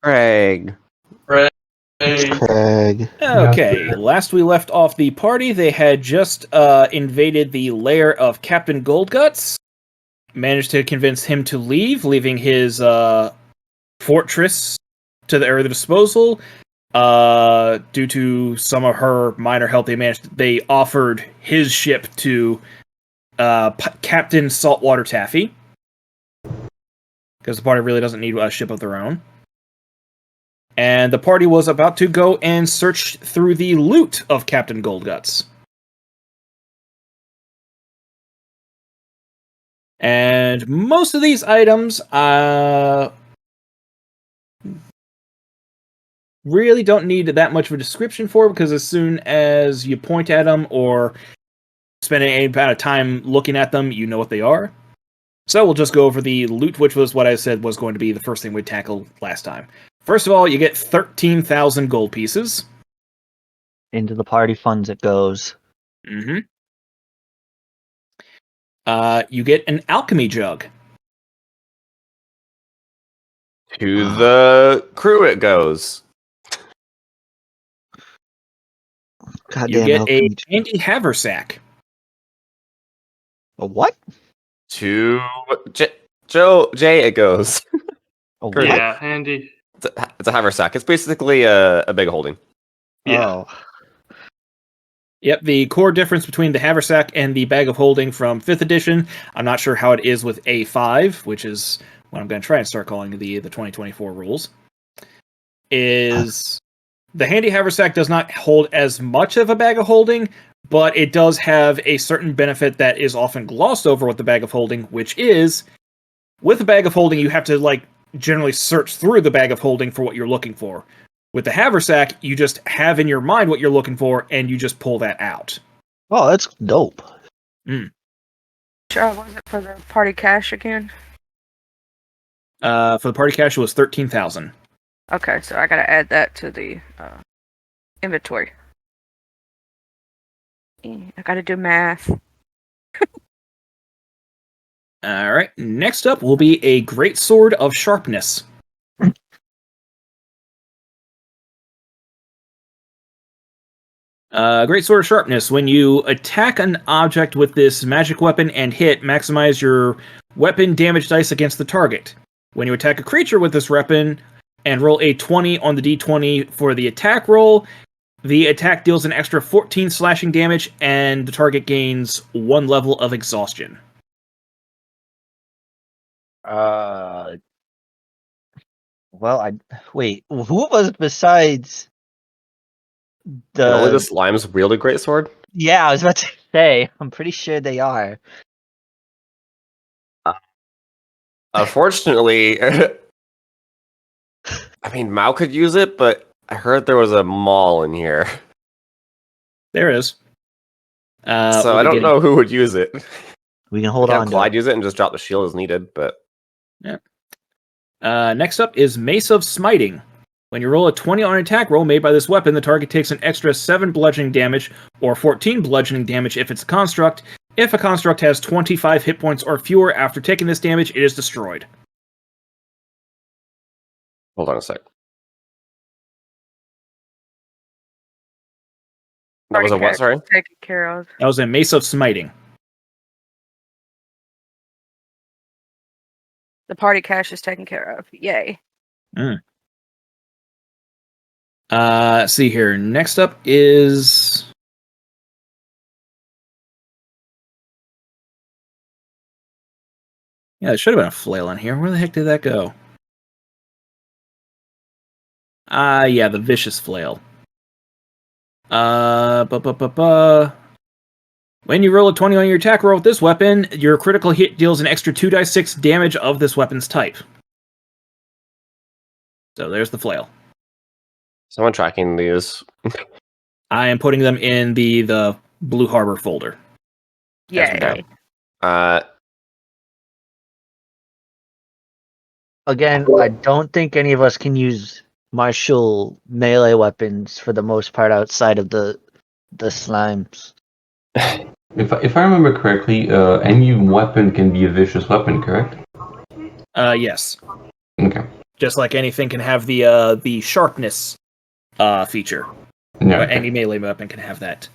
Craig. Craig. Okay, last we left off the party, they had just invaded the lair of Captain Goldguts. Managed to convince him to leave, leaving his fortress to their disposal. Due to some of her minor help, they offered his ship to Captain Saltwater Taffy, because the party really doesn't need a ship of their own. And the party was about to go and search through the loot of Captain Goldguts. And most of these items really don't need that much of a description for, because as soon as you point at them or spend any amount of time looking at them, you know what they are. So we'll just go over the loot, which was what I said was going to be the first thing we'd tackle last time. First of all, you get 13,000 gold pieces. Into the party funds it goes. Mm-hmm. You get an alchemy jug. To the crew it goes. Goddamn You get a alchemy. handy haversack. A what? To Jay it goes. A what? Yeah, handy. It's a haversack. It's basically a big holding. Yeah. Oh. Yep, the core difference between the haversack and the bag of holding from 5th edition, I'm not sure how it is with A5, which is what I'm going to try and start calling the 2024 rules, is the handy haversack does not hold as much of a bag of holding, but it does have a certain benefit that is often glossed over with the bag of holding, which is, with the bag of holding, you have to generally search through the bag of holding for what you're looking for. With the haversack, you just have in your mind what you're looking for, and you just pull that out. Oh, that's dope. Sure, was it for the party cash again? For the party cash, it was 13,000. Okay, so I gotta add that to the inventory. I gotta do math. Alright, next up will be a Great Sword of Sharpness. Great Sword of Sharpness. When you attack an object with this magic weapon and hit, maximize your weapon damage dice against the target. When you attack a creature with this weapon and roll a 20 on the d20 for the attack roll, the attack deals an extra 14 slashing damage, and the target gains 1 level of exhaustion. Well, wait. Who was besides Only the slimes wield a great sword? Yeah, I was about to say. I'm pretty sure they are. Unfortunately, I mean, Mao could use it, but I heard there was a mall in here. There is. So I don't know who would use it. We can hold Have on to Clyde it. use it and just drop the shield as needed, but... Yeah. Next up is Mace of Smiting. When you roll a 20 on an attack roll made by this weapon, the target takes an extra 7 bludgeoning damage, or 14 bludgeoning damage if it's a construct. If a construct has 25 hit points or fewer after taking this damage, it is destroyed. Hold on a sec. That was a what, sorry? Taken care of. That was a Mace of Smiting. The party cash is taken care of. Yay. See here. Next up is... Yeah, there should have been a flail in here. Where the heck did that go? Yeah, the Vicious Flail. When you roll a 20 on your attack roll with this weapon, your critical hit deals an extra 2d6 damage of this weapon's type. So there's the flail. Someone tracking these. I am putting them in the Blue Harbor folder. Yay. Again, I don't think any of us can use martial melee weapons for the most part outside of the slimes. If I remember correctly, any weapon can be a vicious weapon, correct? Yes. Okay. just like anything can have the sharpness feature. Yeah. But any melee weapon can have that.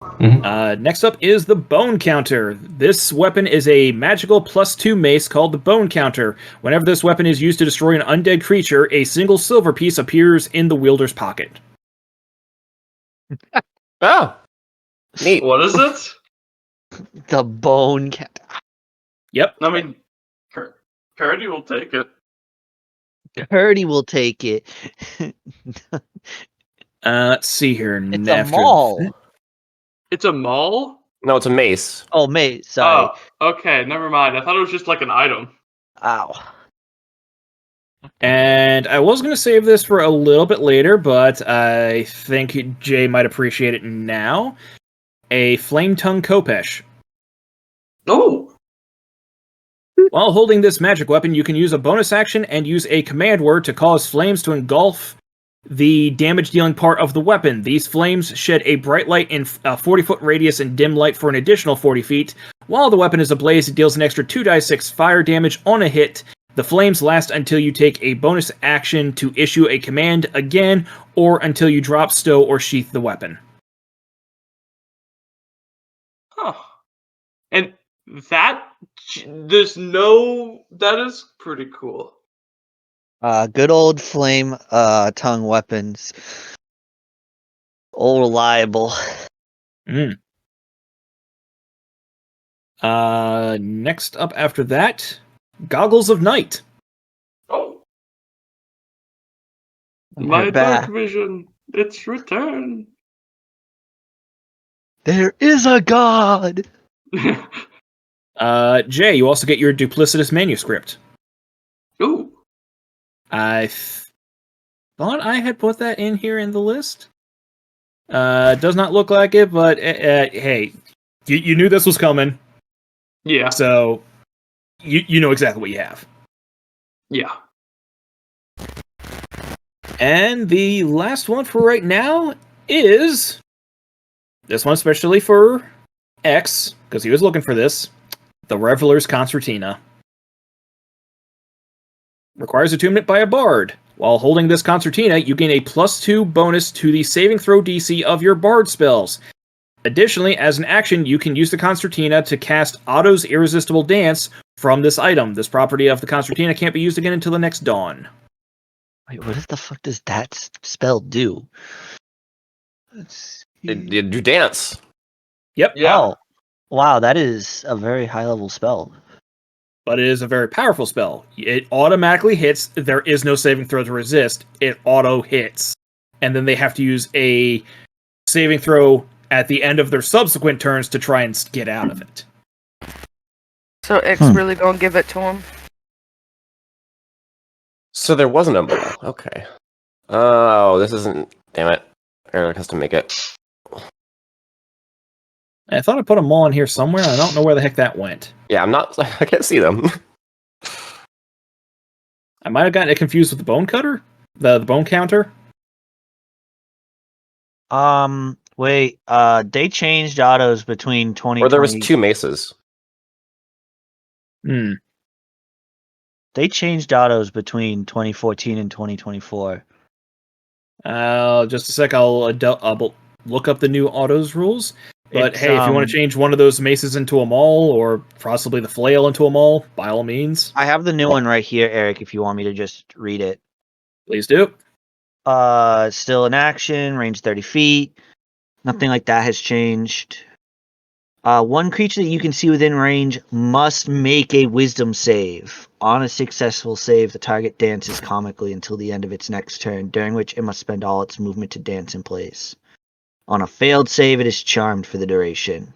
Mhm. Next up is the Bone Counter. This weapon is a magical +2 mace called the Bone Counter. Whenever this weapon is used to destroy an undead creature, a single silver piece appears in the wielder's pocket. Oh, neat. What is it? The bone cat. Yep. I mean, Purdy will take it. Purdy will take it. Let's see here. It's a mall. It's a mall? No, it's a mace. Oh, mate, sorry. Oh, okay, never mind. I thought it was just like an item. Ow. And I was going to save this for a little bit later, but I think Jay might appreciate it now. A Flame Tongue Kopesh. Oh! While holding this magic weapon, you can use a bonus action and use a command word to cause flames to engulf the damage-dealing part of the weapon. These flames shed a bright light in a 40-foot radius and dim light for an additional 40 feet. While the weapon is ablaze, it deals an extra 2d6 fire damage on a hit. The flames last until you take a bonus action to issue a command again, or until you drop, stow, or sheath the weapon. Huh. And that... That is pretty cool. Good old flame tongue weapons. All reliable. Next up after that, Goggles of Night. Oh! We're My back. dark vision, it's returned. There is a god. Jay, you also get your Duplicitous Manuscript. Ooh. I thought I had put that in here in the list. Does not look like it, but hey, you knew this was coming, Yeah. so you know exactly what you have. Yeah. And the last one for right now is this one, especially for X, because he was looking for this. The Reveler's Concertina. Requires attunement by a bard. While holding this concertina, you gain a +2 bonus to the saving throw DC of your bard spells. Additionally, as an action, you can use the concertina to cast Otto's Irresistible Dance from this item. This property of the concertina can't be used again until the next dawn. Wait, what the fuck does that spell do? Let's You dance. Yep. Yeah. Oh, wow, that is a very high level spell. But it is a very powerful spell. It automatically hits. There is no saving throw to resist. It auto hits. And then they have to use a saving throw at the end of their subsequent turns to try and get out of it. So X really gonna give it to him? So there wasn't a mall. Okay. Oh, this isn't. Damn it. Eric has to make it. I thought I put them all in here somewhere. I don't know where the heck that went. Yeah, I'm not. I can't see them. I might have gotten it confused with the bone cutter, the bone counter. Wait, they changed autos between 2020. Or there was 2 maces. They changed autos between 2014 and 2024. Just a sec. I'll look up the new autos rules. But It's, hey, if you want to change one of those maces into a maul, or possibly the flail into a maul, by all means, I have the new one right here, Eric, if you want me to just read it. please do. Still in action, range 30 feet. Nothing like that has changed. One creature that you can see within range must make a wisdom save. On a successful save, the target dances comically until the end of its next turn, during which it must spend all its movement to dance in place. On a failed save, it is charmed for the duration.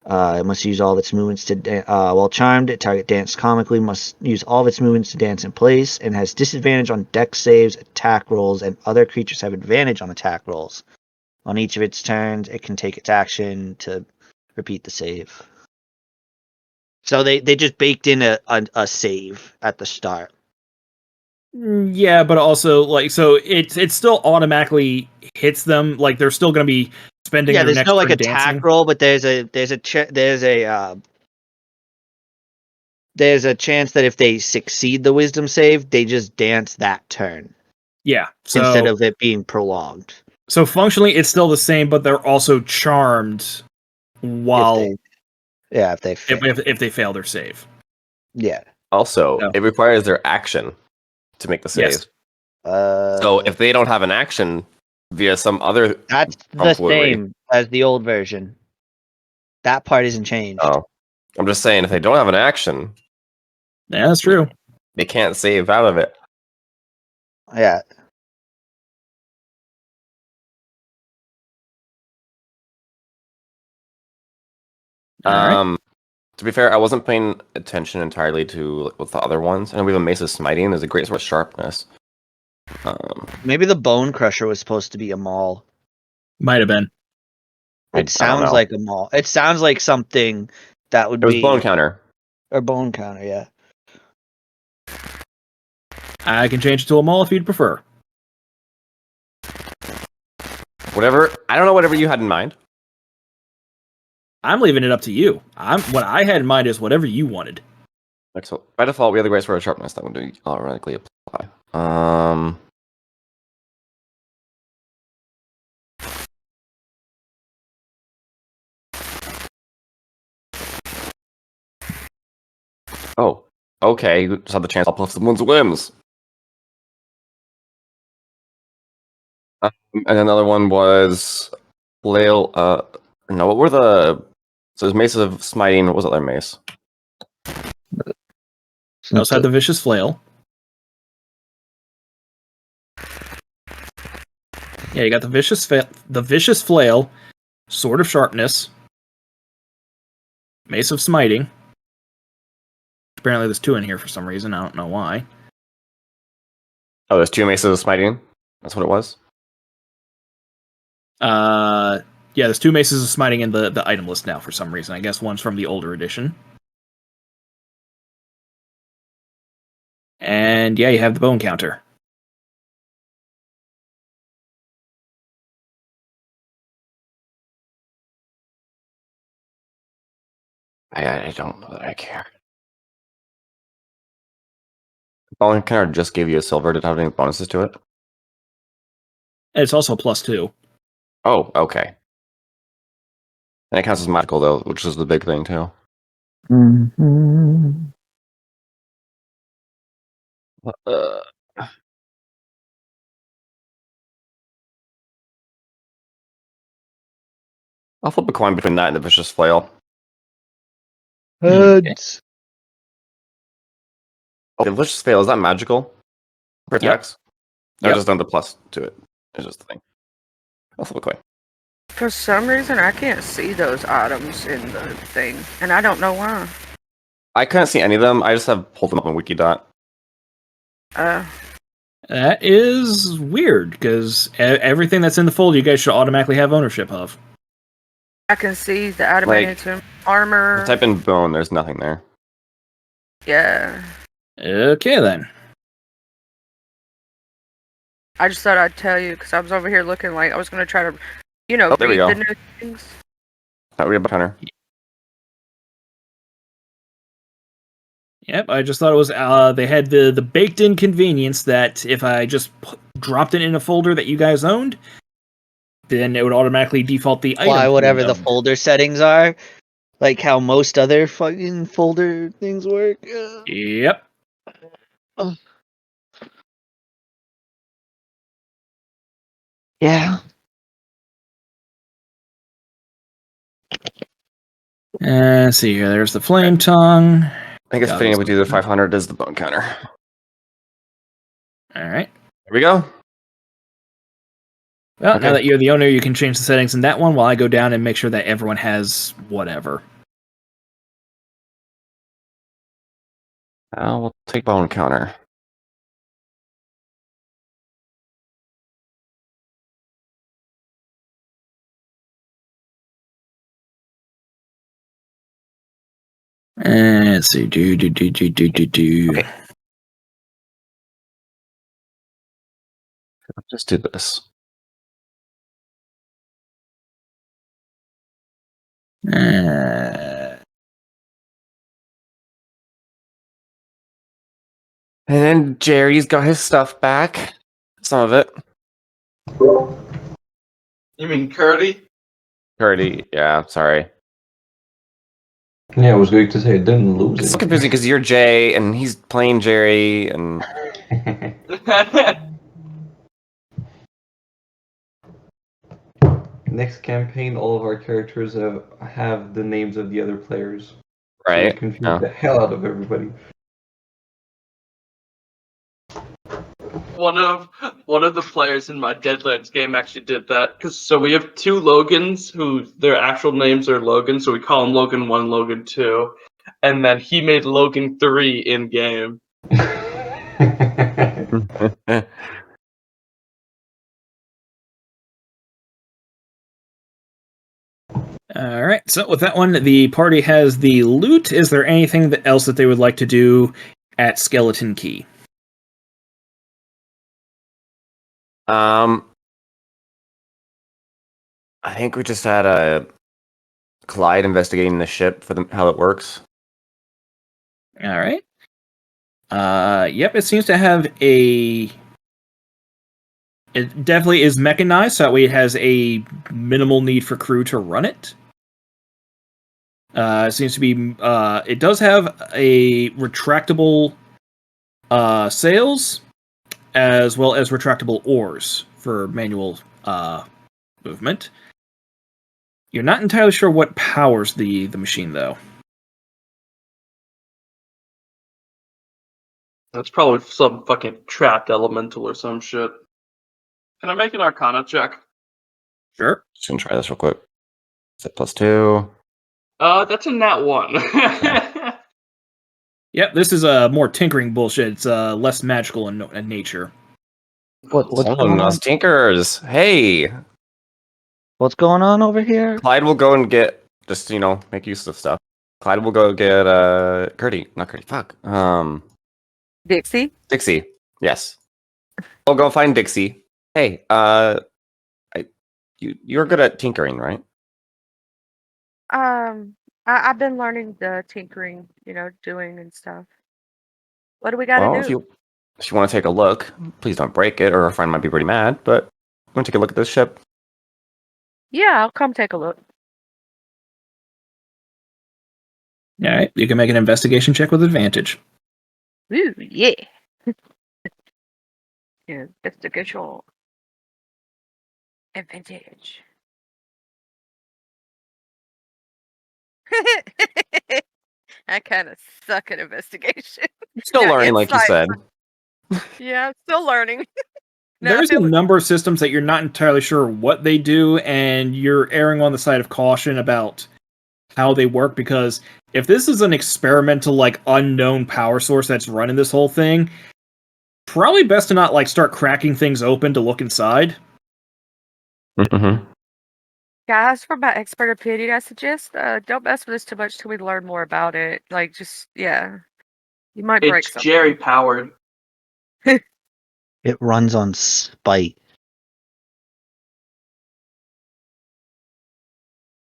It must use all of its movements to... while charmed, a target dances comically, must use all of its movements to dance in place, and has disadvantage on dex saves, attack rolls, and other creatures have advantage on attack rolls. On each of its turns, it can take its action to repeat the save. So they just baked in a save at the start. Yeah, but also so it still automatically hits them. Like they're still going to be spending. Yeah, their there's next no like turn attack dancing. roll, but there's a there's a chance that if they succeed the wisdom save, they just dance that turn Yeah. instead of it being prolonged. So functionally, it's still the same, but they're also charmed while If they fail. if they fail their save. Yeah. Also, No. it requires their action to make the save. Yes. So if they don't have an action via some other That's the tomfoolery- same as the old version. That part isn't changed. Oh, I'm just saying, if they don't have an action, Yeah, that's true. they can't save out of it. Yeah. All right. To be fair, I wasn't paying attention entirely to with the other ones. And we have a Mace of Smiting. There's a great sword of sharpness. Maybe the Bone Crusher was supposed to be a maul. Might have been. I It don't sounds know. like a maul. It sounds like something that would It was be Bone Counter. or Bone Counter, yeah. I can change it to a maul if you'd prefer. Whatever. I don't know whatever you had in mind. I'm leaving it up to you. What I had in mind is whatever you wanted. Like, so by default, we have the great sword of sharpness that would automatically apply. Oh, okay. You just had the chance to uplift someone's limbs. And another one was flail. No, what were the? So there's Mace of Smiting. What was the other mace? I also had the Vicious Flail. Yeah, you got the Vicious Flail, Sword of Sharpness, Mace of Smiting. Apparently, there's two in here for some reason. I don't know why. Oh, there's two Maces of Smiting. That's what it was. Yeah, there's two Maces of Smiting in the item list now for some reason. I guess one's from the older edition. And yeah, you have the Bone Counter. I don't know that I care. Bone Counter just gave you a silver. Did it have any bonuses to it? And it's also a +2. Oh, okay. And it counts as magical though, which is the big thing too. Mm-hmm. I'll flip a coin between that and the Vicious Flail. Heads. Oh, the Vicious Flail, is that magical? Protects? I Yep. just done the plus to it. It's just the thing. I'll flip a coin. For some reason, I can't see those items in the thing, and I don't know why. I couldn't see any of them. I just have pulled them up on Wikidot. That is weird, because everything that's in the fold you guys should automatically have ownership of. I can see the adamantium armor. If I type in bone, there's nothing there. Yeah. Okay, then. I just thought I'd tell you, because I was over here looking like I was going to try to, Oh, there we read go. the new things. Oh, we have a hunter. Yep, I just thought it was, they had the baked-in convenience that if I just dropped it in a folder that you guys owned, then it would automatically default the item. Apply to whatever the owned. folder settings are. Like how most other fucking folder things work. Yep. Yeah. Let's see here. There's the Flame Tongue. I think it's Got fitting this if we do the 500 as the bone counter. All right. There we go. Well, Okay. now that you're the owner, you can change the settings in that one while I go down and make sure that everyone has whatever. Now we'll take bone counter. Let's see. Do. Okay. Let's just do this. And then Jerry's got his stuff back. Some of it. You mean Curdy? Curdy, yeah, sorry. Yeah, I was going to say, didn't lose It's so it. confusing because you're Jay and he's playing Jerry, and Next campaign, all of our characters have the names of the other players. So we right? confuse Yeah. the hell out of everybody. One of the players in my Deadlands game actually did that. So we have 2 Logans who their actual names are Logan, so we call him Logan 1, Logan 2. And then he made Logan 3 in game. All right. So with that one, the party has the loot. Is there anything else that they would like to do at Skeleton Key? I think we just had a Clyde investigating the ship for how it works. All right. Yep. It seems to have a. It definitely is mechanized, so that way it has a minimal need for crew to run it. It seems to be. It does have a retractable sails, as well as retractable oars for manual movement. You're not entirely sure what powers the machine, though. That's probably some fucking trapped elemental or some shit. Can I make an Arcana check? Sure. Just gonna try this real quick. Is it +2? That's a nat 1. Yep, this is more tinkering bullshit. It's less magical in nature. What's Hold going on, on? us tinkers. Hey, What's going on over here? Clyde will go and get make use of stuff. Clyde will go get not Curdy. Fuck. Dixie? Dixie. Yes. I'll go find Dixie. Hey, you're good at tinkering, right? I've been learning the tinkering, doing and stuff. What do we got to Well, do? if you want to take a look, please don't break it, or our friend might be pretty mad. But I'm gonna take a look at this ship. Yeah, I'll come take a look. All right, you can make an investigation check with advantage. Ooh, yeah. Investigation. Advantage. I kind of suck at investigation. Still No, learning, like you insight. said. Yeah, I'm still learning. No, I There's a feel- number of systems that you're not entirely sure what they do, and you're erring on the side of caution about how they work, because if this is an experimental, unknown power source that's running this whole thing, probably best to not, start cracking things open to look inside. Mm-hmm. Guys, for my expert opinion, I suggest don't mess with this too much till we learn more about it. You might break It's something. Jerry powered. It runs on spite.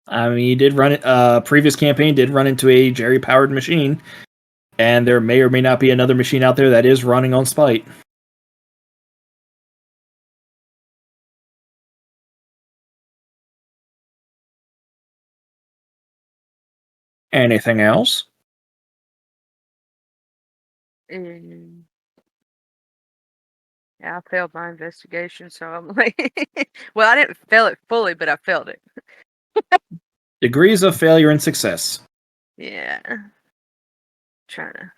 I mean, you did run it. Previous campaign did run into a Jerry-powered machine, and there may or may not be another machine out there that is running on spite. Anything else? Mm. Yeah, I failed my investigation, so I'm like, well, I didn't fail it fully, but I failed it. Degrees of failure and success. Yeah. Trying to.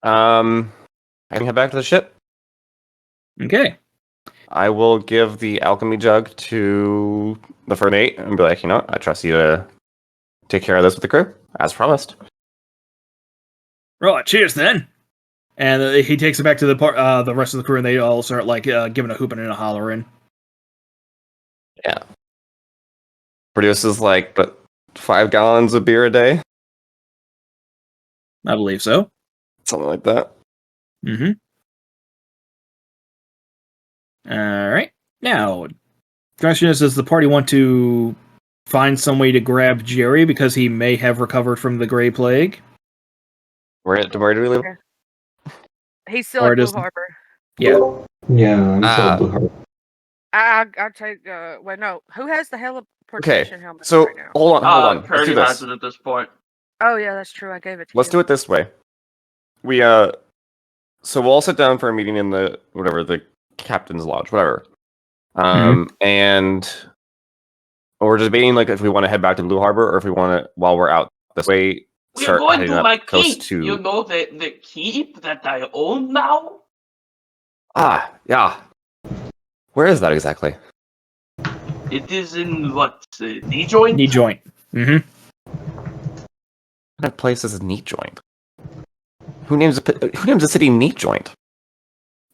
I can head back to the ship. Okay. I will give the alchemy jug to the first mate and be like, I trust you to take care of this with the crew, as promised. Right, cheers then. And he takes it back to the rest of the crew, and they all start giving a hooping and a hollering. Yeah. Produces 5 gallons of beer a day, I believe so. something like that. Mm-hmm. All right. Now, question is, does the party want to find some way to grab Jerry because he may have recovered from the Gray Plague? Where do we live? He's still Or at Blue does- Harbor. Yeah. Yeah, I'm still Ah. Blue Heart. I'll take. Wait, no. Who has the I'll take. Wait, no. Who has the teleportation helmet So right now? hold on. Let's do Purdy this. has it at this point. Oh yeah, that's true. I gave it to Let's you. do it this way. We so we'll all sit down for a meeting in the captain's lodge, whatever. And we're debating like if we want to head back to Blue Harbor or if we want to, while we're out this way, We're start going heading to up my coast keep. to. You know the keep that I own now? Yeah. Where is that exactly? It is in what? Knee joint? Knee joint. Mm-hmm. What place is a knee joint? Who names a city knee joint?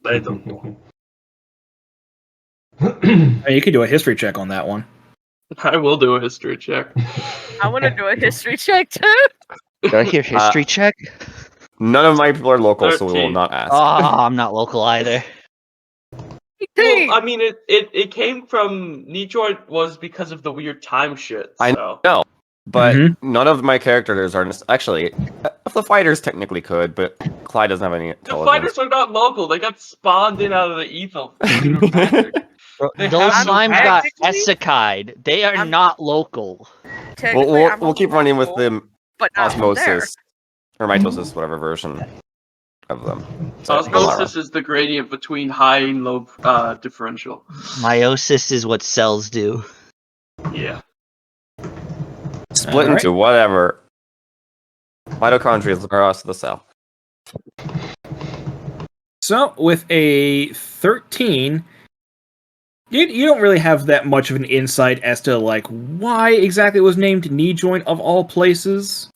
I don't know. Hey, you could do a history check on that one. I will do a history check. I want to do a history check too. Did I hear history check? None of my people are local, so we will 13. not ask. Oh, I'm not local either. Well, I mean, it came from knee joint was because of the weird time shit. I So. know, but Mhm. none of my characters are actually. The fighters technically could, but Clyde doesn't have any The intelligence. fighters are not local. They got spawned in out of the ether. Bro, They those have no slimes got technically- isekai. They are I'm- not local. Technically, I'm We'll keep running with the but not from there. osmosis or mitosis, whatever version of them. Osmosis is the gradient between high and low differential. Meiosis is what cells do. Yeah. Split Alright. into whatever. Mitochondria is across the cell. So, with a 13, you don't really have that much of an insight as to, like, why exactly it was named knee joint of all places.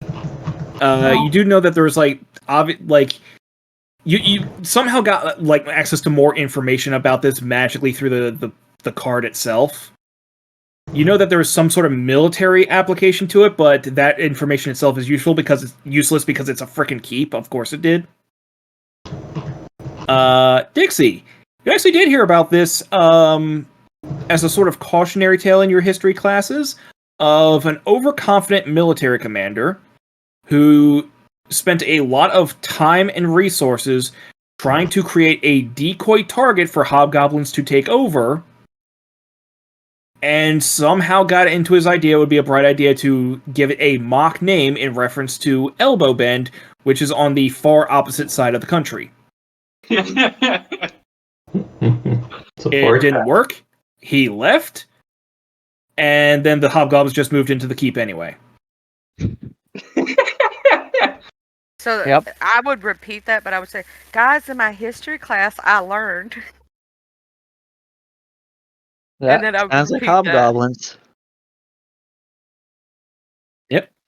You do know that there was, like, you somehow got, like, access to more information about this magically through the card itself. You know that there was some sort of military application to it, but that information itself is useless because it's a frickin' keep. Of course it did. Dixie, you actually did hear about this as a sort of cautionary tale in your history classes of an overconfident military commander who spent a lot of time and resources trying to create a decoy target for hobgoblins to take over, and somehow got into his idea it would be a bright idea to give it a mock name in reference to Elbow Bend, which is on the far opposite side of the country. It didn't work. He left, and then the hobgoblins just moved into the keep anyway. So Yep. I would repeat that, but I would say, guys, in my history class, I learned. That then I would sounds like repeat that. hobgoblins.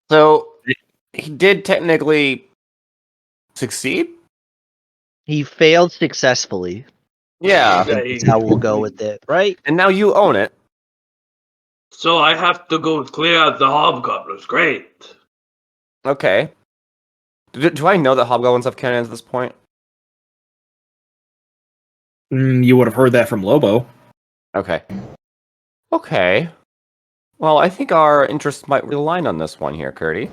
So he did technically succeed. He failed successfully. Yeah, That's how we'll go with it, right? and now you own it. So I have to go clear out the hobgoblins. Great. Okay. Do I know that hobgoblins have cannons at this point? You would have heard that from Lobo. Okay. Okay. Well, I think our interests might align on this one here, Curdy.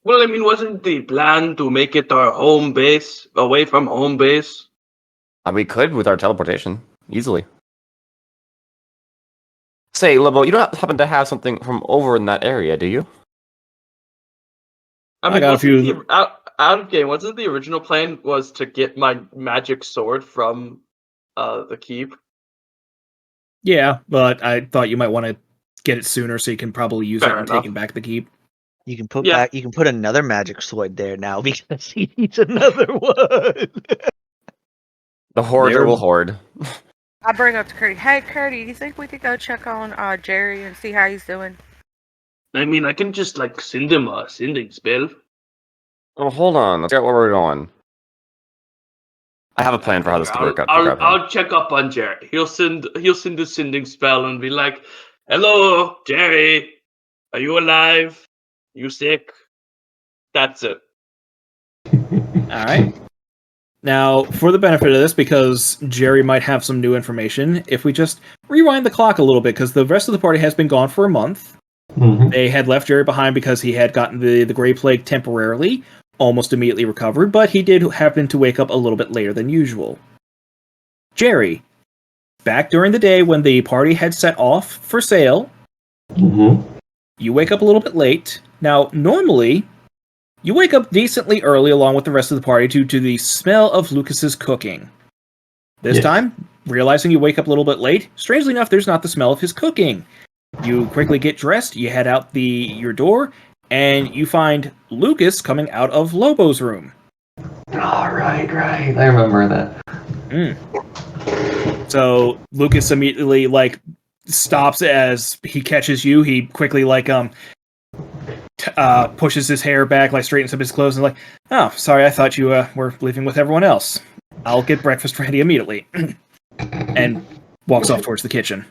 Well, I mean, wasn't the plan to make it our home base, away from home base? We could with our teleportation easily. Say, Lobo, you don't happen to have something from over in that area, do you? I mean, got a wasn't few- out of game. Wasn't the original plan was to get my magic sword from the keep? Yeah, but I thought you might want to get it sooner so you can probably use Fair it and enough. take it back the keep. You can put Yeah. back. You can put another magic sword there now because he needs another one. The hoarder There- will hoard. I bring up to Curdy. Hey, Curdy, do you think we could go check on Jerry and see how he's doing? I mean, I can just like send him a sending spell. Oh, hold on. Let's get where we're going. I have a plan for how this could work out. I'll check up on Jerry. He'll send a sending spell and be like, "Hello, Jerry. Are you alive? You sick?" That's it. All right. Now, for the benefit of this, because Jerry might have some new information, if we just rewind the clock a little bit, because the rest of the party has been gone for a month. Mhm. They had left Jerry behind because he had gotten the Grey Plague temporarily, almost immediately recovered, but he did happen to wake up a little bit later than usual. Jerry, back during the day when the party had set off for sail, you wake up a little bit late. Now, normally, you wake up decently early along with the rest of the party due to the smell of Lucas's cooking. This time, realizing you wake up a little bit late, strangely enough, there's not the smell of his cooking. You quickly get dressed, you head out your door, and you find Lucas coming out of Lobos' room. Right. I remember that. So Lucas immediately stops as he catches you. He quickly pushes his hair back, straightens up his clothes, and oh, sorry, I thought you were leaving with everyone else. I'll get breakfast ready immediately. And walks off towards the kitchen.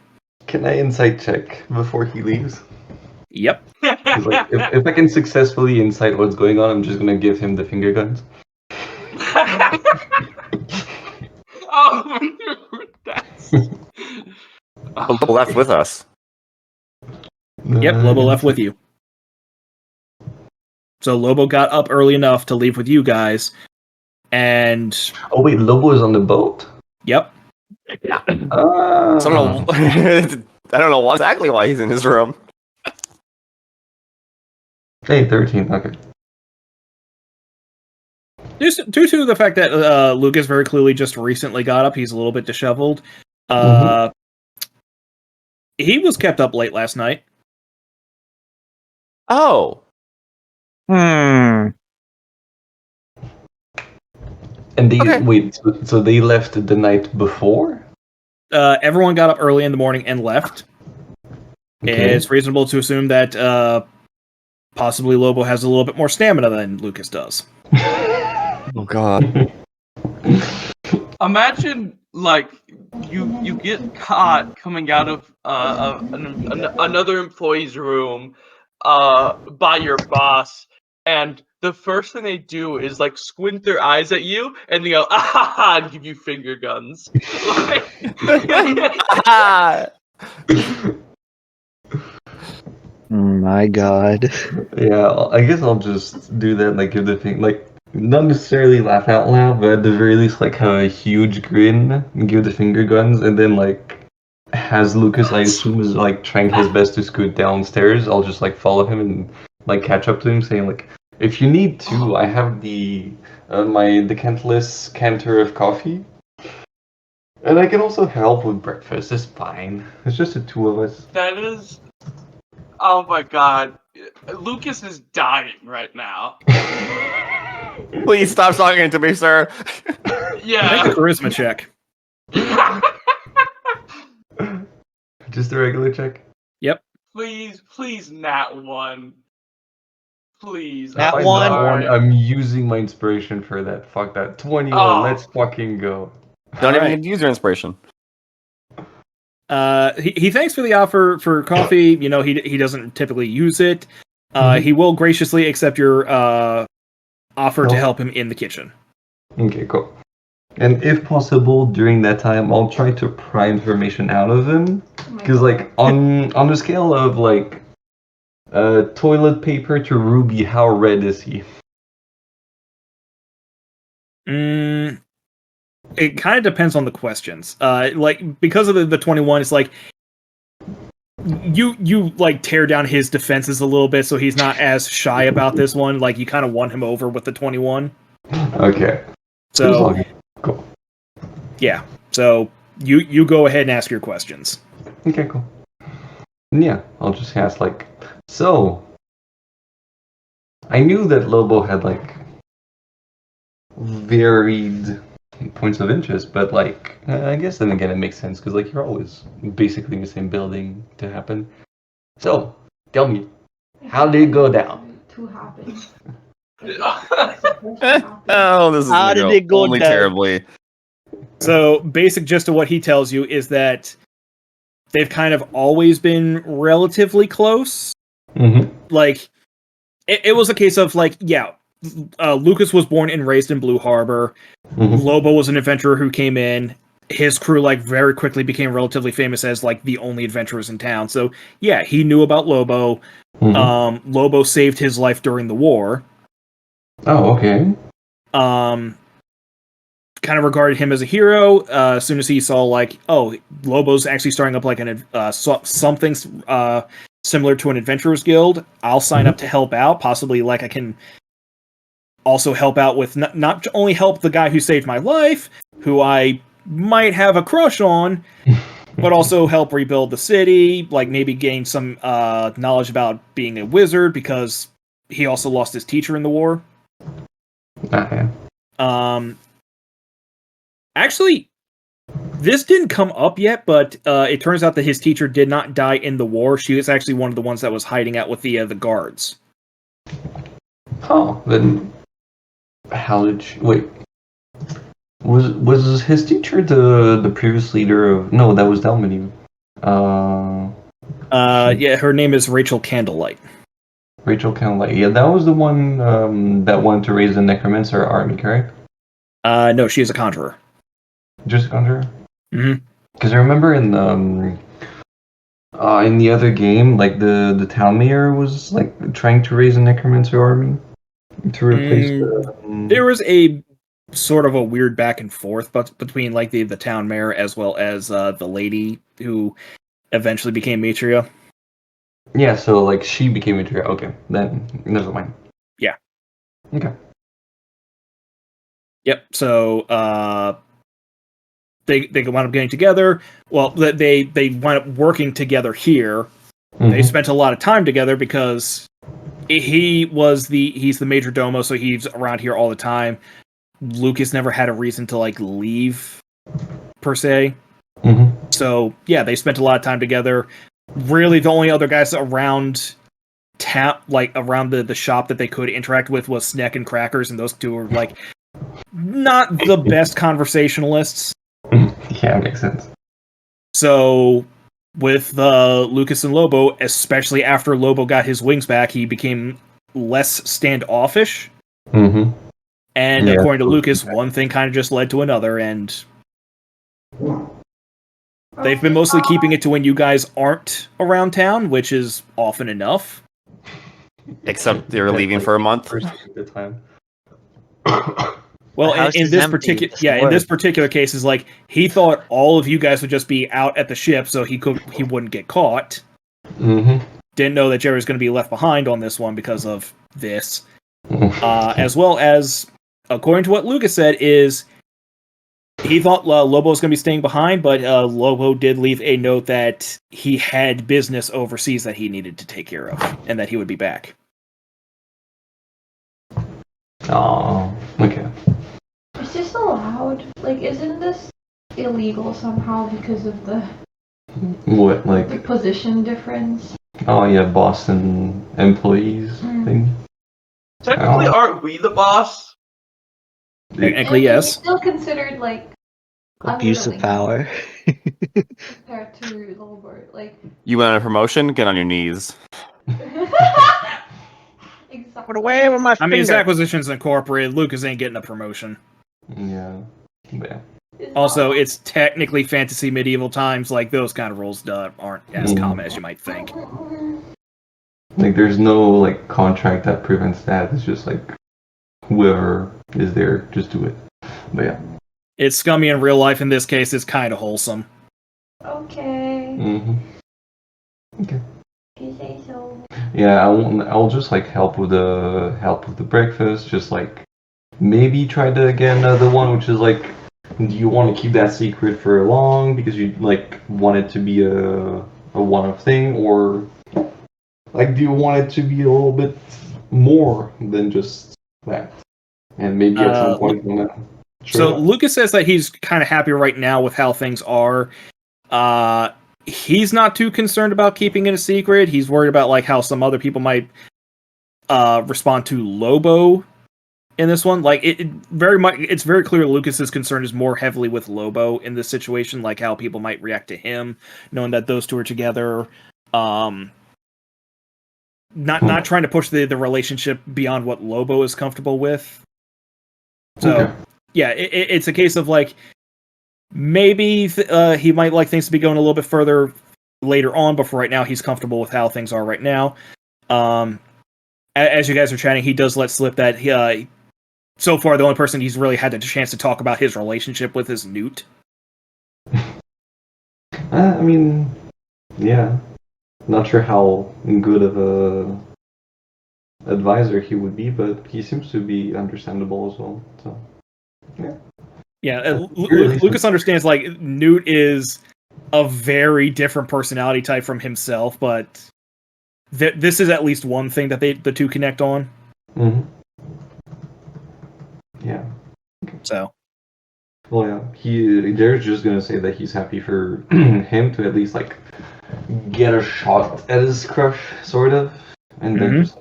Can I insight check before he leaves? Yep. If I can successfully insight what's going on, I'm just gonna give him the finger guns. Oh, that's... Lobo left with us. Yep, Lobo left with you. So Lobo got up early enough to leave with you guys, and... Oh wait, Lobo is on the boat? Yep. Yeah. I don't know exactly why he's in his room. Hey, 13, okay. Due to the fact that Lucas very clearly just recently got up, he's a little bit disheveled. He was kept up late last night. Oh. And they wait, so they left the night before? Everyone got up early in the morning and left. Okay. It's reasonable to assume that possibly Lobo has a little bit more stamina than Lucas does. Oh god. Imagine, you get caught coming out of another employee's room by your boss, and the first thing they do is, squint their eyes at you, and they go, ah, and give you finger guns. Oh my god. Yeah, I guess I'll just do that, give the thing, not necessarily laugh out loud, but at the very least, have a huge grin and give the finger guns, and then, has Lucas, I assume, is, trying his best to scoot downstairs, I'll just, follow him and, catch up to him, saying, if you need to, I have the, my decantless canter of coffee, and I can also help with breakfast, it's fine. It's just the two of us. That is... Oh my god. Lucas is dying right now. Please stop talking to me, sir. Yeah. Make a charisma check. Just a regular check? Yep. Please, nat 1. Please. Nat I'm one? sorry. I'm using my inspiration for that. Fuck that. 21, Oh. Let's fucking go. Don't even Alright. need to use your inspiration. He thanks for the offer for coffee. He doesn't typically use it. He will graciously accept your offer to help him in the kitchen. Okay, cool. And if possible, during that time, I'll try to pry information out of him. Because, on the scale of, toilet paper to Ruby, how red is he? It kind of depends on the questions. Because of the 21, it's you tear down his defenses a little bit, so he's not as shy about this one. You kind of won him over with the 21. Okay. So Cool. yeah. So you go ahead and ask your questions. Okay, cool. Yeah, I'll just ask, so, I knew that Lobo had, varied points of interest, but, I guess then again it makes sense, because, you're always basically in the same building to happen. So, tell me, how did it go down? To happen. Oh, this is How did it go only down? terribly. So basic gist of what he tells you is that they've kind of always been relatively close. Mm-hmm. It was a case of Lucas was born and raised in Blue Harbor. Mm-hmm. Lobo was an adventurer who came in. His crew very quickly became relatively famous as the only adventurers in town. So yeah, he knew about Lobo. Mm-hmm. Lobo saved his life during the war. Oh, okay. Kind of regarded him as a hero. As soon as he saw like, oh, Lobos actually starting up like something similar to an adventurers guild, I'll sign up to help out. Possibly like I can also help out with not only help the guy who saved my life, who I might have a crush on, but also help rebuild the city. Like maybe gain some knowledge about being a wizard because he also lost his teacher in the war. Okay. Actually, this didn't come up yet, but it turns out that his teacher did not die in the war. She was actually one of the ones that was hiding out with the guards. Oh, then how did she... Wait. Was his teacher the previous leader of... No, that was Dalmany. Yeah, her name is Rachel Candlelight. Rachel Candlelight. Yeah, that was the one that wanted to raise the Necromancer army, correct? No, she is a conjurer. Just a conjurer? Mm-hmm. Because I remember in the other game, like the town mayor was like trying to raise a Necromancer army to replace There was a sort of a weird back and forth between like the town mayor as well as the lady who eventually became Matria. Yeah, so like she became a trio. Okay, then never mind. Yeah. Okay. Yep. So they wound up getting together. Well, they wound up working together here. Mm-hmm. They spent a lot of time together because he's the major domo, so he's around here all the time. Lucas never had a reason to like leave per se. Mm-hmm. So yeah, they spent a lot of time together. Really, the only other guys around town, like around the shop that they could interact with, was Sneck and Crackers, and those two were like not the best conversationalists. Yeah, makes sense. So with Lucas and Lobo, especially after Lobo got his wings back, he became less standoffish. Mm-hmm. And according to Lucas, one thing kind of just led to another, and they've been mostly keeping it to when you guys aren't around town, which is often enough. Except they're leaving for a month. Well, in this particular case, is like he thought all of you guys would just be out at the ship, so he wouldn't get caught. Mm-hmm. Didn't know that Jerry was going to be left behind on this one because of this, as well as, according to what Lucas said, is he thought Lobo was going to be staying behind, but Lobo did leave a note that he had business overseas that he needed to take care of, and that he would be back. Oh, okay. Is this allowed? Like, isn't this illegal somehow because of the what, like the position difference? Oh yeah, Boston employees thing. Technically, aren't we the boss? Technically, yes. Still considered like abuse of power. Compared to Lobos, like you want a promotion? Get on your knees. exactly. Put away with my finger. I mean, his acquisition's incorporated. Lucas ain't getting a promotion. Yeah. Also, it's technically fantasy medieval times. Like, those kind of rules aren't as common as you might think. Like, there's no like contract that prevents that. It's just like whoever is there, just do it. But yeah. It's scummy in real life. In this case, it's kind of wholesome. Okay. Mm-hmm. Okay. You say so. Yeah, I'll just like help with the breakfast. Just like maybe try to get another one, which is like, do you want to keep that secret for long because you like want it to be a one-off thing, or like do you want it to be a little bit more than just that? And maybe at some point when that. So Lucas says that he's kind of happy right now with how things are. He's not too concerned about keeping it a secret. He's worried about like how some other people might respond to Lobo in this one. Like it's very clear Lucas's concern is more heavily with Lobo in this situation, like how people might react to him, knowing that those two are together. Not trying to push the relationship beyond what Lobo is comfortable with. So yeah, it's a case of like, maybe he might like things to be going a little bit further later on, but for right now, he's comfortable with how things are right now. as you guys are chatting, he does let slip that he, so far the only person he's really had a chance to talk about his relationship with is Newt. I mean, yeah. Not sure how good of a advisor he would be, but he seems to be understandable as well. So, yeah. Yeah, Really Lucas understands like Newt is a very different personality type from himself, but this is at least one thing that the two connect on. Mm-hmm. Yeah. So, Well, yeah. Jared's just gonna say that he's happy for him to at least like get a shot at his crush, sort of, and then just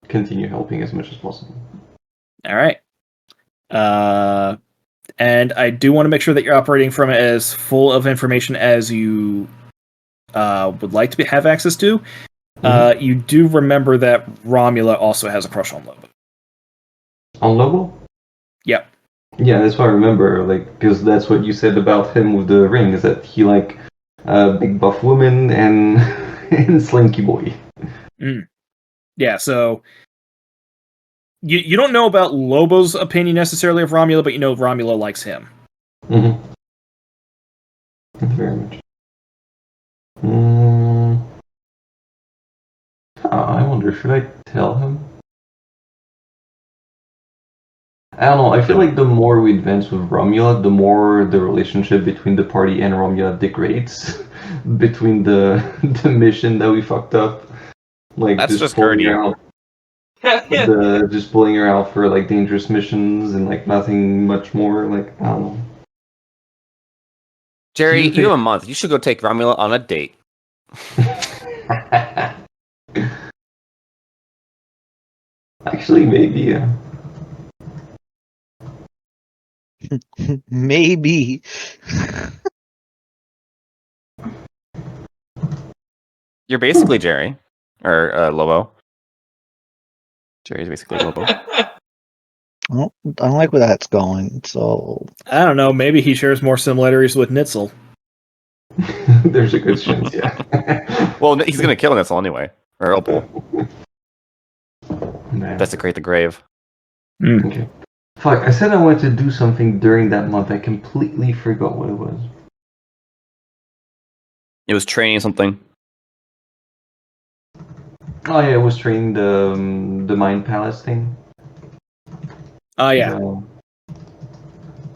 continue helping as much as possible. all right. And I do want to make sure that you're operating from it as full of information as you would like to have access to. You do remember that Romula also has a crush on Lobo. On Lobo? Yep. Yeah, that's what I remember. Like, because that's what you said about him with the ring, is that he like big buff woman and and slinky boy. Yeah. So you don't know about Lobo's opinion necessarily of Romula, but you know Romula likes him. Mm-hmm. Very much. I wonder, should I tell him? I don't know, I feel like the more we advance with Romula, the more the relationship between the party and Romula degrades. Between the mission that we fucked up. Like, That's just pulling courteous. her out. Just pulling her out for, like, dangerous missions and, like, nothing much more. Like, I don't know. Jerry, you have a month. You should go take Romula on a date. Actually, maybe, yeah. Maybe. You're basically Jerry. Or Lobo. Jerry's basically Lobo. Well, I don't like where that's going, so... I don't know. Maybe he shares more similarities with Nitzel. There's a good chance, yeah. Well, he's gonna kill Nitzel anyway. Or Opal. Man. Desecrate the grave. Okay. Fuck, I said I wanted to do something during that month. I completely forgot what it was. It was training something. Oh yeah, it was training the Mind Palace thing. Oh yeah.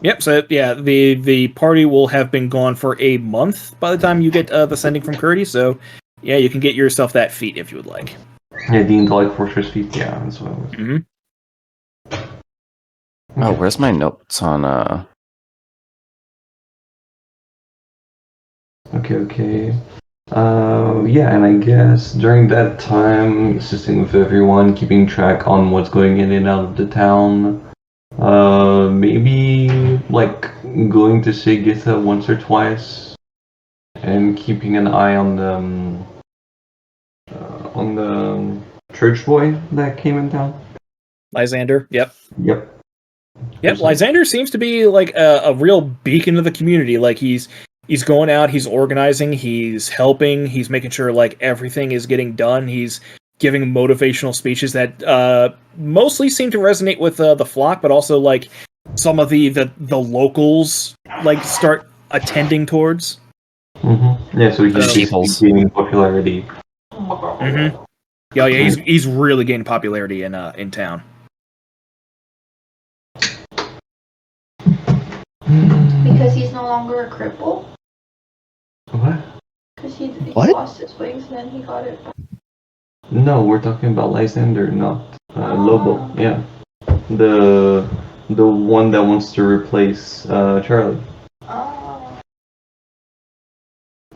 Yep. So yeah, the party will have been gone for a month by the time you get the sending from Curdy. So yeah, you can get yourself that feat if you would like. Yeah, the Intellect Fortress feat. Yeah, that's what it was. Mm-hmm. Oh, where's my notes on Okay. Yeah, and I guess during that time, assisting with everyone, keeping track on what's going in and out of the town. Maybe like going to see Githa once or twice, and keeping an eye on the church boy that came in town. Lysander. Yep. Yep. Lysander seems to be like a real beacon of the community. Like he's going out, he's organizing, he's helping, he's making sure like everything is getting done. He's giving motivational speeches that mostly seem to resonate with the flock, but also like some of the locals like start attending towards. Mm-hmm. Yeah, so he's gaining popularity. Mm-hmm. Yeah, he's really gaining popularity in town. Because he's no longer a cripple? What? Because he What? lost his wings and then he got it back. No, we're talking about Lysander, not Lobo. Yeah, the one that wants to replace Charlie. Oh.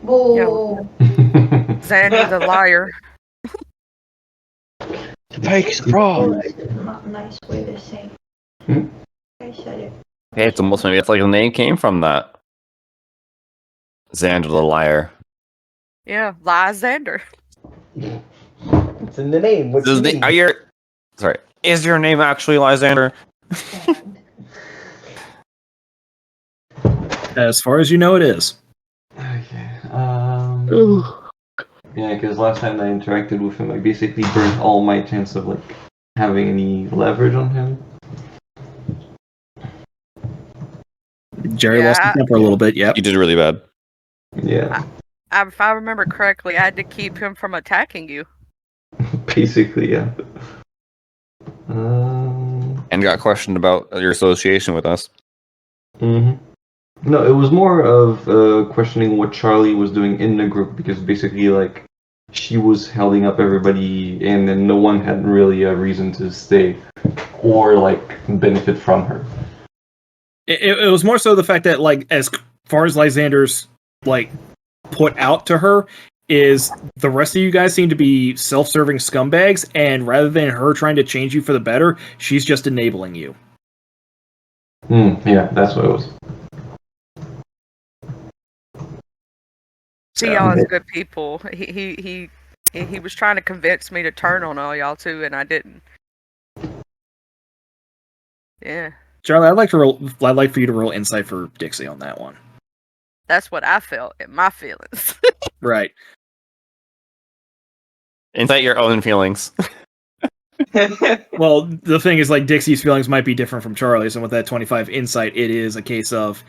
Boo. Xander the liar. The pike is wrong. Not a nice way to say. I said it. Hey, it's almost maybe it's like the name came from that. Xander the liar. Yeah, Lysander. It's in the name. What's Is your name actually Lysander? As far as you know, it is. Okay. Yeah, because last time I interacted with him, I basically burnt all my chance of like having any leverage on him. Jerry lost his temper a little bit. Yep. You did really bad. Yeah, If I remember correctly, I had to keep him from attacking you. basically, yeah. And got questioned about your association with us. No, it was more of questioning what Charlie was doing in the group because basically, like, she was holding up everybody, and then no one had really a reason to stay or like benefit from her. It was more so the fact that, like, as far as Lysander's like put out to her, is the rest of you guys seem to be self-serving scumbags, and rather than her trying to change you for the better, she's just enabling you. Yeah, that's what it was. See y'all as good people. He was trying to convince me to turn on all y'all too, and I didn't. Yeah. Charlie, I'd like for you to roll insight for Dixie on that one. That's what I felt in my feelings. Right. Insight your own feelings. Well, the thing is, like, Dixie's feelings might be different from Charlie's, and with that 25 insight, it is a case of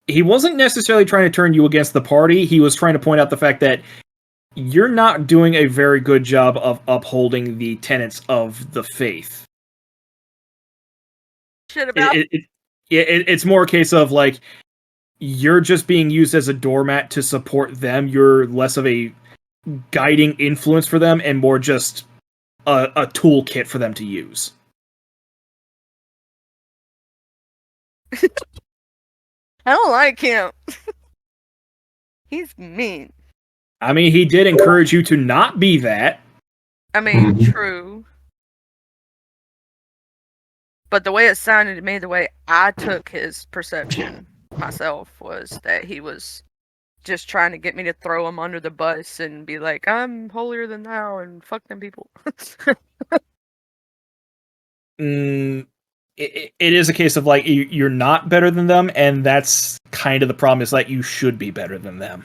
he wasn't necessarily trying to turn you against the party. He was trying to point out the fact that you're not doing a very good job of upholding the tenets of the faith. Shit about It's more a case of, like, you're just being used as a doormat to support them. You're less of a guiding influence for them and more just a toolkit for them to use. I don't like him. He's mean. I mean, he did encourage you to not be that. I mean, true. But the way it sounded to me, the way I took his perception myself, was that he was just trying to get me to throw him under the bus and be like, I'm holier than thou and fuck them people. It is a case of, like, you're not better than them, and that's kind of the problem, is that you should be better than them.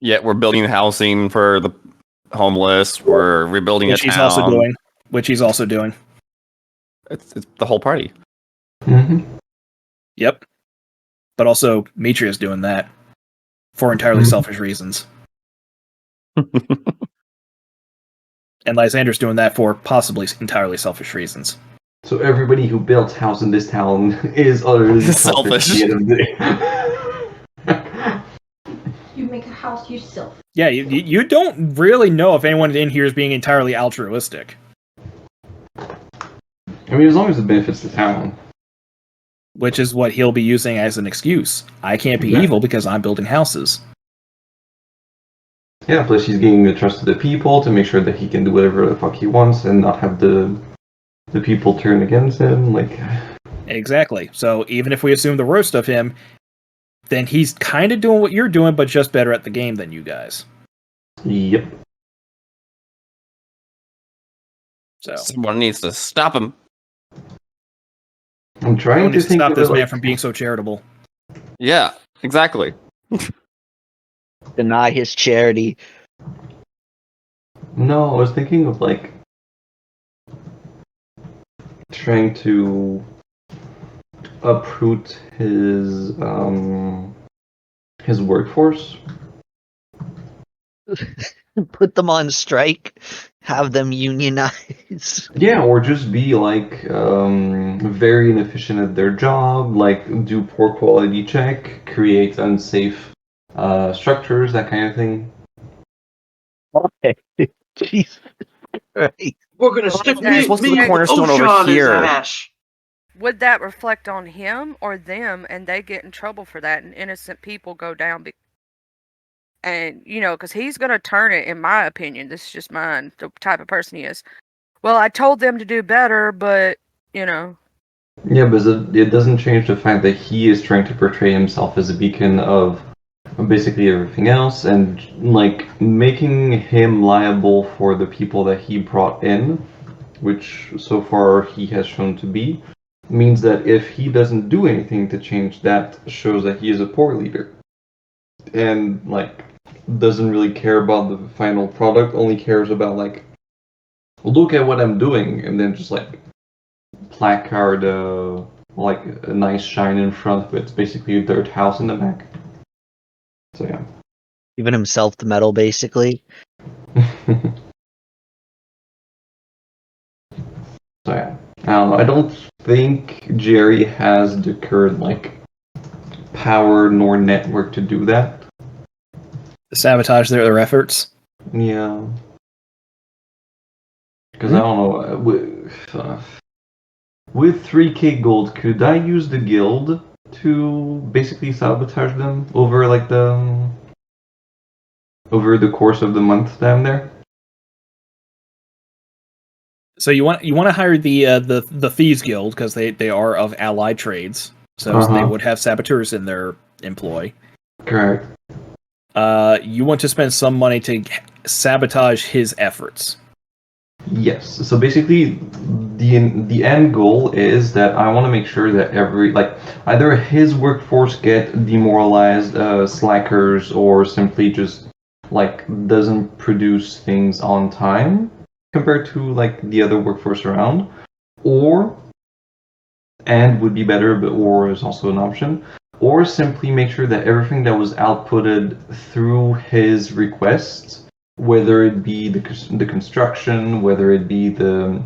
Yet we're building housing for the homeless. We're rebuilding Which a he's town. also doing. It's the whole party. Yep. But also, Mitria's doing that for entirely selfish reasons. And Lysander's doing that for possibly entirely selfish reasons. So everybody who built house in this town is utterly selfish. At the end of the day. You make a house yourself. Yeah, you don't really know if anyone in here is being entirely altruistic. I mean, as long as it benefits the town. Which is what he'll be using as an excuse. I can't be evil because I'm building houses. Yeah, plus he's gaining the trust of the people to make sure that he can do whatever the fuck he wants and not have the people turn against him. Like, exactly. So even if we assume the worst of him, then he's kind of doing what you're doing, but just better at the game than you guys. Yep. So someone needs to stop him. I'm trying to stop this man from being so charitable. Yeah, exactly. Deny his charity. No, I was thinking of, like, trying to uproot his workforce. Put them on strike. Have them unionize. Yeah, or just be, like, very inefficient at their job, like, do poor quality check, create unsafe structures, that kind of thing. Okay. Jesus Christ. We're gonna stick You're supposed to be the cornerstone over Ocean here. Ash. Would that reflect on him or them, and they get in trouble for that, and innocent people go down? And, you know, because he's going to turn it, in my opinion, this is just mine, the type of person he is. Well, I told them to do better, but, you know. Yeah, but it doesn't change the fact that he is trying to portray himself as a beacon of basically everything else, and, like, making him liable for the people that he brought in, which so far he has shown to be, means that if he doesn't do anything to change that, shows that he is a poor leader. And, like, doesn't really care about the final product, only cares about like, look at what I'm doing, and then just like placard like a nice shine in front with basically a dirt house in the back. So yeah. Giving himself the medal, basically. So yeah. I don't think Jerry has the current like power nor network to do that. Sabotage their efforts. Yeah. Because I don't know. With 3k gold, could I use the guild to basically sabotage them over like over the course of the month down there? So you want to hire the Thieves Guild because they are of allied trades, so they would have saboteurs in their employ. Correct. You want to spend some money to sabotage his efforts. Yes. So basically, the end goal is that I want to make sure that either his workforce get demoralized, slackers, or simply just like doesn't produce things on time compared to like the other workforce around, and would be better, but or is also an option, or simply make sure that everything that was outputted through his requests, whether it be the construction, whether it be the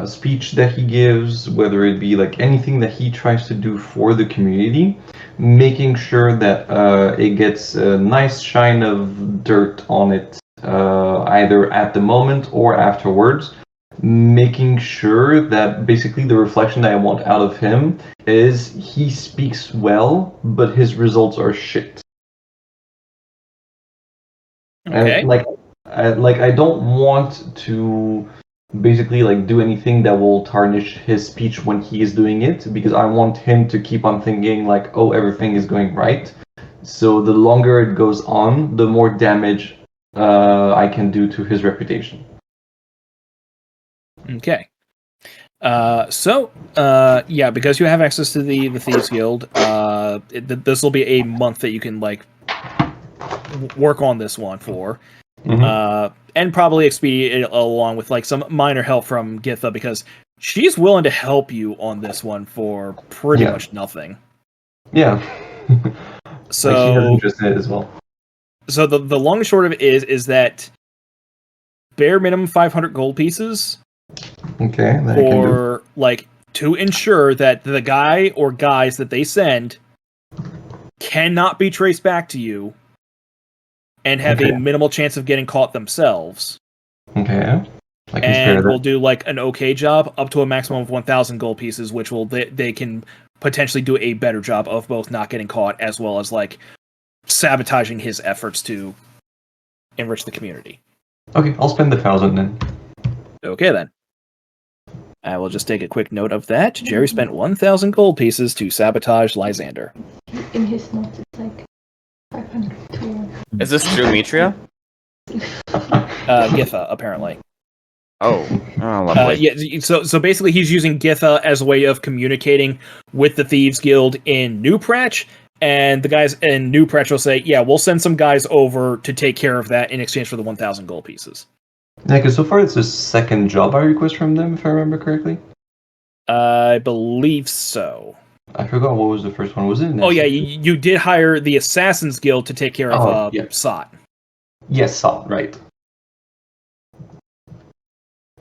speech that he gives, whether it be like anything that he tries to do for the community, making sure that it gets a nice shine of dirt on it, either at the moment or afterwards, making sure that basically the reflection that I want out of him is he speaks well, but his results are shit. Okay. And I don't want to basically like do anything that will tarnish his speech when he is doing it, because I want him to keep on thinking like, oh, everything is going right. So the longer it goes on, the more damage I can do to his reputation. Okay. Yeah, because you have access to the Thieves Guild, this will be a month that you can like work on this one for, and probably expedite it along with like some minor help from Githa, because she's willing to help you on this one for pretty much nothing. Yeah. So like she has interest in it as well. So the long and short of it is that bare minimum 500 gold pieces. Okay. Or like to ensure that the guy or guys that they send cannot be traced back to you and have a minimal chance of getting caught themselves. Okay. And we'll do like an okay job up to a maximum of 1,000 gold pieces, which will they can potentially do a better job of both not getting caught as well as like sabotaging his efforts to enrich the community. Okay, I'll spend 1,000 then. Okay then. I will just take a quick note of that. Jerry spent 1,000 gold pieces to sabotage Lysander. In his notes, it's like 500 to... Is this true, Mitria? Githa, apparently. Oh, lovely. Yeah. So basically, he's using Githa as a way of communicating with the Thieves Guild in New Pratch, and the guys in New Pratch will say, "Yeah, we'll send some guys over to take care of that in exchange for the 1,000 gold pieces." Yeah, because so far it's the second job I request from them, if I remember correctly. I believe so. I forgot what was the first one. Was it? Oh yeah, you did hire the Assassins Guild to take care of Sot. Yes, Sot, right.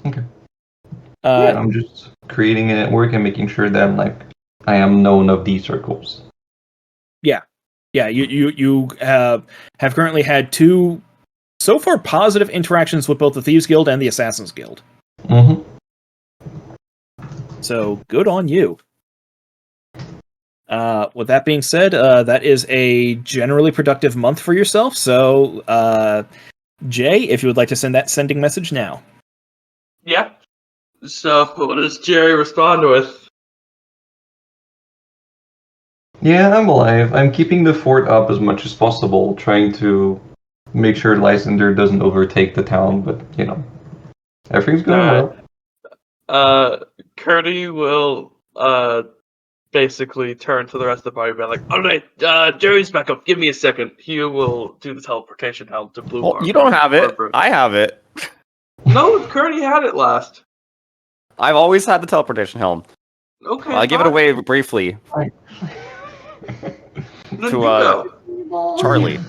Okay. I'm just creating a network and making sure that I am known of these circles. Yeah. You have currently had 2 so far positive interactions with both the Thieves Guild and the Assassins Guild. Mm-hmm. So good on you. With that being said, that is a generally productive month for yourself. So, Jay, if you would like to send that sending message now. Yeah. So, what does Jerry respond with? Yeah, I'm alive. I'm keeping the fort up as much as possible, trying to make sure Lysander doesn't overtake the town, but, everything's going well. Curdy will basically turn to the rest of the party and be like, all right, Jerry's back up. Give me a second. He will do the teleportation helm to Blue Well, Harbor. you don't have it. Harbor. I have it. No, Curdy had it last. I've always had the teleportation helm. Okay, I'll give it fine. away briefly Then to you go. Charlie.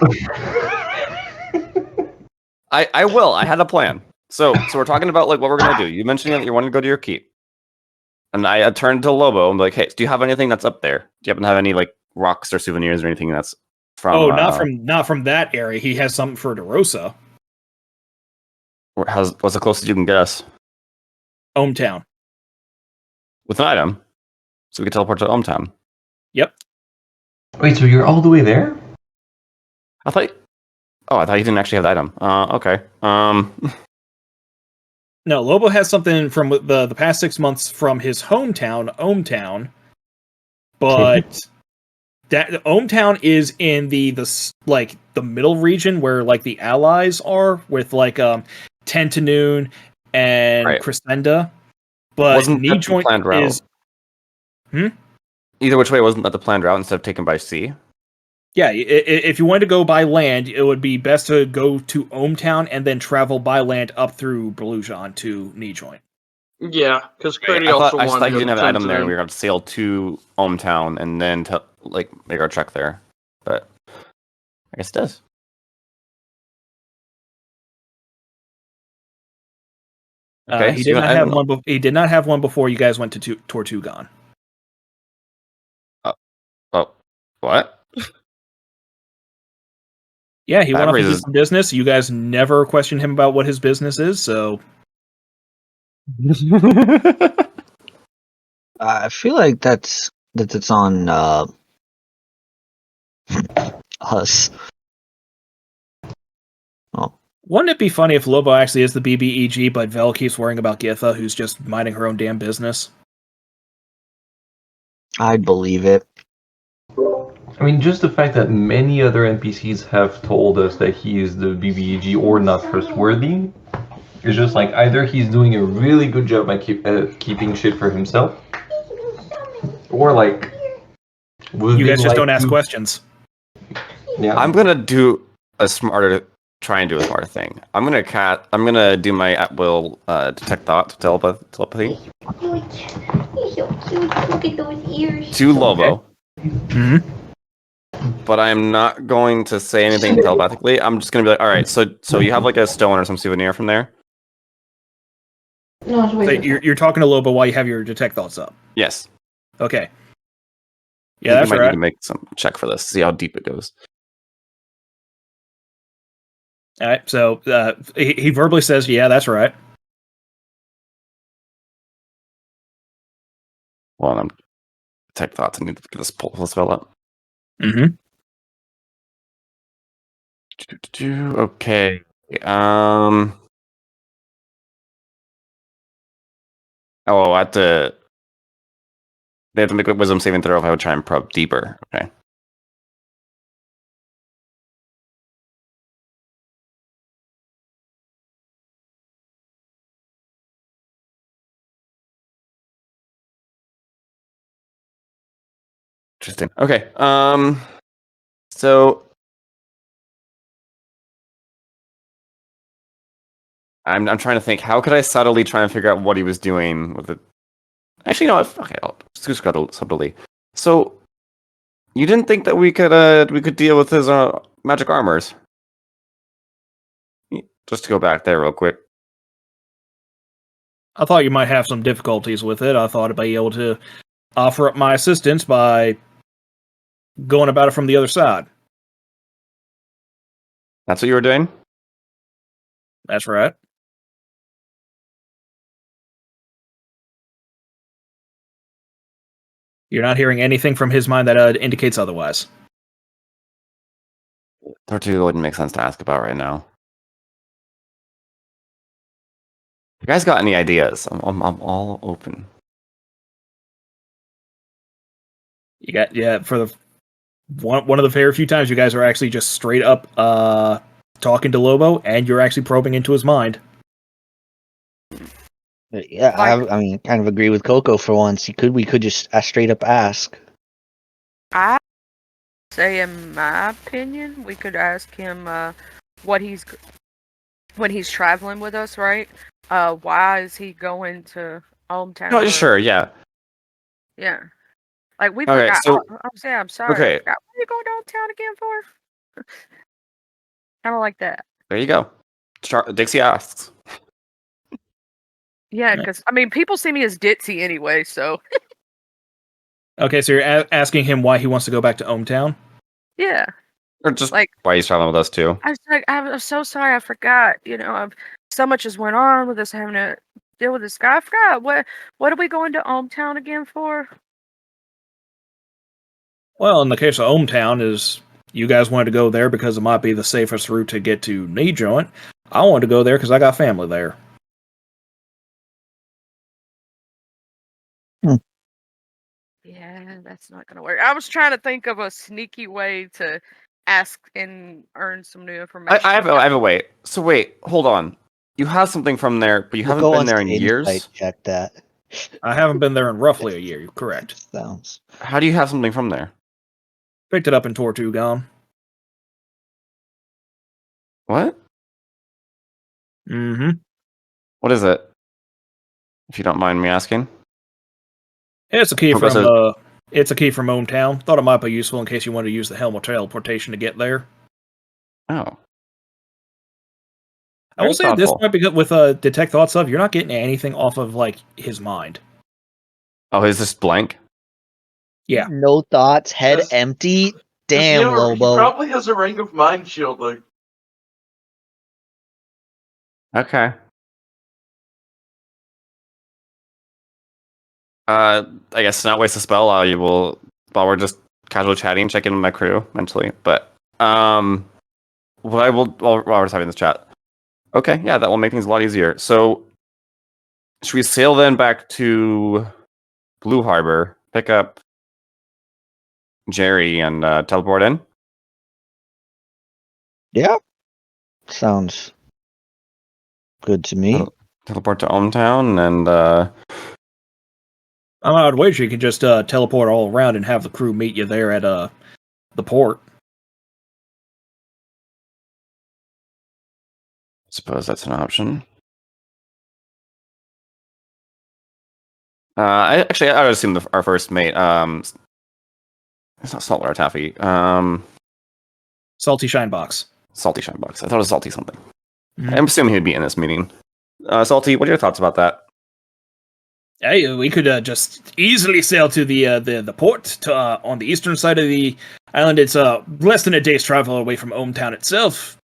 I will. I had a plan. So we're talking about like what we're gonna do. You mentioned that you wanted to go to your keep, and I turned to Lobo and be like, "Hey, do you have anything that's up there? Do you happen to have any like rocks or souvenirs or anything that's from?" Oh, not from that area. He has something for DeRosa. What's the closest you can get us Hometown. with an item, so we can teleport to Hometown. Yep. Wait, so you're all the way there? I thought you didn't actually have the item. Okay. No, Lobo has something from the past 6 months from his hometown, but that Ohmtown is in the like the middle region where like the allies are with like Tentanoon and Right. Crescenda. But Wasn't knee that the joint planned route? is Either which way, wasn't that the planned route instead of taken by sea? yeah. If you wanted to go by land, it would be best to go to Ohmtown and then travel by land up through Belujon to knee joint. Yeah, because Curdy I also thought wanted you to didn't have an item there, and Tentanoon. we were going to sail to Hometown and then make our trek there. But I guess it does. Okay, He so did you- not I have don't know. one. He did not have one before you guys went to Tortugan. Oh, what? Yeah, he That went off and did raises- some business. You guys never questioned him about what his business is, so I feel like that's on us. Oh, wouldn't it be funny if Lobo actually is the BBEG, but Vel keeps worrying about Githa, who's just minding her own damn business? I'd believe it. I mean, just the fact that many other NPCs have told us that he is the BBEG or not trustworthy is just like either he's doing a really good job at keeping shit for himself, or like You guys just don't ask questions. Yeah, I'm gonna try and do a smarter thing. I'm gonna do my at will detect thought telepathy He's so cute. Look at those ears. to Lobo. Mm-hmm. But I'm not going to say anything telepathically. I'm just gonna be like, all right, so you have like a stone or some souvenir from there? No, it's So weird. you're talking to Lobo while you have your detect thoughts up. Yes. Okay. I Yeah, think that's you might need right. to make some check for this. See how deep it goes. All right. So he verbally says, "Yeah, that's right." Well, I'm detect thoughts. I need to get this pull this spell up. Mm-hmm. Okay. Oh, they have to make a wisdom saving throw if I would try and probe deeper. Okay. Interesting. Okay. So I'm trying to think. How could I subtly try and figure out what he was doing with it? Actually, no. Okay, I'll just go subtly. So you didn't think that we could deal with his magic armors? Just to go back there real quick. I thought you might have some difficulties with it. I thought I'd be able to offer up my assistance by going about it from the other side. That's what you were doing? That's right. You're not hearing anything from his mind that indicates otherwise. Tortuga wouldn't make sense to ask about right now. You guys got any ideas? I'm all open. You got for the one of the very few times you guys are actually just straight up talking to Lobo, and you're actually probing into his mind. Yeah, Like- I mean, kind of agree with Coco for once. We could just straight up ask. I say, in my opinion, we could ask him what he's when he's traveling with us, right? Why is he going to hometown? No, or- sure, yeah. Yeah. Like we Okay, forgot. so- I'm saying I'm sorry. okay. I forgot. What are you going downtown again for? Kind of like that. There you go. Dixie asks. Yeah, because I mean, people see me as ditzy anyway, so Okay, so you're asking him why he wants to go back to hometown. yeah. Or just Like- why he's traveling with us too. I was like, I'm so sorry, I forgot. You know, so much has went on with us having to deal with this guy. I forgot what are we going to hometown again for? Well, in the case of hometown, is you guys wanted to go there because it might be the safest route to get to knee joint. I wanted to go there because I got family there. Yeah, that's not gonna work. I was trying to think of a sneaky way to ask and earn some new information. I have a way. So wait, hold on. You have something from there, but you haven't Go been on there to in insight years. check that. I haven't been there in roughly a year. You're correct. Sounds. How do you have something from there? Picked it up in Tortugan. What? Mm-hmm. What is it? If you don't mind me asking. It's a key Okay, from so- it's a key from hometown. Thought it might be useful in case you wanted to use the helm of teleportation to get there. Oh. I will Very say at this thoughtful. point, because with detect thought stuff, you're not getting anything off of like his mind. Oh, is this blank? Yeah. No thoughts, head Does- empty. 'Cause Damn, he Lobo. probably has a ring of mind shielding. Okay. I guess not waste a spell. You will while we're just casually chatting, check in with my crew mentally. But what I will while we're just having this chat. Okay, yeah, that will make things a lot easier. So should we sail then back to Blue Harbor, pick up Jerry, and teleport in? Yeah. Sounds good to me. Teleport to hometown and I'd wager you can just teleport all around and have the crew meet you there at the port. suppose that's an option. I would assume our first mate. It's not saltwater taffy. Salty Shine Box. Salty shine box. I thought it was salty something. Mhm. I'm assuming he'd be in this meeting. Salty, what are your thoughts about that? Hey, we could just easily sail to the port to, on the eastern side of the island. It's less than a day's travel away from hometown itself.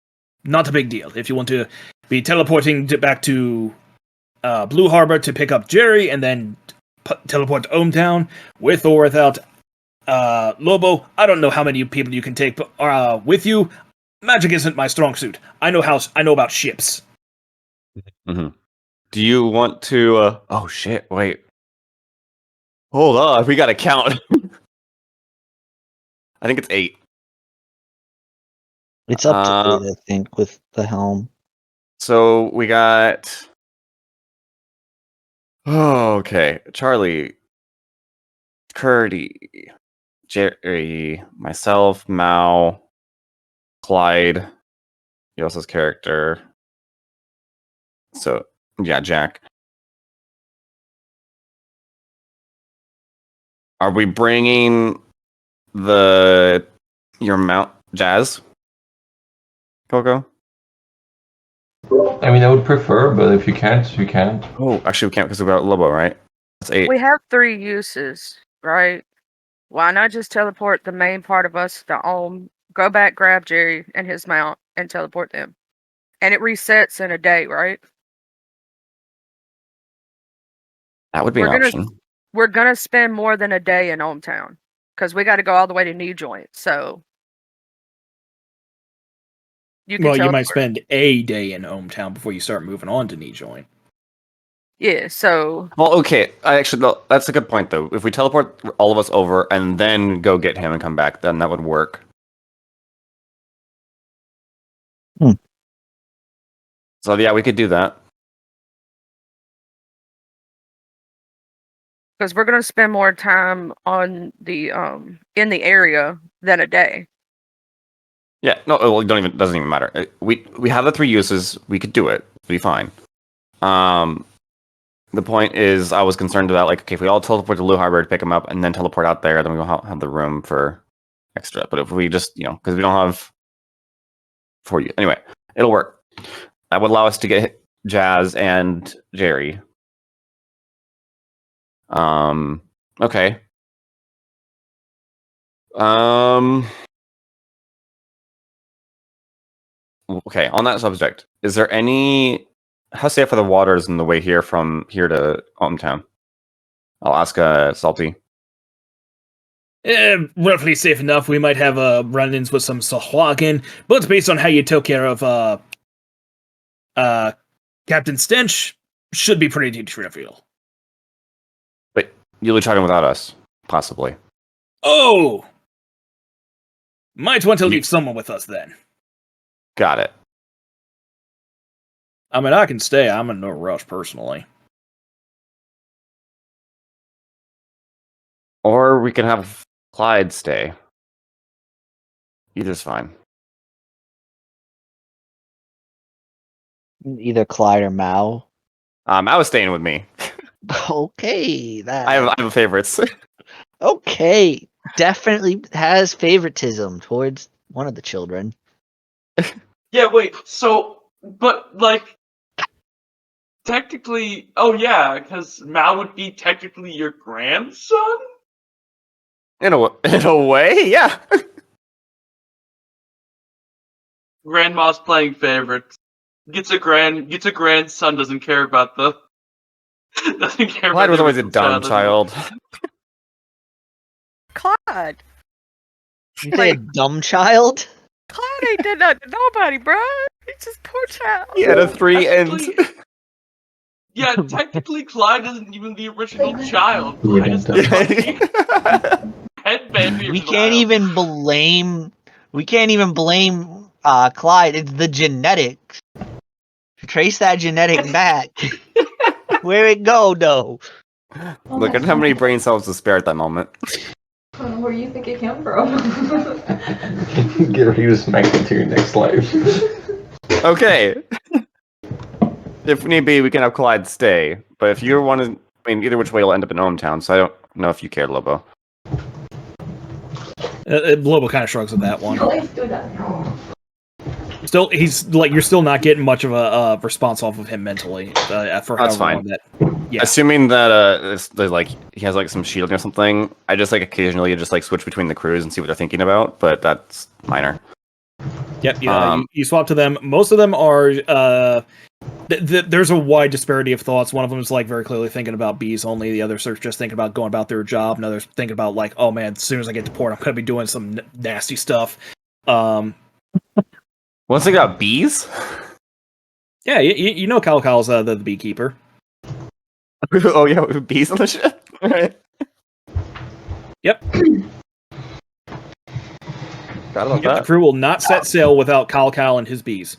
Not a big deal. If you want to be teleporting back to Blue Harbor to pick up Jerry and then teleport to hometown with or without Lobo, I don't know how many people you can take with you. Magic isn't my strong suit. I know about ships. Mm-hmm. Do you want to? Oh shit! Wait. Hold on. We got to count. I think it's 8. It's up to 8, I think, with the helm. So we got. Oh, okay. Charlie, Curdy, Jerry, myself, Mao, Clyde, Yosa's character. So yeah, Jack. Are we bringing your mount Jazz, Coco? I mean, I would prefer, but if you can't, you can't. Oh, actually, we can't because we got Lobo, right? That's 8. We have 3 uses, right? Why not just teleport the main part of us to home, go back, grab Jerry and his mount, and teleport them? And it resets in a day, right? That would be an We're gonna- option. We're gonna spend more than a day in hometown because we got to go all the way to New Joint. So you can Well, you might teleport. spend a day in hometown before you start moving on to knee joint. Yeah. So Well, okay. No, that's a good point, though. If we teleport all of us over and then go get him and come back, then that would work. Hmm. So yeah, we could do that. Because we're gonna spend more time on the in the area than a day. Yeah, no, well, doesn't even matter. We have the 3 uses. We could do it. It'll be fine. The point is, I was concerned about like, okay, if we all teleport to Blue Harbor to pick them up and then teleport out there, then we won't have the room for extra. But if we just, because we don't have 4 you anyway, it'll work. That would allow us to get Jazz and Jerry. Okay. Okay, on that subject, is there any... How safe are the waters in the way here from here to hometown? I'll ask Salty. Roughly safe enough. We might have run-ins with some Sahuagin, but based on how you took care of Captain Stench, should be pretty trivial. But you'll be traveling without us, possibly. Oh! Might want to leave someone with us then. Got it. I mean, I can stay. I'm in no rush, personally. Or we can have Clyde stay. Either's fine. Either Clyde or Mao. I was staying with me. Okay, that. I have favorites. Okay, definitely has favoritism towards one of the children. Yeah, wait. So, but like, technically, oh yeah, because Mal would be technically your grandson. In a way, yeah. Grandma's playing favorites. Gets a grandson. Doesn't care about the. Doesn't care. Clyde about was the always a original dumb child. Clyde. You say a dumb child? Clyde ain't did nothing to nobody, bro. He's just poor child. He had a 3 and... Yeah, technically, Clyde isn't even the original child. Yeah, Clyde is the fucking headband. We can't even blame. We can't even blame Clyde. It's the genetics. Trace that genetic back. Where it go, though? Look at how many brain cells to spare at that moment. I don't know where you think it came from. Get ready to smack into your next life. Okay. If need be, we can have Clyde stay. But if you want to... I mean, either which way, you'll end up in hometown, so I don't know if you care, Lobo. Lobo kind of shrugs at that one. Let's do that now. Still, he's like, you're still not getting much of a response off of him mentally. For That's however fine. long that, yeah. Assuming that there's like he has like some shielding or something, I just like occasionally just like switch between the crews and see what they're thinking about, but that's minor. Yep, yeah, you swap to them. Most of them are. There's a wide disparity of thoughts. One of them is like very clearly thinking about bees only. The others are just thinking about going about their job. Another's thinking about like, oh man, as soon as I get to port, I'm gonna be doing some nasty stuff. One thing about bees? Yeah, you know Cal's the beekeeper. Oh yeah, with bees on the ship. Right. Yep. Forgot about The that. crew will not set sail without Cal and his bees.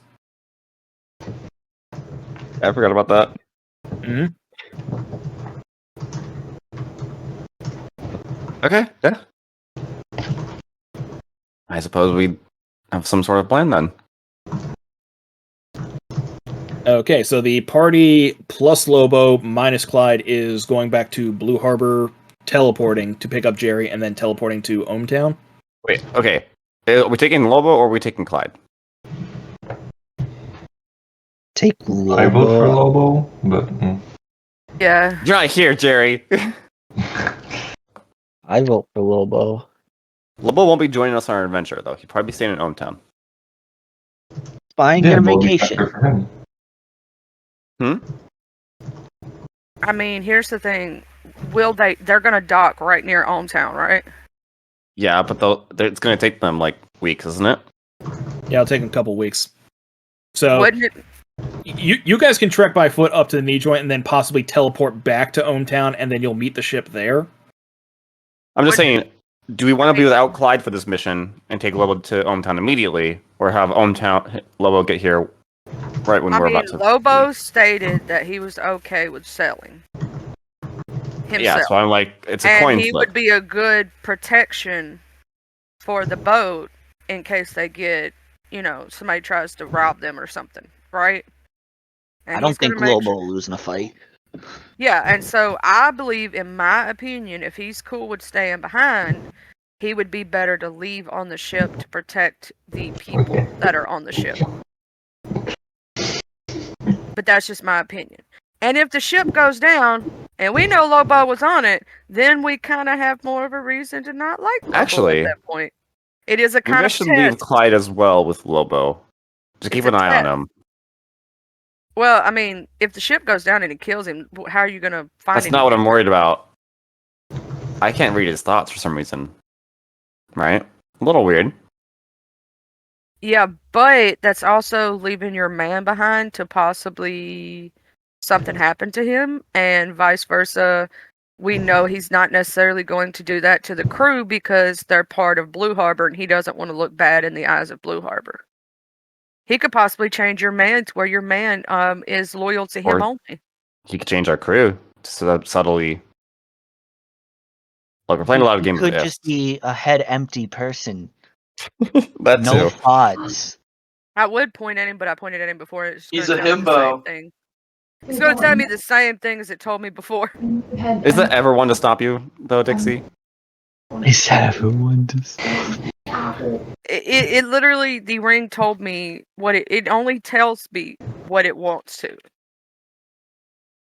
I forgot about that. Mm-hmm. Okay, yeah. I suppose we have some sort of plan then. Okay, so the party plus Lobo minus Clyde is going back to Blue Harbor, teleporting to pick up Jerry, and then teleporting to Ohmtown. Wait, okay. Are we taking Lobo or are we taking Clyde? Take Lobo. I vote for Lobo, but Yeah. You're not here, Jerry. I vote for Lobo. Lobo won't be joining us on our adventure, though. He'll probably be staying in Ohmtown. Buying yeah, their we'll be vacation. better for him. I mean, here's the thing. They're gonna dock right near Ohmtown, right? Yeah, but it's going to take them like weeks, isn't it? Yeah, it'll take them a couple weeks. So Wouldn't it? you guys can trek by foot up to the knee joint and then possibly teleport back to Ohmtown, and then you'll meet the ship there. I'm just saying, do we want to be without Clyde for this mission and take Lobo to Ohmtown immediately, or have Lobo get here right when I we're mean, about to... Lobo stated that he was okay with selling. himself. Yeah, so I'm like, it's a and coin he flip. would be a good protection for the boat in case they get, somebody tries to rob them or something, right? And I don't he's gonna think make Lobo sure. will lose in a fight. Yeah, and so I believe, in my opinion, if he's cool with staying behind, he would be better to leave on the ship to protect the people Okay. that are on the ship. But that's just my opinion. And if the ship goes down, and we know Lobo was on it, then we kind of have more of a reason to not like Lobo Actually, at that point. It is a maybe kind I of should leave test. Clyde as well with Lobo. Just keep It's a an eye on test. him. Well, I mean, if the ship goes down and it kills him, how are you going to find That's any not what I'm different? worried about. I can't read his thoughts for some reason. Right? A little weird. Yeah, but that's also leaving your man behind to possibly something happen to him, and vice versa. We know he's not necessarily going to do that to the crew because they're part of Blue Harbor and he doesn't want to look bad in the eyes of Blue Harbor. He could possibly change your man to where your man is loyal to him Or- only. He could change our crew subtly. Look, we're playing a lot of He games could of just be a head empty person. That No too. thoughts. I would point at him, but I pointed at him before. It's He's going a to tell me the same himbo. thing. It's going to tell me the same thing as it told me before. Is that ever one to stop you, though, Dixie? Is everyone just... It literally, the ring told me what it only tells me what it wants to.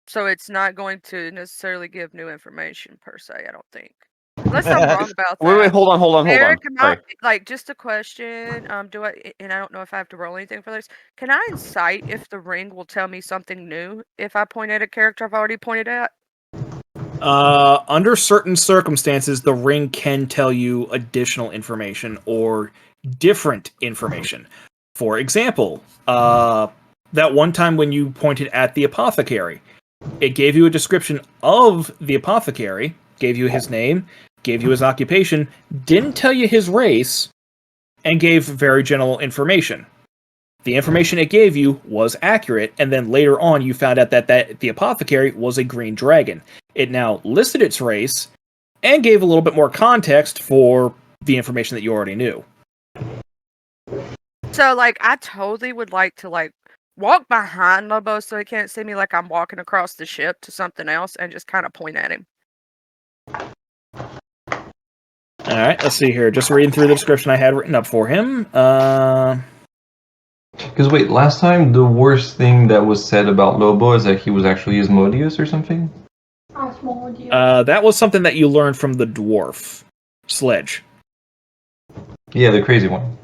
So it's not going to necessarily give new information per se, I don't think. Unless I'm wrong about that. Wait, hold on. Eric, Sorry. like, just a question. And I don't know if I have to roll anything for this. Can I incite if the ring will tell me something new if I point at a character I've already pointed at? Under certain circumstances, the ring can tell you additional information or different information. For example, that one time when you pointed at the apothecary, it gave you a description of the apothecary, gave you his name, gave you his occupation, didn't tell you his race, and gave very general information. The information it gave you was accurate, and then later on you found out that the apothecary was a green dragon. It now listed its race, and gave a little bit more context for the information that you already knew. So, like, I totally would like to, like, walk behind Lobos so he can't see me like I'm walking across the ship to something else and just kind of point at him. Alright, let's see here. Just reading through the description I had written up for him. Because wait, last time the worst thing that was said about Lobo is that he was actually Asmodeus or something? That was something that you learned from the dwarf. Sledge. Yeah, the crazy one.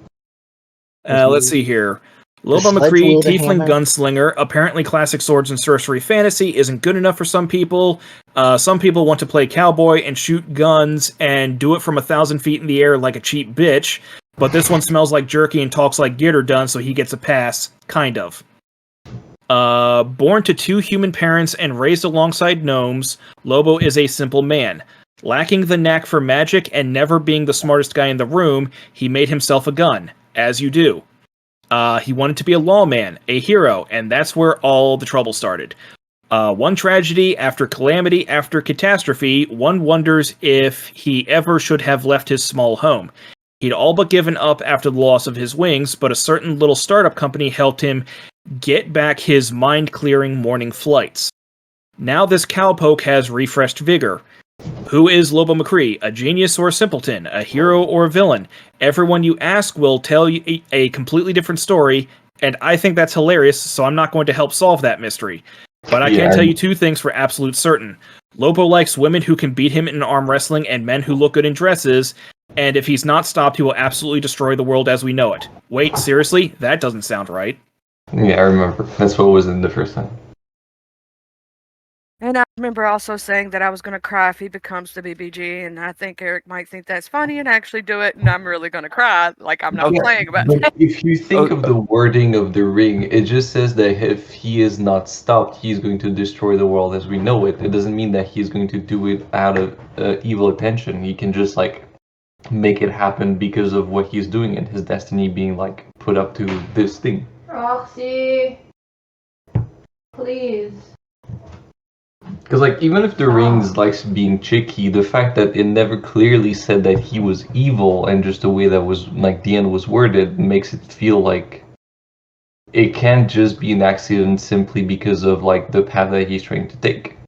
Let's see here. Lobo Sledge McCree, with a Tiefling hammer. Gunslinger. Apparently classic swords and sorcery fantasy isn't good enough for some people. Some people want to play cowboy and shoot guns and do it from 1,000 feet in the air like a cheap bitch. But this one smells like jerky and talks like Gitter done, so he gets a pass. Kind of. Born to 2 human parents and raised alongside gnomes, Lobo is a simple man. Lacking the knack for magic and never being the smartest guy in the room, he made himself a gun. As you do. He wanted to be a lawman, a hero, and that's where all the trouble started. One tragedy after calamity after catastrophe, one wonders if he ever should have left his small home. He'd all but given up after the loss of his wings, but a certain little startup company helped him get back his mind-clearing morning flights. Now this cowpoke has refreshed vigor. Who is Lobo McCree? A genius or a simpleton? A hero or a villain? Everyone you ask will tell you a completely different story, and I think that's hilarious, so I'm not going to help solve that mystery. But I can tell you 2 things for absolute certain. Lobo likes women who can beat him in arm wrestling and men who look good in dresses, and if he's not stopped, he will absolutely destroy the world as we know it. Wait, seriously? That doesn't sound right. Yeah, I remember. That's what was in the first time. And I remember also saying that I was going to cry if he becomes the BBG, and I think Eric might think that's funny and actually do it, and I'm really going to cry, like I'm not playing about But it. if you think of the wording of the ring, it just says that if he is not stopped, he's going to destroy the world as we know it. It doesn't mean that he's going to do it out of evil intention. He can just, like, make it happen because of what he's doing and his destiny being, like, put up to this thing. Roxy, please. Because like even if the rings likes being tricky, the fact that it never clearly said that he was evil and just the way that was like the end was worded makes it feel like it can't just be an accident simply because of like the path that he's trying to take.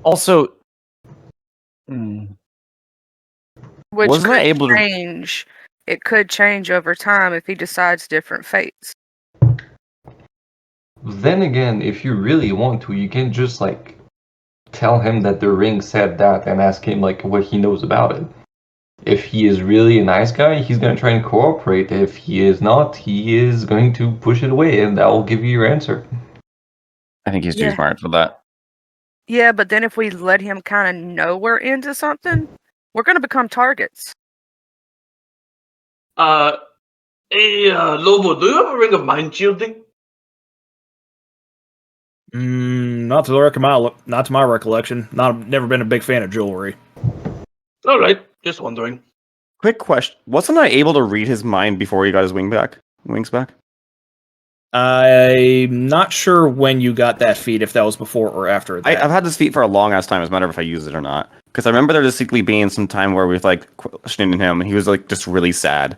Also, Which wasn't I could able to? change. It could change over time if he decides different fates. Then again, if you really want to, you can just like tell him that the ring said that and ask him like what he knows about it. If he is really a nice guy, he's gonna try and cooperate. If he is not, he is going to push it away, and that will give you your answer. I think he's too Yeah. smart for that. Yeah, but then if we let him kind of know we're into something, we're going to become targets. Lobo, do you have a ring of mind shielding? Not to my recollection. Never been a big fan of jewelry. All right, just wondering. Quick question: wasn't I able to read his mind before he got his wings back? I'm not sure when you got that feat, if that was before or after that. I've had this feat for a long ass time. As a matter of if I used it or not, because I remember there distinctly being some time where we was like questioning him, and he was like just really sad.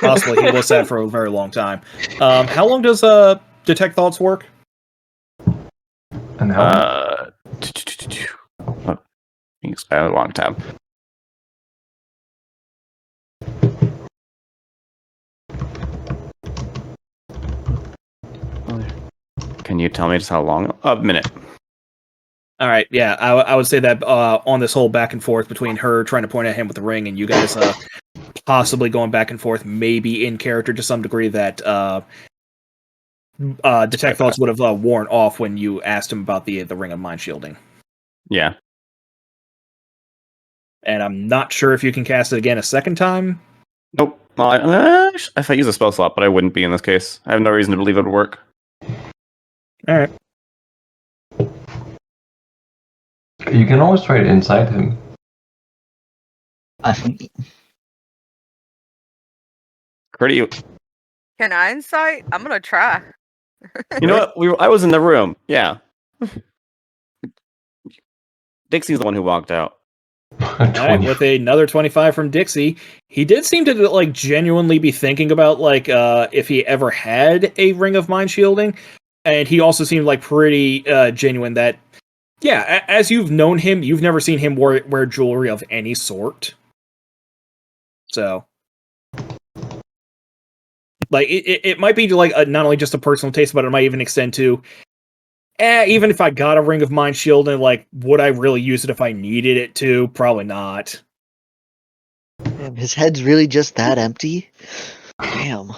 Possibly, he was sad for a very long time. How long does detect thoughts work? And how? A long time. Can you tell me just how long? A minute. All right, yeah, I would say that on this whole back and forth between her trying to point at him with the ring and you guys possibly going back and forth, maybe in character to some degree, that detect thoughts would have worn off when you asked him about the ring of mind shielding. Yeah. And I'm not sure if you can cast it again a second time. Nope. Well, if I use a spell slot, but I wouldn't be in this case. I have no reason to believe it would work. All right. You can always try to incite him. Pretty. Can I insight? I'm going to try. You know what? I was in the room. Yeah. Dixie's the one who walked out. All right, with another 25 from Dixie, he did seem to like genuinely be thinking about like if he ever had a ring of mind shielding, and he also seemed like pretty genuine that yeah, as you've known him, you've never seen him wear jewelry of any sort. So, like it might be like not only just a personal taste, but it might even extend to even if I got a ring of mind shielding, like would I really use it if I needed it to? Probably not. Damn, his head's really just that empty? Damn.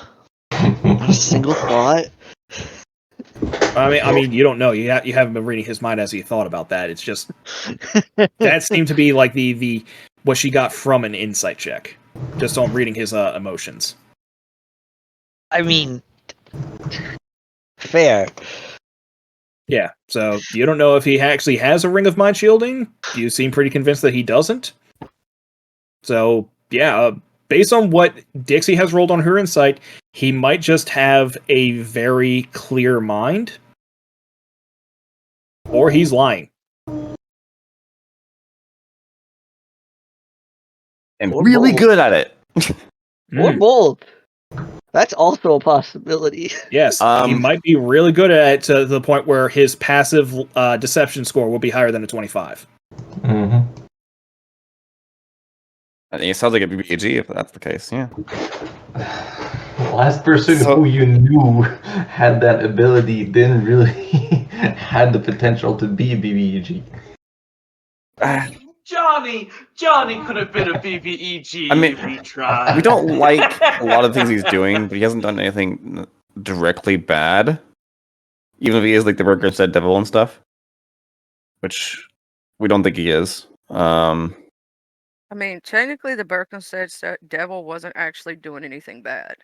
Not a single thought? I mean, you don't know. You haven't been reading his mind as he thought about that. It's just that seemed to be like the what she got from an insight check, just on reading his emotions. I mean, fair. Yeah. So you don't know if he actually has a ring of mind shielding. You seem pretty convinced that he doesn't. So yeah, based on what Dixie has rolled on her insight, he might just have a very clear mind. Or he's lying. And Or really both. good at it. Or both. That's also a possibility. Yes, he might be really good at it to the point where his passive deception score will be higher than a 25. Mm-hmm. I think it sounds like a BBG if that's the case, yeah. The last person who you knew had that ability didn't really had the potential to be a BBEG. Johnny could have been a BBEG I mean, if he tried. we don't like a lot of things he's doing, but he hasn't done anything directly bad. Even if he is like the Berkhamsted Devil and stuff. Which we don't think he is. I mean, technically the Berkhamsted Devil wasn't actually doing anything bad.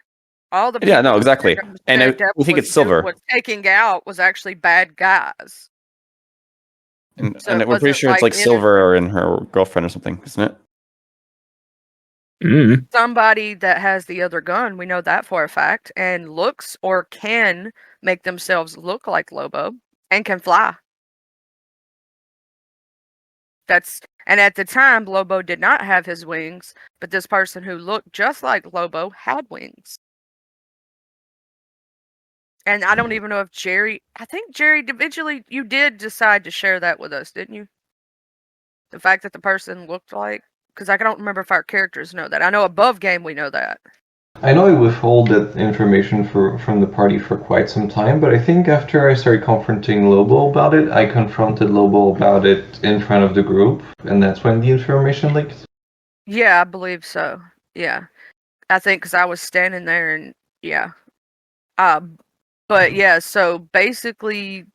All the Yeah, no, exactly. And we think it's Silver. Was taking out was actually bad guys. And, So and it we're pretty wasn't sure it's like Silver and her girlfriend or something, isn't it? Mm. Somebody that has the other gun, we know that for a fact, and looks or can make themselves look like Lobo. and can fly. And at the time, Lobo did not have his wings, but this person who looked just like Lobo had wings. And I don't even know if I think Jerry, eventually you did decide to share that with us, didn't you? The fact that the person looked like, because I don't remember if our characters know that. I know above game we know that. I know I withhold that information from the party for quite some time, but I think after I started confronting Lobo about it, I confronted Lobo about it in front of the group, and that's when the information leaked. Yeah, I believe so. Yeah. I think because I was standing there and, yeah. But yeah, so basically,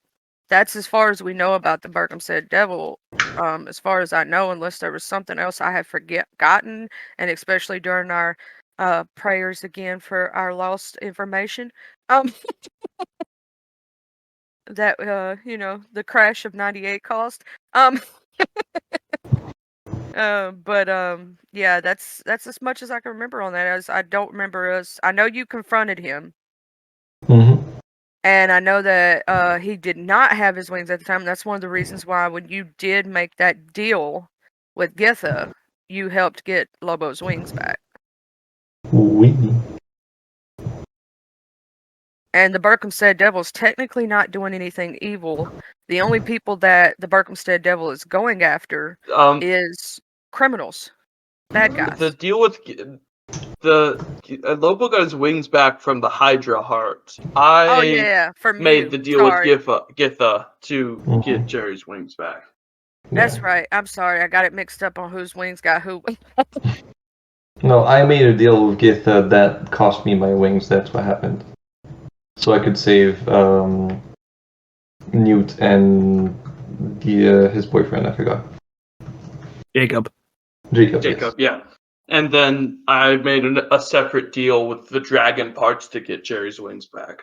that's as far as we know about the Berkhamsted Devil. As far as I know, unless there was something else I have forgotten, and especially during our prayers again for our lost information. That the crash of '98 caused. Yeah, that's as much as I can remember on that. As I don't remember us. I know you confronted him. Mm-hmm. And I know that he did not have his wings at the time. That's one of the reasons why when you did make that deal with Githa, you helped get Lobo's wings back. Oui. And the Berkhamsted Devil's technically not doing anything evil. The only people that the Berkhamsted Devil is going after is criminals, bad guys. The deal with Lobo got his wings back from the Hydra heart. Oh yeah, from made you. the deal Sorry. with Githa to get Jerry's wings back. That's right. I'm sorry. I got it mixed up on whose wings got who. No, I made a deal with Githa that cost me my wings. That's what happened. So I could save Newt and his boyfriend. I forgot. Jacob. Jacob. Yeah. And then I made a separate deal with the dragon parts to get Jerry's wings back.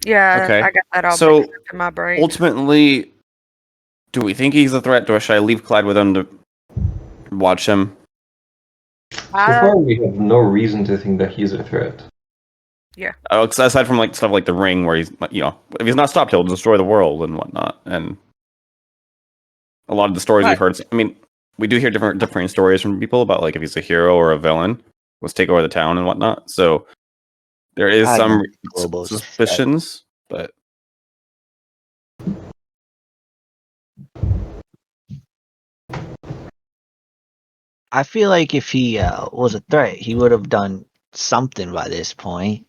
Yeah, Okay. I got that all So, mixed up in my brain. Ultimately, do we think he's a threat? Should I leave Clyde with him to watch him? So far, we have no reason to think that he's a threat. Yeah. Aside from like stuff like the ring, where he's, if he's not stopped, he'll destroy the world and whatnot. And a lot of the stories we've heard. I mean, we do hear different stories from people about like if he's a hero or a villain, let's take over the town and whatnot. So there is some suspicions, but I feel like if he was a threat, he would have done something by this point.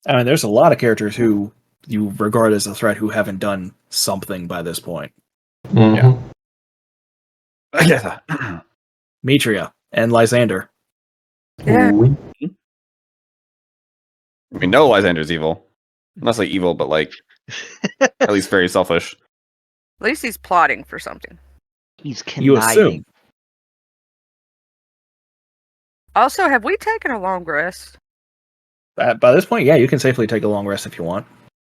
I mean, there's a lot of characters who you regard as a threat who haven't done something by this point. Mm-hmm. Yeah. Metria and Lysander. Yeah. We know Lysander's evil. Not like evil, but like at least very selfish. At least he's plotting for something. He's conniving. You assume. Also, have we taken a long rest? By this point, yeah, you can safely take a long rest if you want.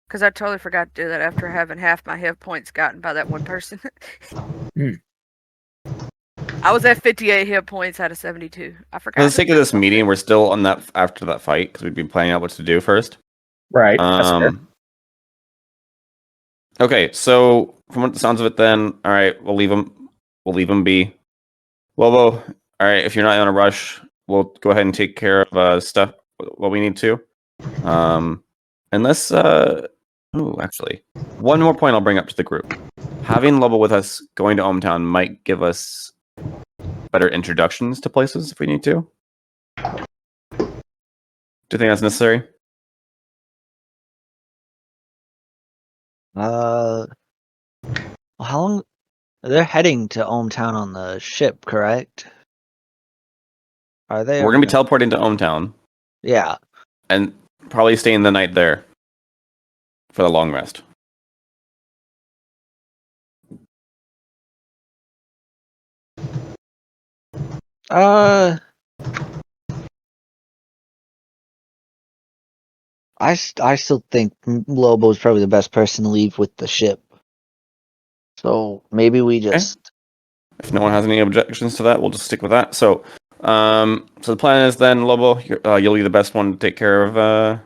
Because I totally forgot to do that after having half my hit points gotten by that one person. I was at 58 hit points out of 72. I forgot. For the sake of this meeting, we're still on that after that fight because we've been planning out what to do first. Right. That's fair. Okay, so from what the sounds of it, then all right, we'll leave him. We'll leave him be. Lobo, all right. If you're not in a rush, we'll go ahead and take care of stuff what we need to. Unless actually, one more point I'll bring up to the group. Having Lobo with us going to Ohmtown might give us better introductions to places if we need to. Do you think that's necessary? How long? They're heading to Ohmtown on the ship, correct? Are they? We're gonna be teleporting to Ohmtown. Yeah. And probably staying the night there for the long rest. I still think Lobo's probably the best person to leave with the ship. So maybe we just. If no one has any objections to that, we'll just stick with that. So, So the plan is then, Lobo, you'll be the best one to take care of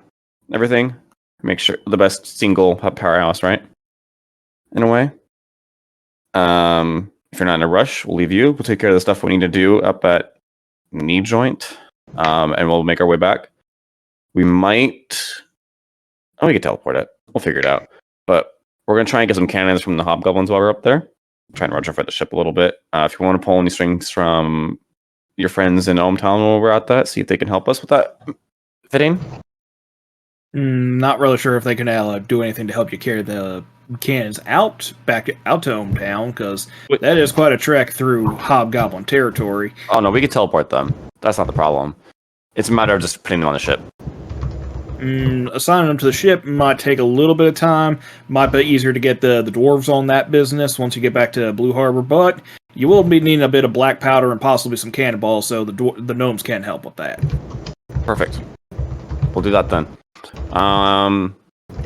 everything. Make sure the best single powerhouse, right? In a way. If you're not in a rush, we'll leave you. We'll take care of the stuff we need to do up at Knee Joint, and we'll make our way back. We might. Oh, we can teleport it. We'll figure it out. But we're gonna try and get some cannons from the hobgoblins while we're up there. Try and retrofit the ship a little bit. If you want to pull any strings from your friends in Ohmtown while we're at that, see if they can help us with that fitting. Not really sure if they can do anything to help you carry the cannons back out to Ohmtown, because that is quite a trek through Hobgoblin territory. Oh no, we can teleport them. That's not the problem. It's a matter of just putting them on the ship. Assigning them to the ship might take a little bit of time. Might be easier to get the dwarves on that business once you get back to Blue Harbor, but you will be needing a bit of black powder and possibly some cannonballs, so the gnomes can help with that. Perfect. We'll do that then. And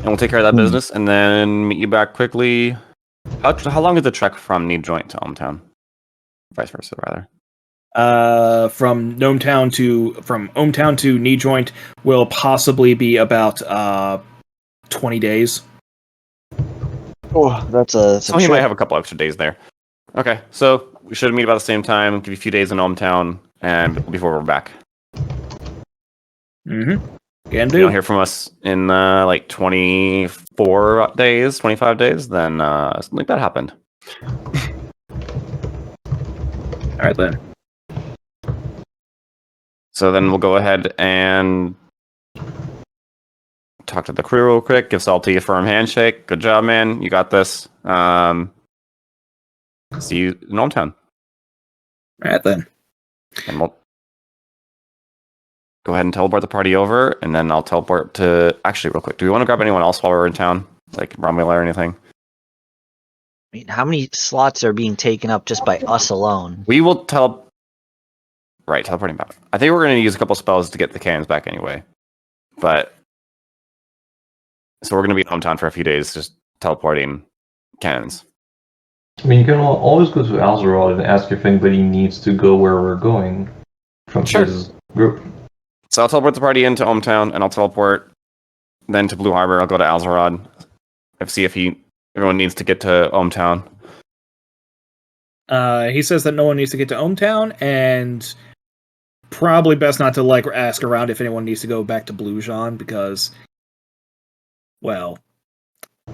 we'll take care of that business, and then meet you back quickly. How long is the trek from Knee Joint to Ohmtown? Vice versa, rather. From Ohmtown to Knee Joint will possibly be about 20 days. Oh, that's a. So you might have a couple extra days there. Okay, so we should meet about the same time. Give you a few days in Ohmtown, and before we're back. Mm-hmm. Can If do. you don't hear from us in like 24 days, 25 days, then something like that happened. All right then. So then we'll go ahead and talk to the crew real quick. Give Salty a firm handshake. Good job, man. You got this. See you in Ohmtown. All right then. And we'll go ahead and teleport the party over, and then I'll teleport to... Actually, real quick, do we want to grab anyone else while we're in town? Like Romula or anything? I mean, how many slots are being taken up just by us alone? We will Right, teleporting back. I think we're going to use a couple spells to get the cannons back anyway. But... So we're going to be in Hometown for a few days, just teleporting cannons. I mean, you can always go to Alzerod and ask if anybody needs to go where we're going from his group. So I'll teleport the party into Hometown, and I'll teleport then to Blue Harbor. I'll go to Alzerod, see if everyone needs to get to Hometown. He says that no one needs to get to Ohmtown, and probably best not to ask around if anyone needs to go back to Blue Jean, because, well,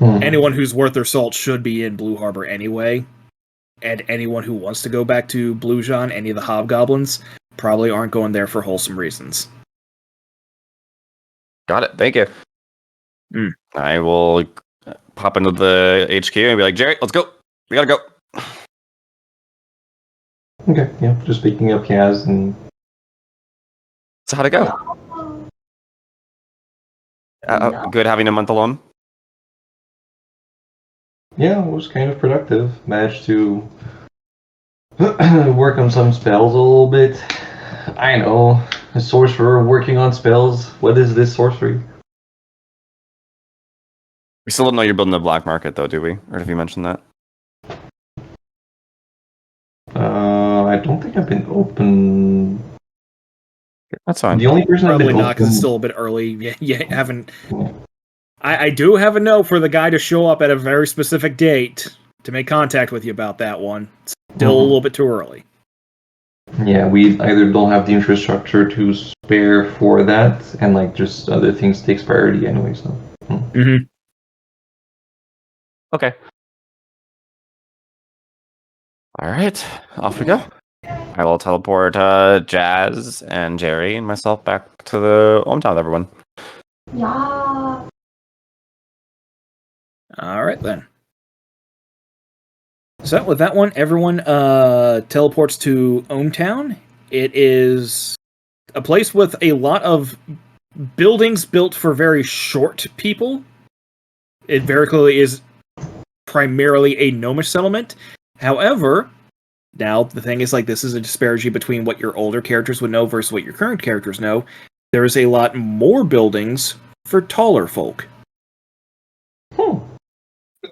anyone who's worth their salt should be in Blue Harbor anyway, and anyone who wants to go back to Blue Jean, any of the hobgoblins, probably aren't going there for wholesome reasons. Got it. Thank you. I will pop into the HQ and be like, Jerry, let's go. We gotta go. Okay, yeah, just picking up Kaz and... So how'd it go? Good having a month alone? Yeah, it was kind of productive. Managed to work on some spells a little bit. I know, a sorcerer working on spells. What is this sorcery? We still don't know you're building a black market, though, do we? Or have you mentioned that? I don't think I've been open. That's fine. The only person I've Probably been not, because it's open... still a bit early. Yeah, haven't... I do have a note for the guy to show up at a very specific date to make contact with you about that one. Still a little bit too early. Yeah, we either don't have the infrastructure to spare for that, and just other things takes priority anyway, so... Okay. Alright, off we go. I will teleport Jazz and Jerry and myself back to the hometown with everyone. Yeah. Alright then. So with that one, everyone teleports to Ohmtown. It is a place with a lot of buildings built for very short people. It very clearly is primarily a gnomish settlement. However, now the thing is, this is a disparity between what your older characters would know versus what your current characters know. There is a lot more buildings for taller folk.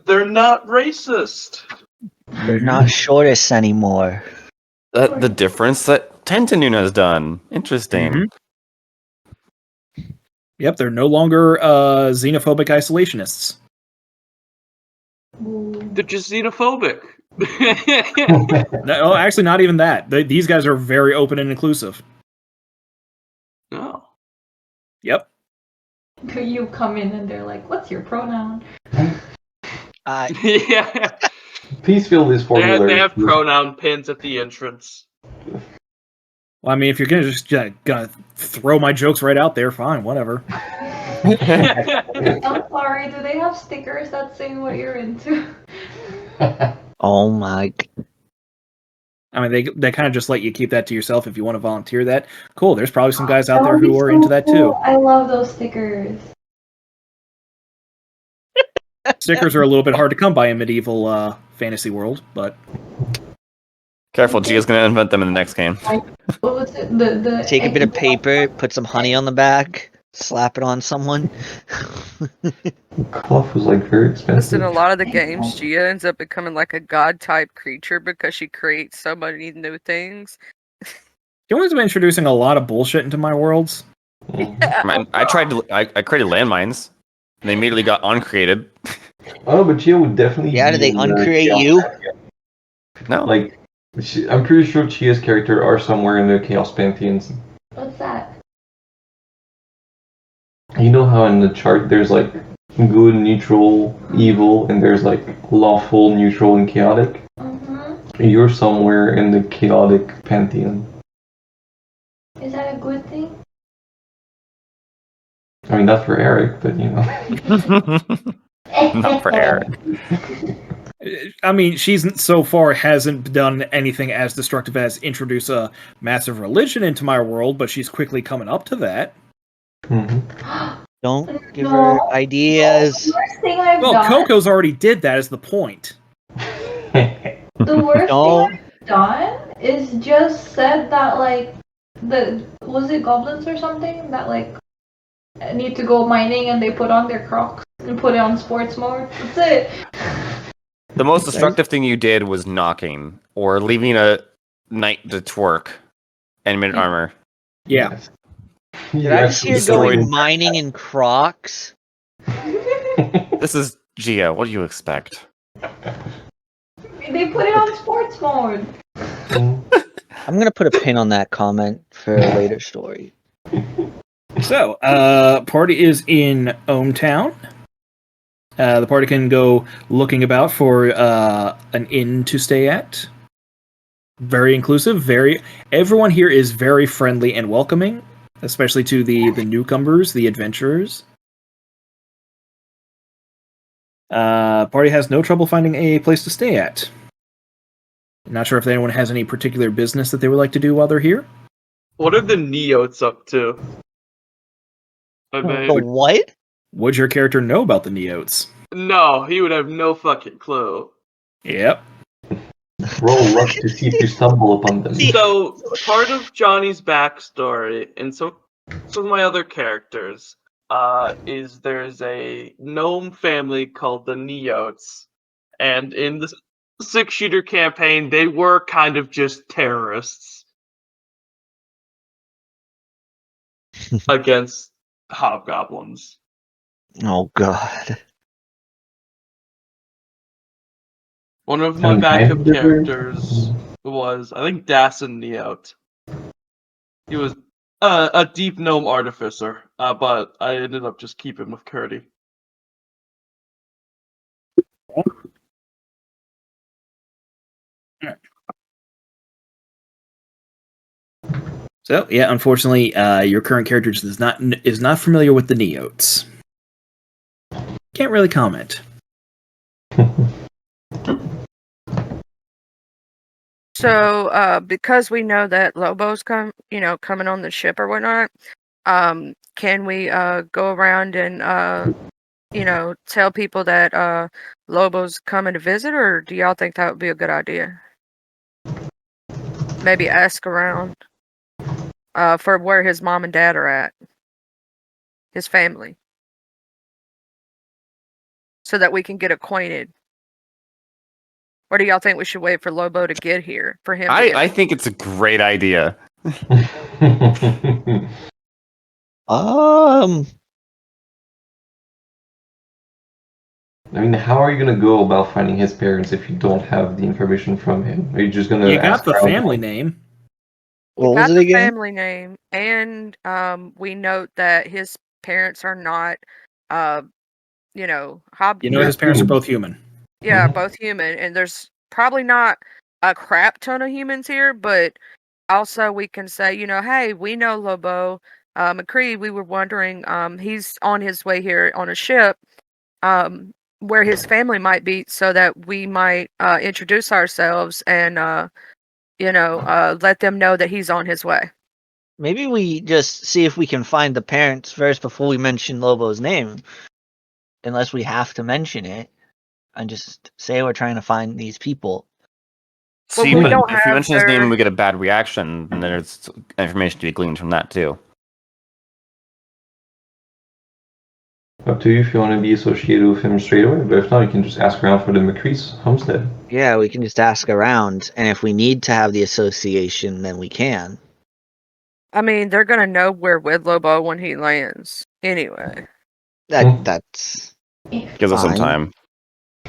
They're not racist. They're not shortists anymore. The difference that Tentanuna's has done. Interesting. Mhm. Yep, they're no longer xenophobic isolationists. They're just xenophobic. No, actually, not even that. These guys are very open and inclusive. No. Yep. You come in and they're like, "What's your pronoun?" Yeah. Please fill this They formulary. have pronoun pins at the entrance. Well, I mean, if you're gonna throw my jokes right out there, fine, whatever. I'm sorry. Do they have stickers that say what you're into? Oh my. I mean, they kind of just let you keep that to yourself if you want to volunteer that. Cool. There's probably some guys out That there would be who are so into that cool. too. I love those stickers. Stickers are a little bit hard to come by in medieval fantasy world, but Careful, Gia's gonna invent them in the next game. What was it? The Take a bit of paper, put some honey on the back, slap it on someone. Cloth was like very Just expensive. in a lot of the games, Gia ends up becoming like a god type creature because she creates so many new things. you always been introducing a lot of bullshit into my worlds. I created landmines, and they immediately got uncreated. Oh, but Chia would definitely. Yeah, did be they in the uncreate Chaos you? Pantheon. No, Like, I'm pretty sure Chia's character are somewhere in the Chaos Pantheons. What's that? You know how in the chart there's like good, neutral, evil, and there's like lawful, neutral, and chaotic? You're somewhere in the chaotic pantheon. Is that a good thing? I mean, not for Eric, but you know. not for Eric. I mean, she's so far hasn't done anything as destructive as introduce a massive religion into my world, but she's quickly coming up to that. Don't give her ideas. The worst thing I've Well, done. Coco's already did that is the point. The worst Don't. thing I've done is just said that like was it goblins or something that like need to go mining and they put on their Crocs and put it on sports mode. That's it. The most destructive thing you did was knocking or leaving a knight to twerk and mid armor. Yeah. Did I just hear going mining in Crocs? This is Gia. What do you expect? They put it on sports mode. I'm gonna put a pin on that comment for a later story. So, party is in Ohmtown. The party can go looking about for an inn to stay at. Very inclusive. Everyone here is very friendly and welcoming, especially to the newcomers, the adventurers. Party has no trouble finding a place to stay at. Not sure if anyone has any particular business that they would like to do while they're here. What are the Neotes up to? The what? Would your character know about the Neotes? No, he would have no fucking clue. Yep. Roll luck to see if you stumble upon them. So, part of Johnny's backstory, and so some of my other characters, is there's a gnome family called the Neotes, and in the 6-shooter campaign, they were kind of just terrorists against hobgoblins. Oh god. One of my backup characters was, I think, Dassen Neote. He was a deep gnome artificer, but I ended up just keeping with Curdy. So yeah, unfortunately, your current character is not familiar with the Neotes. Can't really comment. So, because we know that Lobos coming on the ship or whatnot, can we go around and tell people that Lobos coming to visit, or do y'all think that would be a good idea? Maybe ask around for where his mom and dad are at, his family, so that we can get acquainted. Or do y'all think we should wait for Lobo to get here for him? I think it's a great idea. I mean, how are you gonna go about finding his parents if you don't have the information from him? Are you just gonna You got ask the around? family name. We What was got it the again? family name, and we note that his parents are not, You know his parents are both human. Yeah, Mhm. both human, and there's probably not a crap ton of humans here, but also we can say, hey, we know Lobo McCree. We were wondering, he's on his way here on a ship, where his family might be, so that we might introduce ourselves and, let them know that he's on his way. Maybe we just see if we can find the parents first before we mention Lobo's name. Unless we have to mention it. And just say we're trying to find these people. Well, See, we but don't if we have mention his name, their- we get a bad reaction, and there's information to be gleaned from that too. Up to you if you want to be associated with him straight away, but if not, you can just ask around for the McCree's homestead. Yeah, we can just ask around, and if we need to have the association, then we can. I mean, they're gonna know we're with Lobo when he lands, anyway. That's Gives us some fine. time.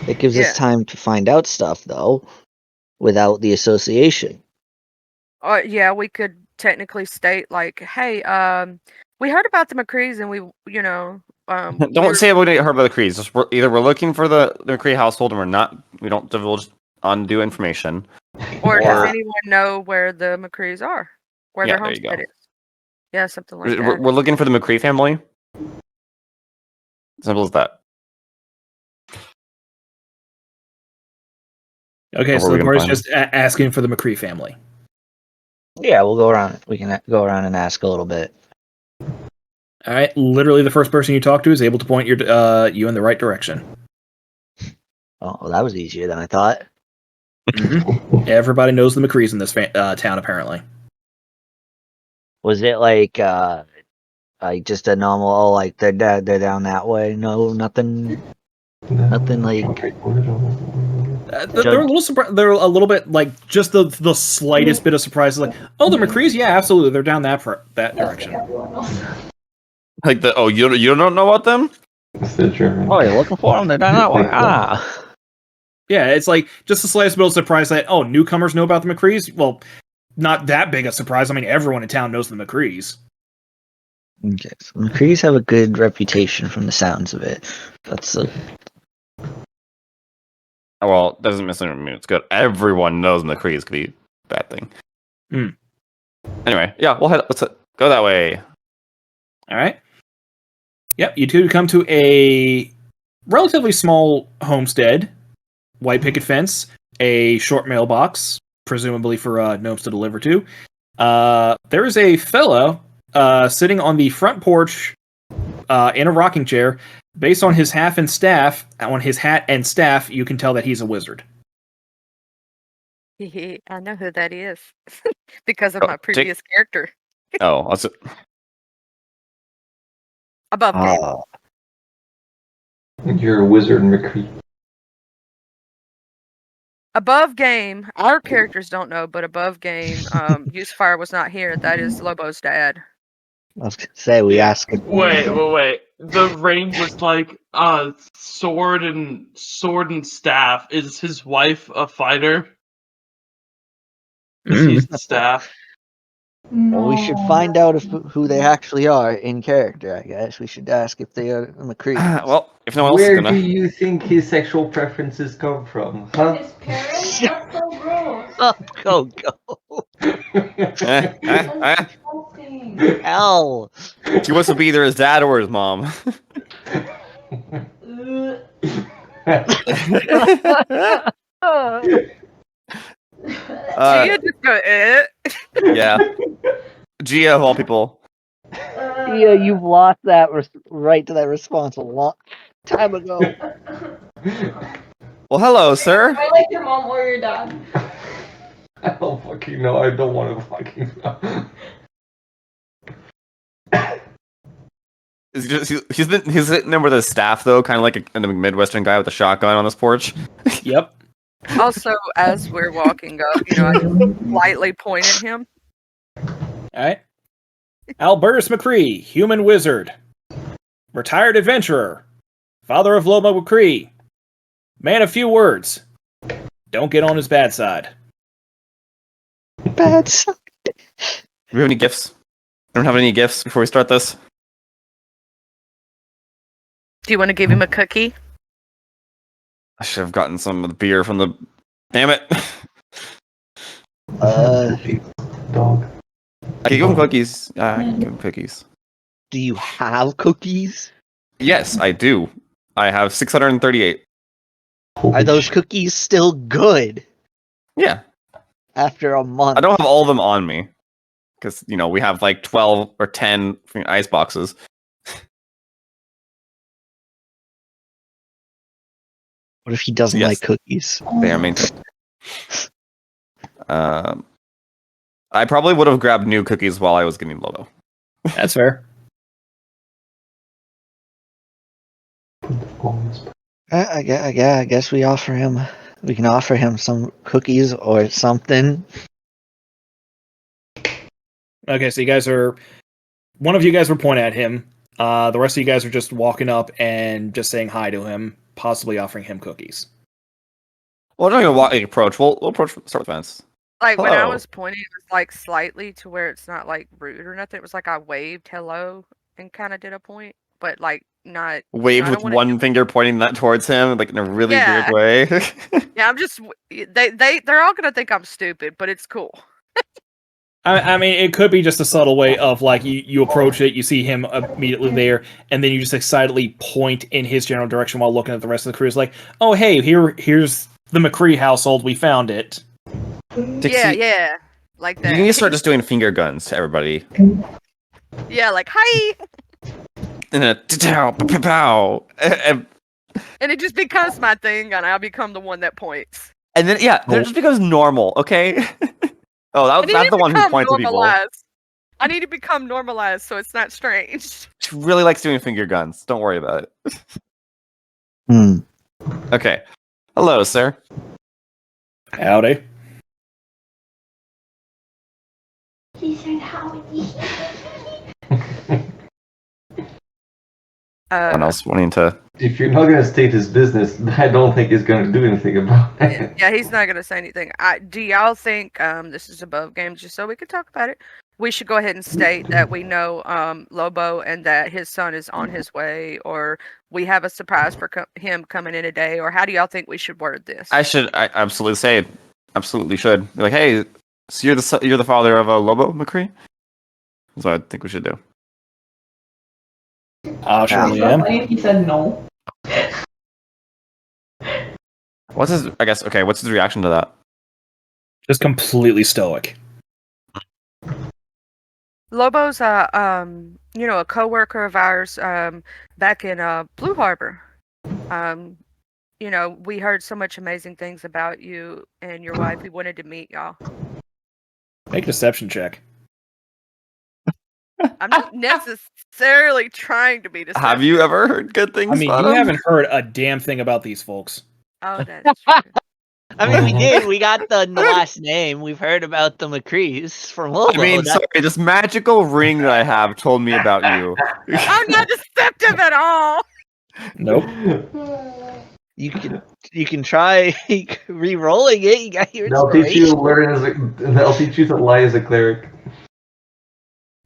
It gives Yeah. us time to find out stuff, though, without the association. Yeah, we could technically state like, hey, we heard about the McCrees, and we, Don't say we heard about the Crees. Just either we're looking for the McCree household, and we're not. We don't divulge undue information. or does or- anyone know where the McCrees are, where Yeah, their there you go. homestead is? Yeah, something like We're, that. we're looking for the McCree family. Simple as that. Okay, Or so where we the can party's find just asking for the McCree family. Yeah, we'll go around. We can go around and ask a little bit. All right, literally the first person you talk to is able to point you in the right direction. Oh, well, that was easier than I thought. Mm-hmm. Everybody knows the McCrees in this town, apparently. Was it like just a normal? Oh, like they're down that way. No, nothing like. They're a little surprised. They're a little bit like just the slightest bit of surprise. Like, oh, the McCrees, yeah, absolutely, they're down that direction. like the you don't know about them? It's the German. Oh, you're looking for them? They're down that way. Yeah, it's like just the slightest bit of surprise that newcomers know about the McCrees. Well, not that big a surprise. I mean, everyone in town knows the McCrees. Okay, so McCrees have a good reputation from the sounds of it. That's Well, doesn't necessarily mean it's good. Everyone knows McCrees could be a bad thing. Anyway, yeah, let's go that way. All right. Yep, you two come to a relatively small homestead, white picket fence, a short mailbox, presumably for gnomes to deliver to. There is a fellow sitting on the front porch in a rocking chair. Based on his hat and staff, you can tell that he's a wizard. I know who that is because of my Take- previous character. Oh, that's it. Above game. You're a wizard, McCree. Above game, our characters don't know, but above game, Usefire was not here. That is Lobo's dad. I was gonna say we asked. Wait. The range was like sword and staff. Is his wife a fighter? Because he's the staff. Well, we should find out who they actually are in character. I guess we should ask if they are McCree. Well, if no one else is Where gonna. do you think his sexual preferences come from, huh? His parents? That's so gross. Go. That's disgusting. Hell. He wants to be either his dad or his mom. Gia just go, Yeah. Gia of all people. Yeah, you've lost that right to that response a long time ago. Well, hello, sir. I like your mom or your dad. I don't fucking know. I don't want to fucking know. He's sitting there with his staff though, kind of like a Midwestern guy with a shotgun on his porch. Yep. Also, as we're walking up, I just lightly point at him. Alright. Albertus McCree, human wizard. Retired adventurer. Father of Lobo McCree. Man of few words. Don't get on his bad side. Bad side. Do we have any gifts? I don't have any gifts before we start this. Do you want to give him a cookie? I should have gotten some of the beer from the. Damn it! Dog. I can give him cookies. I can give him cookies. Do you have cookies? Yes, I do. I have 638. Are those cookies still good Yeah, after a month? I don't have all of them on me because we have like 12 or 10 ice boxes. What if he doesn't Yes. like cookies? They are maintained. I probably would have grabbed new cookies while I was getting Lobo. That's fair. I guess we offer him. We can offer him some cookies or something. Okay, so you guys are. One of you guys were pointing at him. The rest of you guys are just walking up and just saying hi to him, possibly offering him cookies. Well, we're not gonna approach. We'll approach. Start with Vance. Like when I Hello. was pointing, it was like slightly to where it's not like rude or nothing. It was like I waved hello and kind of did a point, but like not. Wave I with don't wanna one finger pointing that towards him, like in a really Yeah. weird way. Yeah, I'm just. They're all gonna think I'm stupid, but it's cool. I mean, it could be just a subtle way of like you approach it, you see him immediately there, and then you just excitedly point in his general direction while looking at the rest of the crew. It's like, oh hey, here's the McCree household. We found it. Dixie, Yeah, like that. you need to start just doing finger guns to everybody. Yeah, like hi, And a pow, pow, pow. And and it just becomes my thing, and I'll become the one that points. then it just becomes normal, okay? Oh, I need that's to the one who become points at people. normalized. I need to become normalized so it's not strange. She really likes doing finger guns. Don't worry about it. Hmm. Okay. Hello, sir. Howdy. He said howdy. Anyone else wanting to? If you're not gonna state his business, I don't think he's gonna do anything about it. Yeah, he's not gonna say anything. Do y'all think this is above game, just so we can talk about it? We should go ahead and state that we know Lobo and that his son is on his way, or we have a surprise for him coming in today, or how do y'all think we should word this? I absolutely say it. Absolutely should. Be like, hey, so you're the father of Lobo McCree? That's what I think we should do. Surely So am. funny if he said no. What's his? I guess. Okay. What's his reaction to that? Just completely stoic. Lobo's a coworker of ours back in Blue Harbor. We heard so much amazing things about you and your wife. We wanted to meet y'all. Make a deception check. I'm not necessarily trying to be deceptive. Have you ever heard good things? I mean, about you him? haven't heard a damn thing about these folks. Oh, that's true. I mean, we did. We got the last name. We've heard about the McCrees from Lobo. I mean, sorry, this magical ring that I have told me about you. I'm not deceptive at all. Nope. You can try re-rolling it. You got your They'll teach you to inspiration. they'll teach you to lie as a cleric.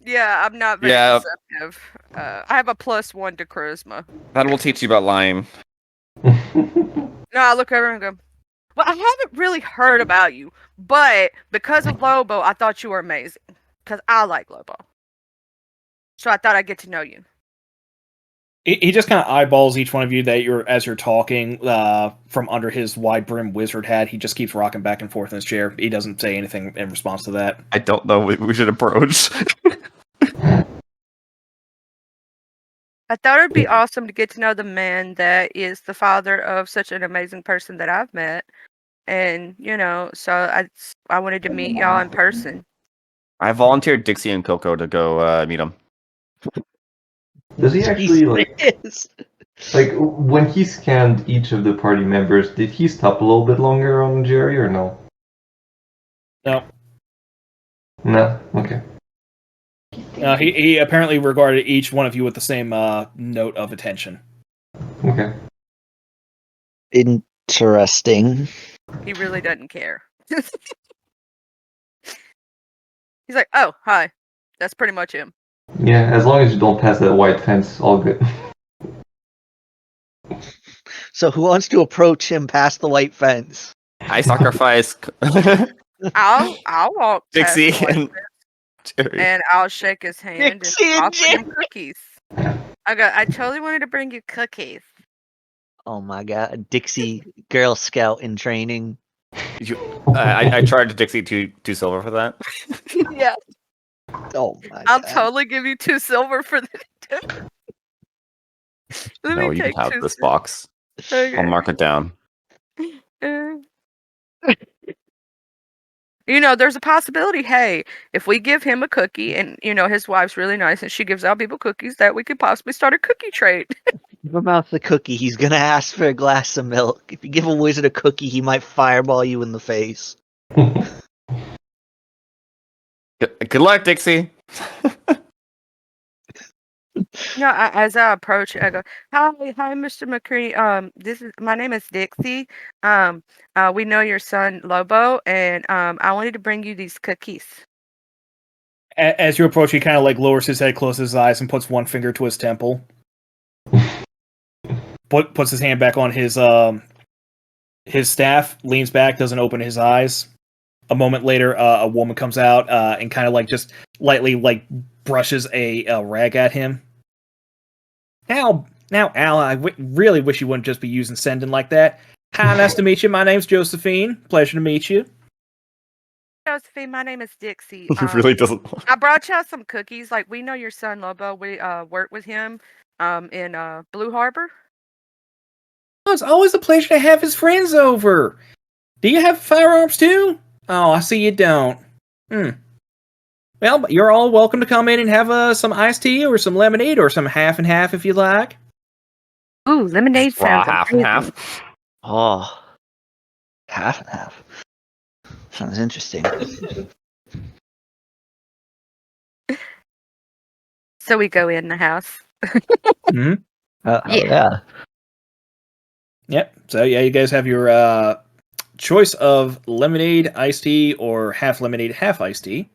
Yeah, I'm not very Yeah. deceptive. I have a +1 to charisma. That will teach you about lying. No, I look over and go, well, I haven't really heard about you, but because of Lobo, I thought you were amazing. Because I like Lobo. So I thought I'd get to know you. He just kind of eyeballs each one of you as you're talking from under his wide brim wizard hat. He just keeps rocking back and forth in his chair. He doesn't say anything in response to that. I don't know. We should approach. I thought it'd be awesome to get to know the man that is the father of such an amazing person that I've met. And, so I wanted to meet y'all in person. I volunteered Dixie and Coco to go meet him. Does he actually Yes. like when he scanned each of the party members? Did he stop a little bit longer on Jerry or no? No. No. Okay. He apparently regarded each one of you with the same note of attention. Okay. Interesting. He really doesn't care. He's like, oh, hi. That's pretty much him. Yeah, as long as you don't pass that white fence, all good. So who wants to approach him past the white fence? I sacrifice I'll walk past Dixie the white and fence Jerry. and I'll shake his hand Dixie and and offer him Jerry. cookies. I totally wanted to bring you cookies. Oh my god, Dixie Girl Scout in training. I charged Dixie two silver for that. Yeah. Oh my I'll god. totally give you 2 silver for that. Let No, me you can take have 2 this silver. box. Okay. I'll mark it down. There's a possibility, hey, if we give him a cookie and, his wife's really nice and she gives out people cookies, that we could possibly start a cookie trade. Give him out the cookie. He's gonna ask for a glass of milk. If you give a wizard a cookie, he might fireball you in the face. Good luck, Dixie. As I approach, I go, "Hi, Mr. McCready. My name is Dixie. We know your son Lobo, and I wanted to bring you these cookies." As you approach, he kind of like lowers his head, closes his eyes, and puts one finger to his temple. Puts his hand back on his staff, leans back, doesn't open his eyes. A moment later, a woman comes out and kind of like just lightly like brushes a rag at him. Now, Al, I really wish you wouldn't just be using sending like that. Hi, nice to meet you. My name's Josephine. Pleasure to meet you. Josephine, my name is Dixie. He really doesn't. I brought y'all some cookies. Like, we know your son Lobo. We worked with him in Blue Harbor. Oh, it's always a pleasure to have his friends over. Do you have firearms too? Oh, I see you don't. Well, you're all welcome to come in and have some iced tea or some lemonade or some half and half if you like. Ooh, lemonade Raw sounds half and amazing. half. Oh, half and half. Sounds interesting. So we go in the house. Mm-hmm. Yeah. Yep. So yeah, you guys have your choice of lemonade, iced tea, or half lemonade, half iced tea.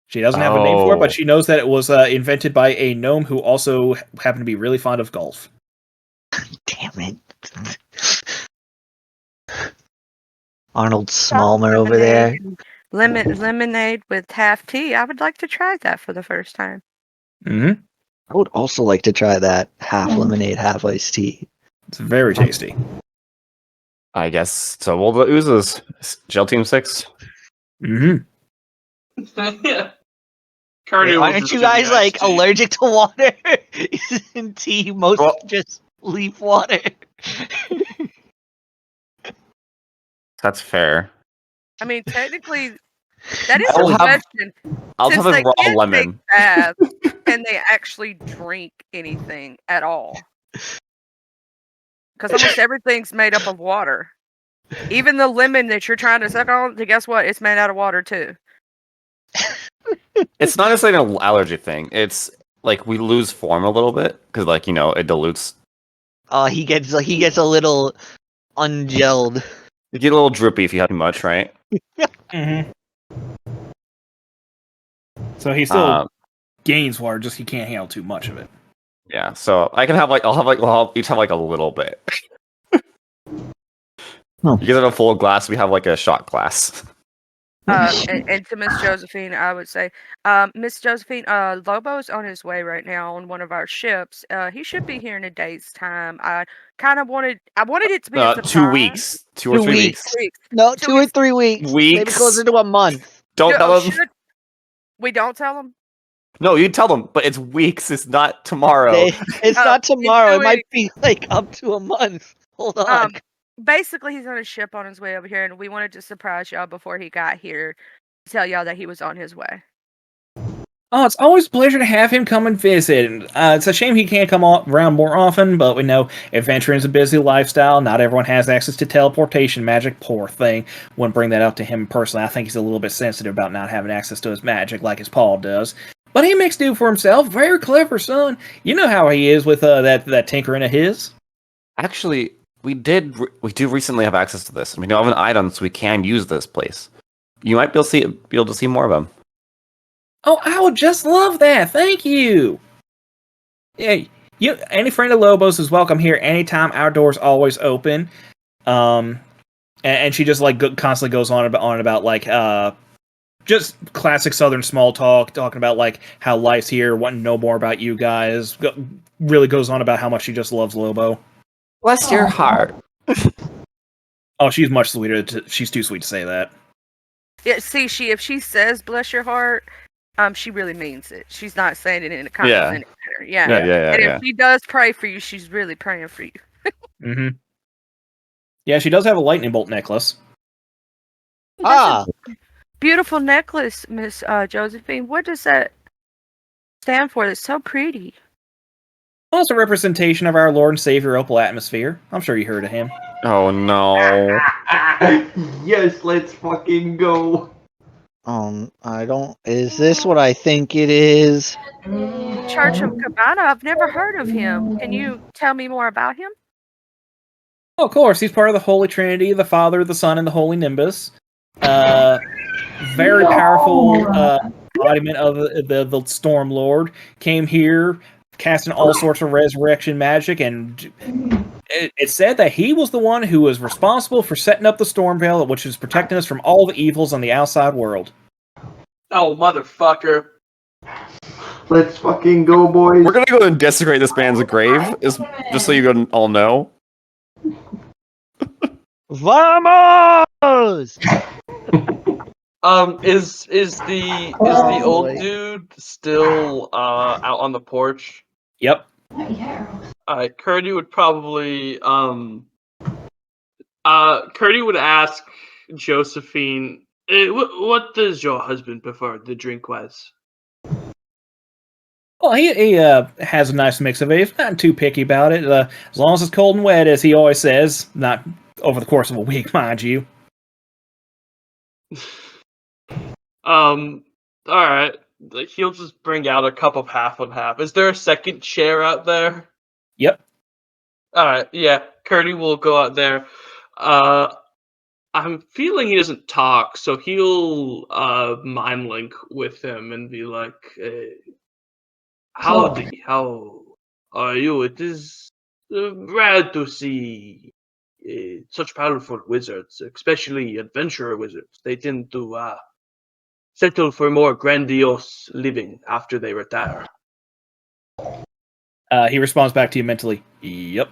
She doesn't have a name for it, but she knows that it was invented by a gnome who also happened to be really fond of golf. Damn it. Arnold Smallmer over there. Lemonade with half tea. I would like to try that for the first time. Mm-hmm. I would also like to try that half lemonade, half iced tea. It's very tasty. I guess so. Well, the oozes. Gel Team 6. Mm-hmm. Yeah. Wait, Cardio will aren't just you give me guys iced like tea. allergic to water? Isn't tea mostly just leaf water? That's fair. I mean, technically, that is I'll a have- question. I'll Since have a they raw can't lemon. take baths, can they actually drink anything at all? Because almost everything's made up of water. Even the lemon that you're trying to suck on, guess what? It's made out of water too. It's not necessarily an allergy thing. It's like we lose form a little bit because, like, it dilutes. He gets a little ungelled. You get a little drippy if you have too much, right? Mm-hmm. So he still gains water, just he can't handle too much of it. Yeah. So I can have we'll each have like a little bit. Oh. You guys have a full glass. We have like a shot glass. And to Miss Josephine, I would say, Miss Josephine, Lobo's on his way right now on one of our ships. He should be here in a day's time. I wanted it to be a surprise. 2 weeks, 2 or 3 weeks. 2 weeks. No, 2 2 or weeks. 3 weeks. Maybe Weeks. closer to a month. Don't tell them. We don't tell them. No, you tell them, but it's weeks. It's not tomorrow. It's not tomorrow. in 2 It might be like up to a month. Hold on. Basically, he's on a ship on his way over here, and we wanted to surprise y'all before he got here, to tell y'all that he was on his way. Oh, it's always a pleasure to have him come and visit. It's a shame he can't come around more often, but we know adventuring is a busy lifestyle. Not everyone has access to teleportation magic. Poor thing. Wouldn't bring that up to him personally. I think he's a little bit sensitive about not having access to his magic like his Paul does. But he makes do for himself. Very clever, son. You know how he is with that tinkering of his. Actually, we do recently have access to this. We know of an item, so we can use this place. You might be able to see more of them. Oh, I would just love that. Thank you. Yeah, any friend of Lobos is welcome here anytime. Our door's always open. And she just like constantly goes on about like just classic Southern small talk, talking about like how life's here, wanting to know more about you guys. Really goes on about how much she just loves Lobo. Bless your heart. Oh, she's much sweeter. She's too sweet to say that. Yeah, see, if she says "bless your heart," she really means it. She's not saying it in a condescending manner. Yeah. And if she does pray for you, she's really praying for you. Mm-hmm. Yeah, she does have a lightning bolt necklace. Beautiful necklace, Miss Josephine. What does that stand for? It's so pretty. Well, it's a representation of our Lord and Savior Opal Atmosphere. I'm sure you heard of him. Oh no. Yes, let's fucking go. I don't. Is this what I think it is? Church of Cabana. I've never heard of him. Can you tell me more about him? Oh, of course, he's part of the Holy Trinity, the Father, the Son, and the Holy Nimbus. Very powerful embodiment of the Storm Lord. Came here, casting all sorts of resurrection magic, and it's said that he was the one who was responsible for setting up the Storm Veil, which is protecting us from all the evils on the outside world. Oh, motherfucker. Let's fucking go, boys. We're gonna go and desecrate this man's grave, just so you all know. Vamos! Is the old dude still out on the porch? Yep. Curdy would probably Curdy would ask Josephine, what does your husband prefer the drink was? Well, he has a nice mix of it. He's not too picky about it. As long as it's cold and wet, as he always says. Not over the course of a week, mind you. Alright. He'll just bring out a cup of half and half. Is there a second chair out there? Yep. Alright, yeah. Curdy will go out there. I'm feeling he doesn't talk, so he'll mind link with him and be like, howdy, how are you? It is rare to see such powerful wizards, especially adventurer wizards. They tend to settle for more grandiose living after they retire. He responds back to you mentally. Yep.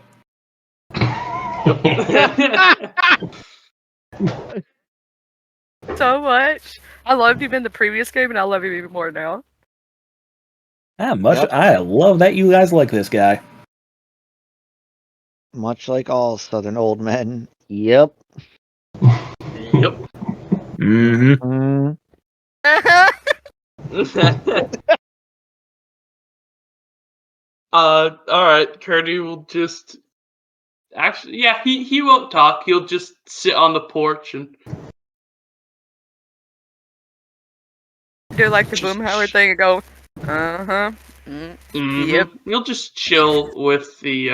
So much. I loved him in the previous game, and I love him even more now. I love that you guys like this guy. Much like all Southern old men. Yep. Yep. Mm-hmm. Alright, Curdy will just actually, yeah, he won't talk. He'll just sit on the porch and do like the Boomhauer thing and go, uh-huh. Yep. He'll just chill with the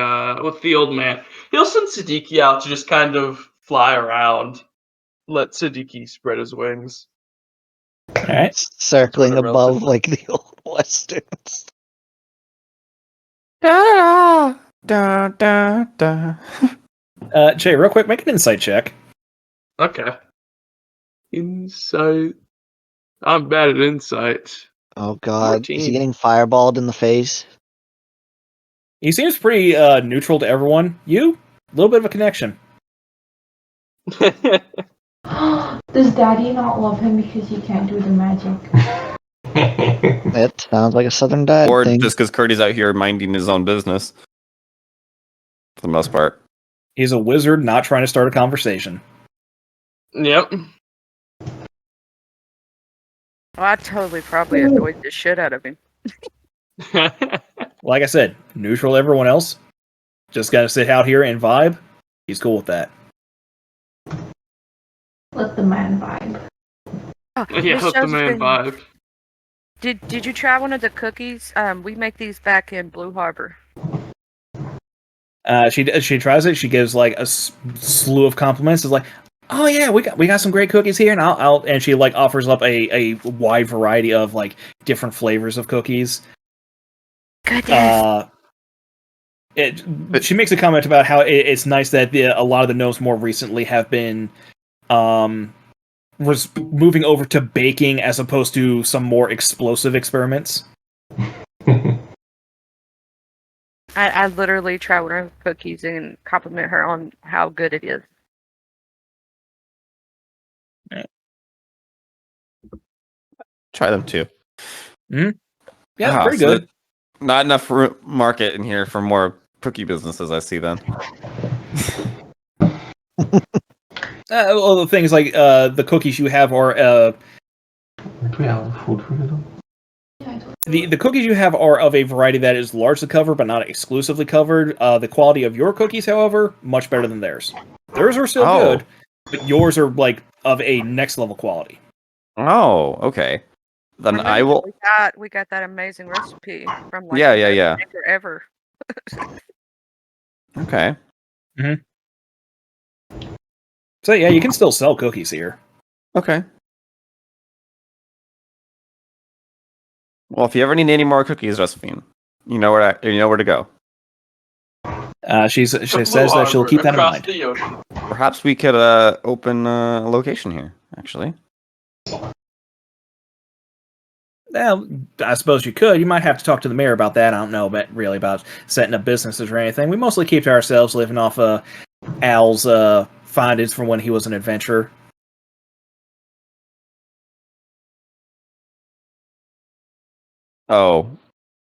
old man. He'll send Siddiqui out to just kind of fly around. Let Siddiqui spread his wings. Alright. Circling above like the old westerns. Da da da da. Jay, real quick, make an insight check. Okay. Insight. I'm bad at insight. Oh god. 14. Is he getting fireballed in the face? He seems pretty neutral to everyone. You? A little bit of a connection. Does Daddy not love him because he can't do the magic? It sounds like a Southern dad Or thing. just because Curdy's out here minding his own business. For the most part. He's a wizard not trying to start a conversation. Yep. Well, I totally probably annoyed the shit out of him. Like I said, neutral to everyone else. Just gotta sit out here and vibe. He's cool with that. Let the man vibe. Oh, Yeah, Miss let the man Josephine, vibe. Did you try one of the cookies? We make these back in Blue Harbor. She tries it. She gives like a slew of compliments. It's like, oh yeah, we got some great cookies here, and and she like offers up a wide variety of like different flavors of cookies. Goodness. She makes a comment about how it's nice that a lot of the gnomes more recently have been was moving over to baking as opposed to some more explosive experiments. I literally try one of her cookies and compliment her on how good it is. Try them too. Yeah, pretty so good. Not enough market in here for more cookie businesses, I see then. Well, the things like the cookies you have are Do we have food for them? the cookies you have are of a variety that is largely covered but not exclusively covered. The quality of your cookies, however, much better than theirs. Theirs are still good, but yours are like of a next level quality. Oh, okay. Then I will. We got that amazing recipe from like Yeah. baker ever. Okay. So yeah, you can still sell cookies here. Okay. Well, if you ever need any more cookies, Josephine, you know where to go. She says that she'll keep that in mind. The ocean. Perhaps we could open a location here. Actually, Well, I suppose you could. You might have to talk to the mayor about that. I don't know about setting up businesses or anything. We mostly keep to ourselves, living off Al's findings from when he was an adventurer. oh,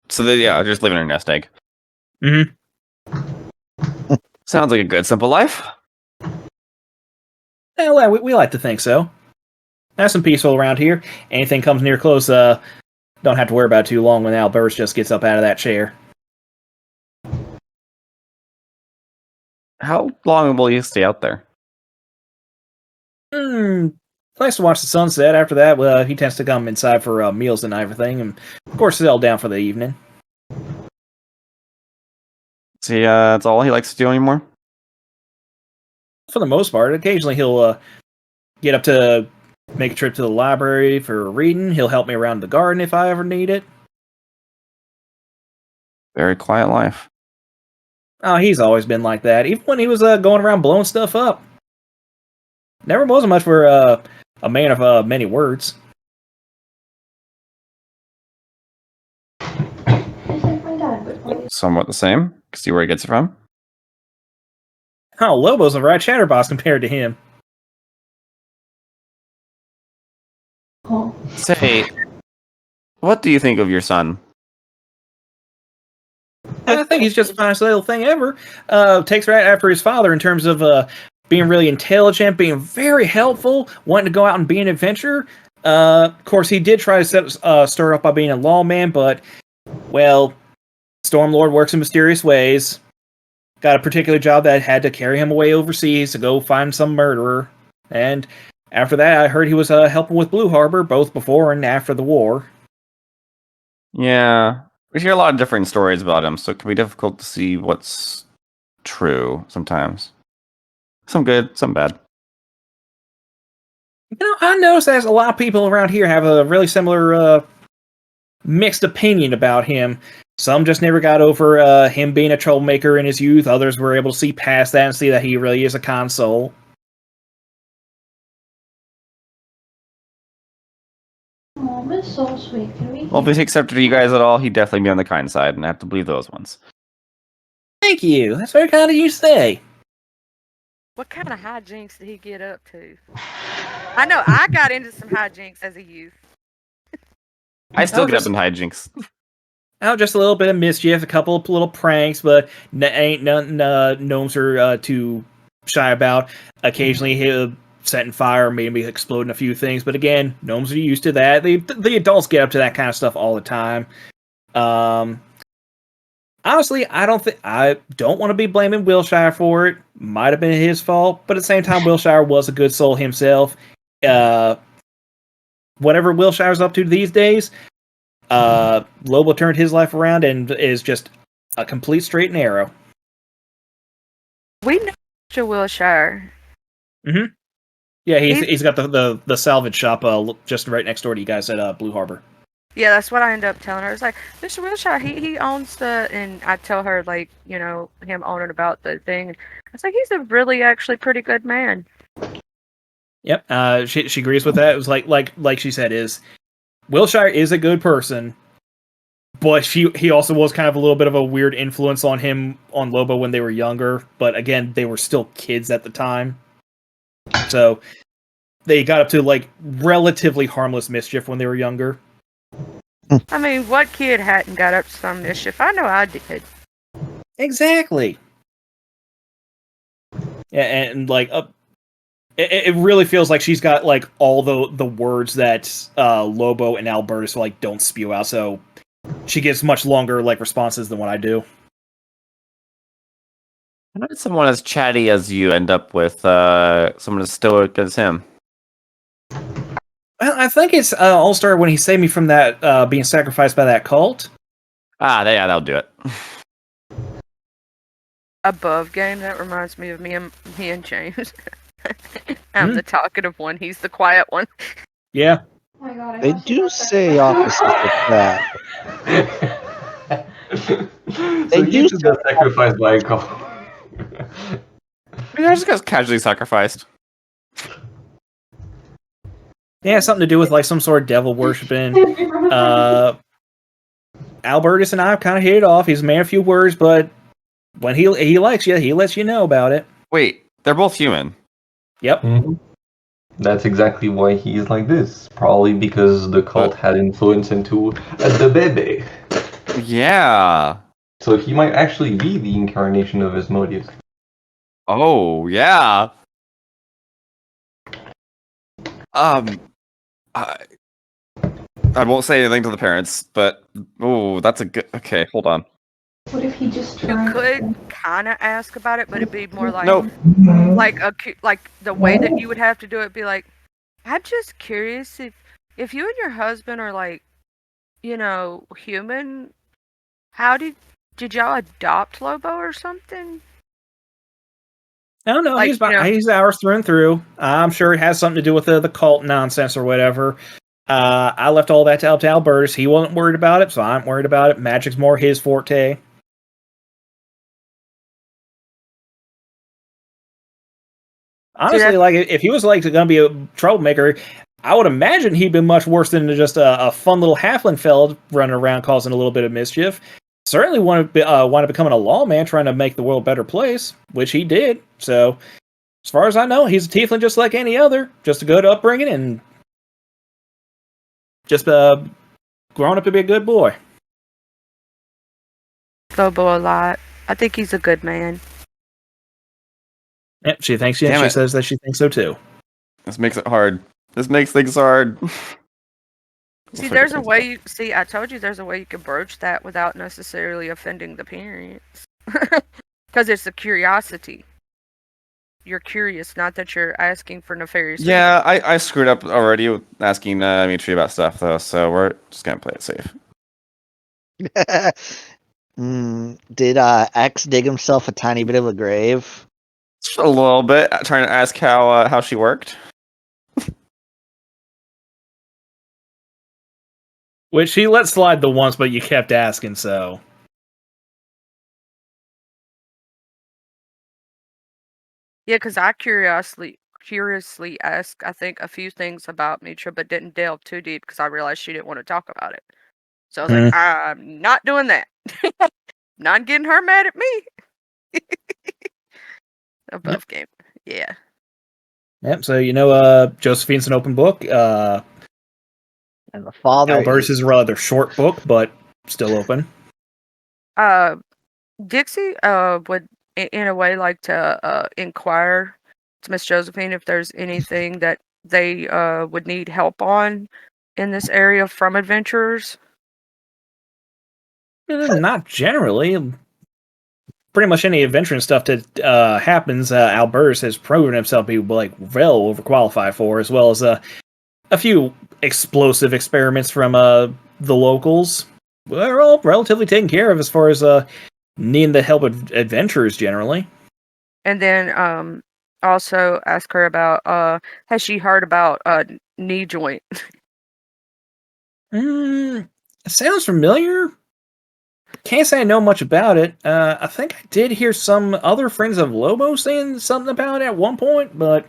so just living in a nest egg. Sounds like a good simple life. Well, we like to think so. Nice and peaceful around here. Anything comes near close, don't have to worry about it too long when Al Burris just gets up out of that chair. How long will you stay out there? Likes to watch the sunset. After that, he tends to come inside for meals and everything, and of course settle down for the evening. See, that's all he likes to do anymore? For the most part, occasionally he'll get up to make a trip to the library for reading. He'll help me around the garden if I ever need it. Very quiet life. Oh, he's always been like that. Even when he was going around blowing stuff up. Never was much for a man of many words. It's like my dad, but why? Somewhat the same. See where he gets it from? Oh, Lobos a right chatterbox compared to him. Oh. Say, what do you think of your son? I think he's just the finest little thing ever. Takes right after his father in terms of being really intelligent, being very helpful, wanting to go out and be an adventurer. Of course, he did try to start off by being a lawman, but, well, Stormlord works in mysterious ways. Got a particular job that had to carry him away overseas to go find some murderer. And after that, I heard he was helping with Blue Harbor, both before and after the war. Yeah, we hear a lot of different stories about him, so it can be difficult to see what's true sometimes. Some good, some bad. You know, I noticed that a lot of people around here have a really similar mixed opinion about him. Some just never got over him being a troublemaker in his youth. Others were able to see past that and see that he really is a kind soul. Mom is so sweet. Can we? Well, if he accepted you guys at all, he'd definitely be on the kind side, and I have to believe those ones. Thank you. That's very kind of you to say. What kind of hijinks did he get up to? I know I got into some hijinks as a youth. I still get up in hijinks. Oh, just a little bit of mischief, a couple of little pranks, but ain't nothing gnomes are too shy about. Occasionally he'll setting fire, maybe exploding a few things, but again, gnomes are used to that. The adults get up to that kind of stuff all the time. Honestly, I don't want to be blaming Wilshire for it. Might have been his fault, but at the same time, Wilshire was a good soul himself. Whatever Wilshire's up to these days, Lobo turned his life around and is just a complete straight and narrow. We know Mr. Wilshire. Mm-hmm. Yeah, he's got the salvage shop just right next door to you guys at Blue Harbor. Yeah, that's what I ended up telling her. It's like, Mr. Wilshire, he owns the, and I tell her, like, you know, him owning about the thing. It's like, he's a really actually pretty good man. Yep. She agrees with that. It was like she said, is Wilshire is a good person, but he also was kind of a little bit of a weird influence on Lobo when they were younger. But again, they were still kids at the time. So they got up to like relatively harmless mischief when they were younger. I mean, what kid hadn't got up to some mischief? I know I did. Exactly. Yeah, and like it really feels like she's got like all the words that Lobo and Albertus like don't spew out. So she gives much longer like responses than what I do. How did someone as chatty as you end up with someone as stoic as him? Well, I think it's all started when he saved me from that being sacrificed by that cult. Yeah, that'll do it. Above game, that reminds me of me and James. I'm the talkative one. He's the quiet one. Yeah. Oh my God, I They thought she do got say sacrificed. opposites of that. So do you just got sacrificed by a couple. I just got casually sacrificed. Yeah, something to do with like some sort of devil worshipping. Albertus and I kind of hit it off. He's a man of few words, but when he likes you, he lets you know about it. Wait, they're both human. Yep. Mm-hmm. That's exactly why he's like this. Probably because the cult had influence into the baby. Yeah. So he might actually be the incarnation of Asmodeus. Oh, yeah. I won't say anything to the parents, but that's a good. Okay, hold on. What if he just You tried? could kind of ask about it, but it'd be more like, Nope. like the way that you would have to do it. Be like, I'm just curious if you and your husband are like, you know, human. How did y'all adopt Lobo or something? I don't know. Like, He's ours through and through. I'm sure it has something to do with the cult nonsense or whatever. I left all that to Albertus. He wasn't worried about it, so I'm worried about it. Magic's more his forte. Honestly, like if he was like going to be a troublemaker, I would imagine he'd been much worse than just a fun little halfling fella running around causing a little bit of mischief. Certainly wanted becoming a lawman trying to make the world a better place, which he did. So, as far as I know, he's a tiefling just like any other, just a good upbringing and just grown up to be a good boy. Lobo a lot. I think he's a good man. Yep, she thinks. Yeah, Damn she it. says that she thinks so too. This makes it hard. This makes things hard. See, there's a way you see. I told you there's a way you can broach that without necessarily offending the parents, because it's a curiosity. You're curious, not that you're asking for nefarious. Yeah, I screwed up already with asking Mitri about stuff though, so we're just gonna play it safe. Did X dig himself a tiny bit of a grave? Just a little bit, trying to ask how she worked. Which he let slide the once, but you kept asking, so. Yeah, because I curiously asked, I think, a few things about Mitra, but didn't delve too deep because I realized she didn't want to talk about it. So I was like, I'm not doing that. Not getting her mad at me. Above game. Yeah. Yep, so Josephine's an open book. And the father. Albertus is a rather short book, but still open. Dixie would, in a way, like to inquire to Miss Josephine if there's anything that they would need help on in this area from adventurers. Not generally. Pretty much any adventuring stuff that happens, Albertus has proven himself to be like well overqualified for, as well as a few explosive experiments from the locals. We're all relatively taken care of as far as needing the help of adventurers generally. And then also ask her about has she heard about knee joint? Sounds familiar. Can't say I know much about it. I think I did hear some other friends of Lobos saying something about it at one point, but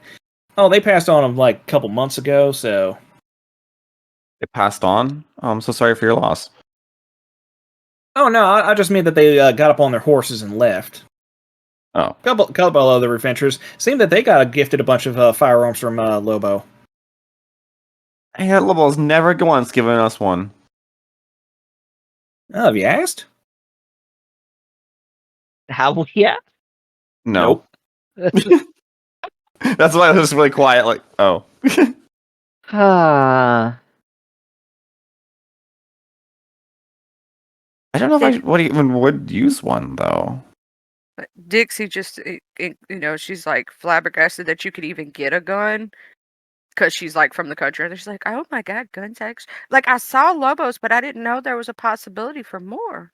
they passed on like a couple months ago, so. It passed on? Oh, I'm so sorry for your loss. Oh no, I just mean that they got up on their horses and left. Oh. Couple other adventurers. Seemed that they got gifted a bunch of firearms from Lobo. Hey, Lobos never once given us one. Oh, have you asked? How? Yeah. No. That's why I was really quiet, like, oh. Ah. I don't know if I even would use one, though. Dixie just, she's like flabbergasted that you could even get a gun because she's like from the country. And she's like, oh my God, guns actually. Like, I saw Lobos, but I didn't know there was a possibility for more.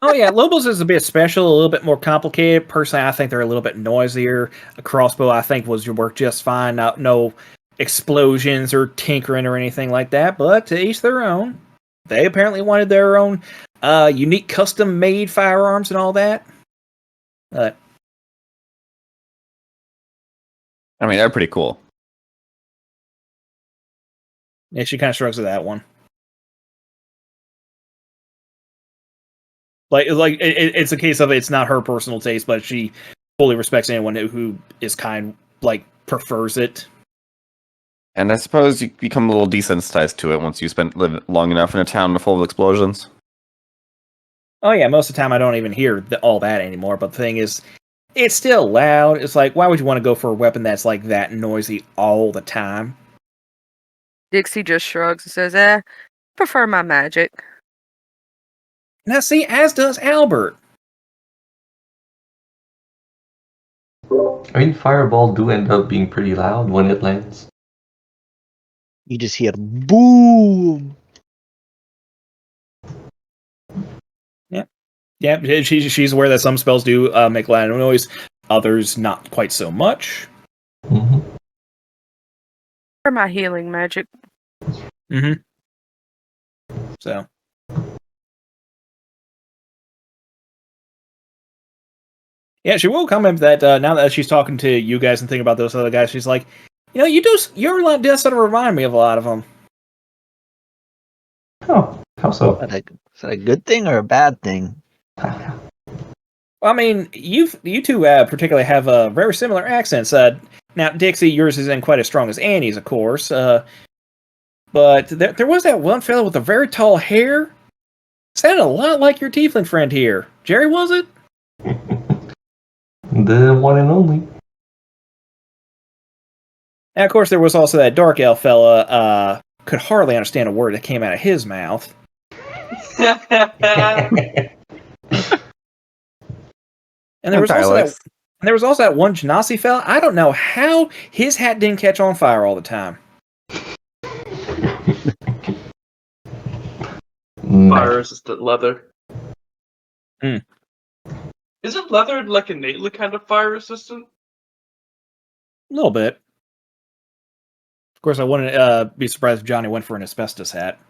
Oh yeah, Lobos is a bit special, a little bit more complicated. Personally, I think they're a little bit noisier. A crossbow, I think, was your work just fine. No explosions or tinkering or anything like that. But to each their own. They apparently wanted their own unique custom-made firearms and all that. But I mean, they're pretty cool. Yeah, she kind of shrugs at that one. It's a case of it's not her personal taste, but she fully respects anyone who is prefers it. And I suppose you become a little desensitized to it once you live long enough in a town full of explosions. Oh yeah, most of the time I don't even hear all that anymore. But the thing is, it's still loud. It's like, why would you want to go for a weapon that's like that noisy all the time? Dixie just shrugs and says, prefer my magic. Now see, as does Albert. I mean, fireball do end up being pretty loud when it lands. You just hear boom. Yeah, she's aware that some spells do make loud noise, others not quite so much. Mm-hmm. For my healing magic. Mm-hmm. So. Yeah, she will comment that now that she's talking to you guys and thinking about those other guys, she's like, your lot does sort of remind me of a lot of them. Oh, how so? Is that a good thing or a bad thing? I mean, you two particularly have very similar accents. Now, Dixie, yours isn't quite as strong as Annie's, of course. But there was that one fellow with the very tall hair. Sounded a lot like your tiefling friend here. Jerry, was it? The one and only. And of course, there was also that dark elf fella. Could hardly understand a word that came out of his mouth. And there was also that one Genasi fella. I don't know how his hat didn't catch on fire all the time. Fire resistant leather. Mm. Isn't leather like innately kind of fire resistant? A little bit. Of course, I wouldn't be surprised if Johnny went for an asbestos hat.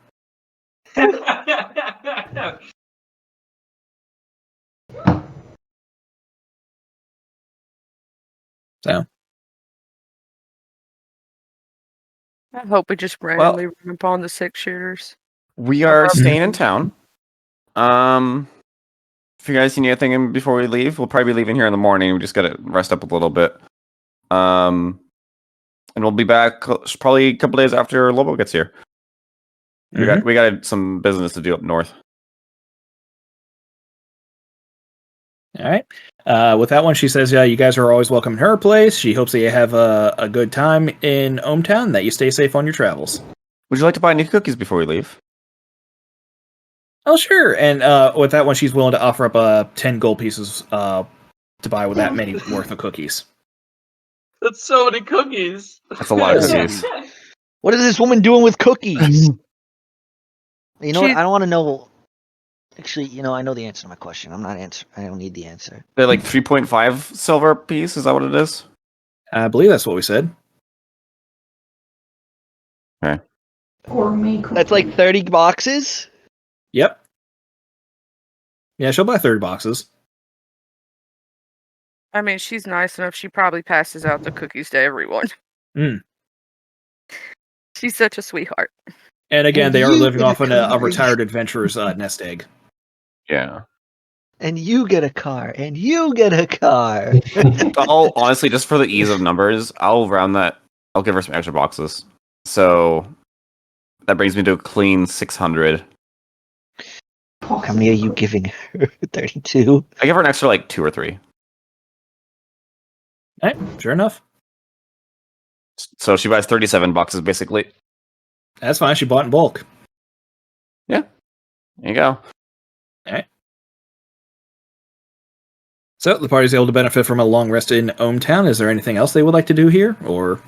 So. I hope we just randomly run upon the 6-shooters. We are staying in town. If you guys need anything before we leave, we'll probably be leaving here in the morning. We just gotta rest up a little bit. And we'll be back probably a couple days after Lobo gets here. Mm-hmm. We got some business to do up north. All right. With that one, she says, you guys are always welcome in her place. She hopes that you have a good time in Ohmtown, that you stay safe on your travels. Would you like to buy any cookies before we leave? Oh, sure. And with that one, she's willing to offer up 10 gold pieces to buy with that many worth of cookies. That's so many cookies. That's a lot of cookies. What is this woman doing with cookies? You know what? She- I don't want to know. Actually, I know the answer to my question. I'm not answer. I don't need the answer. They're like 3.5 silver piece. Is that what it is? I believe that's what we said. Gourmet That's like 30 boxes. Yep. Yeah, she'll buy 30 boxes. I mean, she's nice enough. She probably passes out the cookies to everyone. Mm. She's such a sweetheart. And again, And they are you living get a off a car. retired adventurer's nest egg. Yeah. And you get a car. And you get a car. I'll honestly, just for the ease of numbers, I'll round that. I'll give her some extra boxes. So that brings me to a clean 600. How many are you giving her? 32? I give her an extra like 2 or 3. Hey, sure enough. So she buys 37 boxes basically. That's fine. She bought in bulk. There you go. So the party's able to benefit from a long rest in Ohmtown. Is there anything else they would like to do here, or?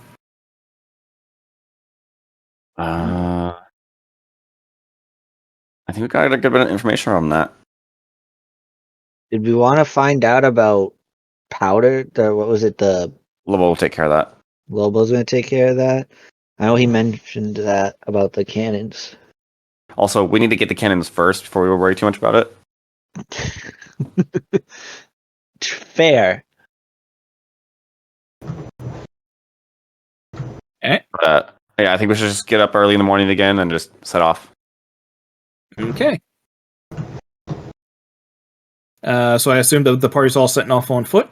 I think we got a good bit of information from that. Did we want to find out about powder? What was it? The Lobo will take care of that. Lobos going to take care of that? I know he mentioned that about the cannons. Also, we need to get the cannons first before we worry too much about it. Fair. But yeah, I think we should just get up early in the morning again and just set off. Okay. So I assume that the party's all setting off on foot.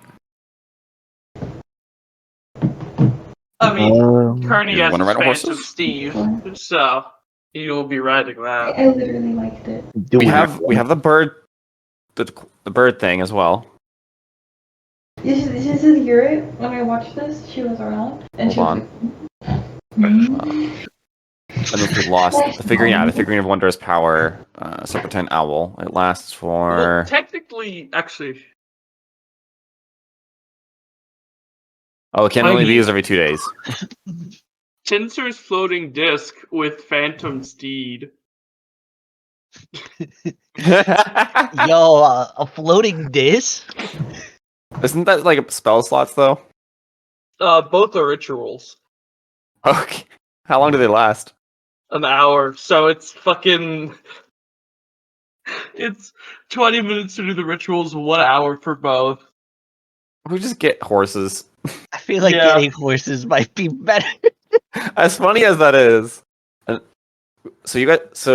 I mean, You Kearney has wanna his ride Phantom horses? Steve, so he will be riding that. I literally liked it. We have the bird, the bird thing as well. Did you hear it when I watched this? She was around and Hold she was like, I don't think we lost the figurine. Yeah, the figurine of wondrous power, serpentine owl. It lasts Well, for. technically, actually, Oh, it can I only be mean- used every 2 days. Tinser's floating disc with Phantom Steed. Yo, a floating disc? Isn't that like spell slots though? Both are rituals. Okay. How long do they last? An hour, so it's fucking. It's 20 minutes to do the rituals, 1 hour for both. We just get horses. I feel like Yeah. getting horses might be better. As funny as that is. So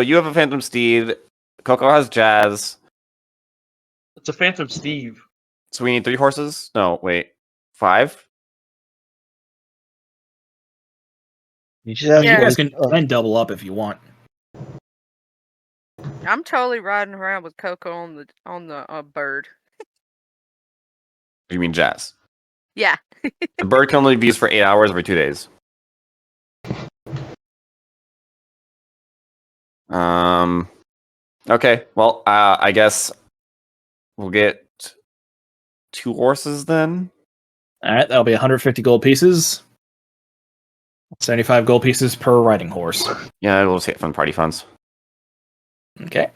you have a phantom steed. Coco has Jazz. It's a Phantom Steve. So we need 3 horses. No, wait, 5. You should have Yeah. You guys like, can double up if you want. I'm totally riding around with Coco on the bird. You mean Jazz? Yeah. The bird can only be used for 8 hours every 2 days. Okay. Well, I guess we'll get 2 horses then. All right, that'll be 150 gold pieces. 75 gold pieces per riding horse. Yeah, we'll take it from the party funds. Okay.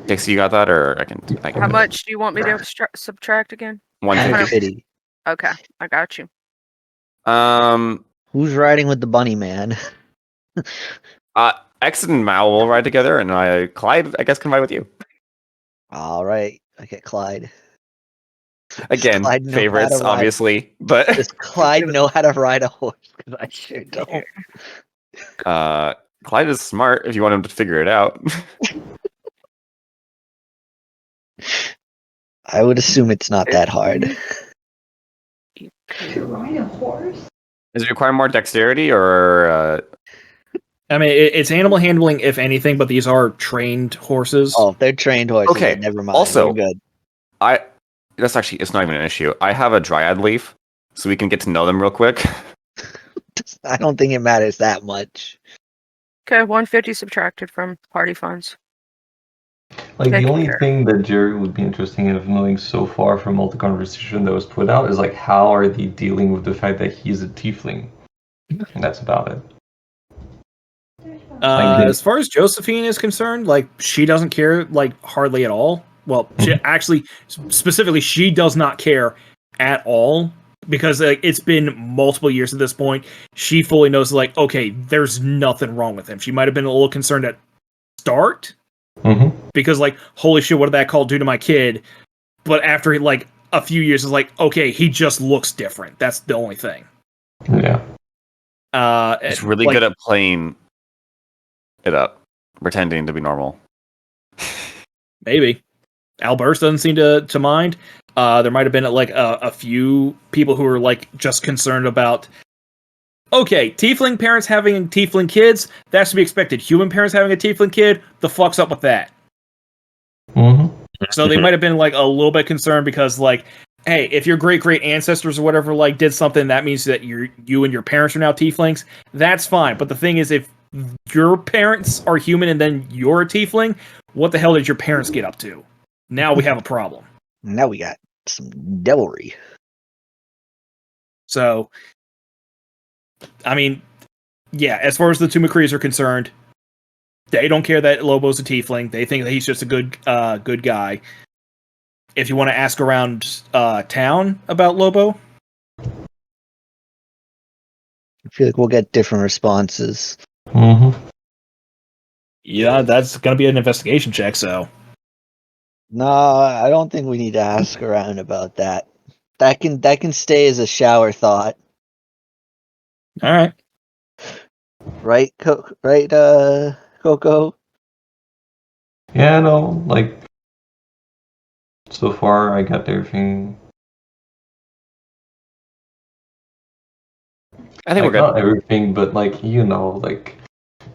Dixie, you got that, or I can. How much do you want me to subtract again? 150. 150. Okay, I got you. Who's riding with the bunny man? X and Mao will ride together, and Clyde, I guess, can ride with you. All right, I get Clyde. Again, Clyde know how favorites, to ride. obviously, but Does Clyde know how to ride a horse? Because I sure don't. Clyde is smart if you want him to figure it out. I would assume it's not that hard. to ride a horse? Does it require more dexterity, or I mean, it's animal handling, if anything, but these are trained horses. Oh, if they're trained horses. Okay, then never mind. also- We're good. it's not even an issue. I have a dryad leaf, so we can get to know them real quick. I don't think it matters that much. Okay, 150 subtracted from party funds. Like, Take the only care. thing that Jerry would be interested in knowing so far from all the conversation that was put out is, like, how are they dealing with the fact that he's a tiefling? And that's about it. As far as Josephine is concerned, like she doesn't care like hardly at all. Well, she actually specifically she does not care at all because like, it's been multiple years at this point. She fully knows like okay, there's nothing wrong with him. She might have been a little concerned at start because like holy shit, what did that call do to my kid? But after like a few years, it's like okay, he just looks different. That's the only thing. Yeah. It's really like, good at playing it up, pretending to be normal. Maybe. Alberts doesn't seem to mind. There might have been like a few people who were like just concerned about. Okay, tiefling parents having tiefling kids, that's to be expected. Human parents having a tiefling kid, the fuck's up with that? So they might have been like a little bit concerned because like, hey, if your great ancestors or whatever like did something, that means that you and your parents are now tieflings. That's fine. But the thing is, if your parents are human and then you're a tiefling, what the hell did your parents get up to? Now we have a problem. Now we got some devilry. So, I mean, yeah, as far as the two McCrees are concerned, they don't care that Lobo's a tiefling. They think that he's just a good guy. If you want to ask around town about Lobo, I feel like we'll get different responses. yeah, that's gonna be an investigation check. So, No, I don't think we need to ask around about that. That can stay as a shower thought, all right. right? Coco. Yeah, no, like so far I got everything. I think Like, we're not good. everything, but like like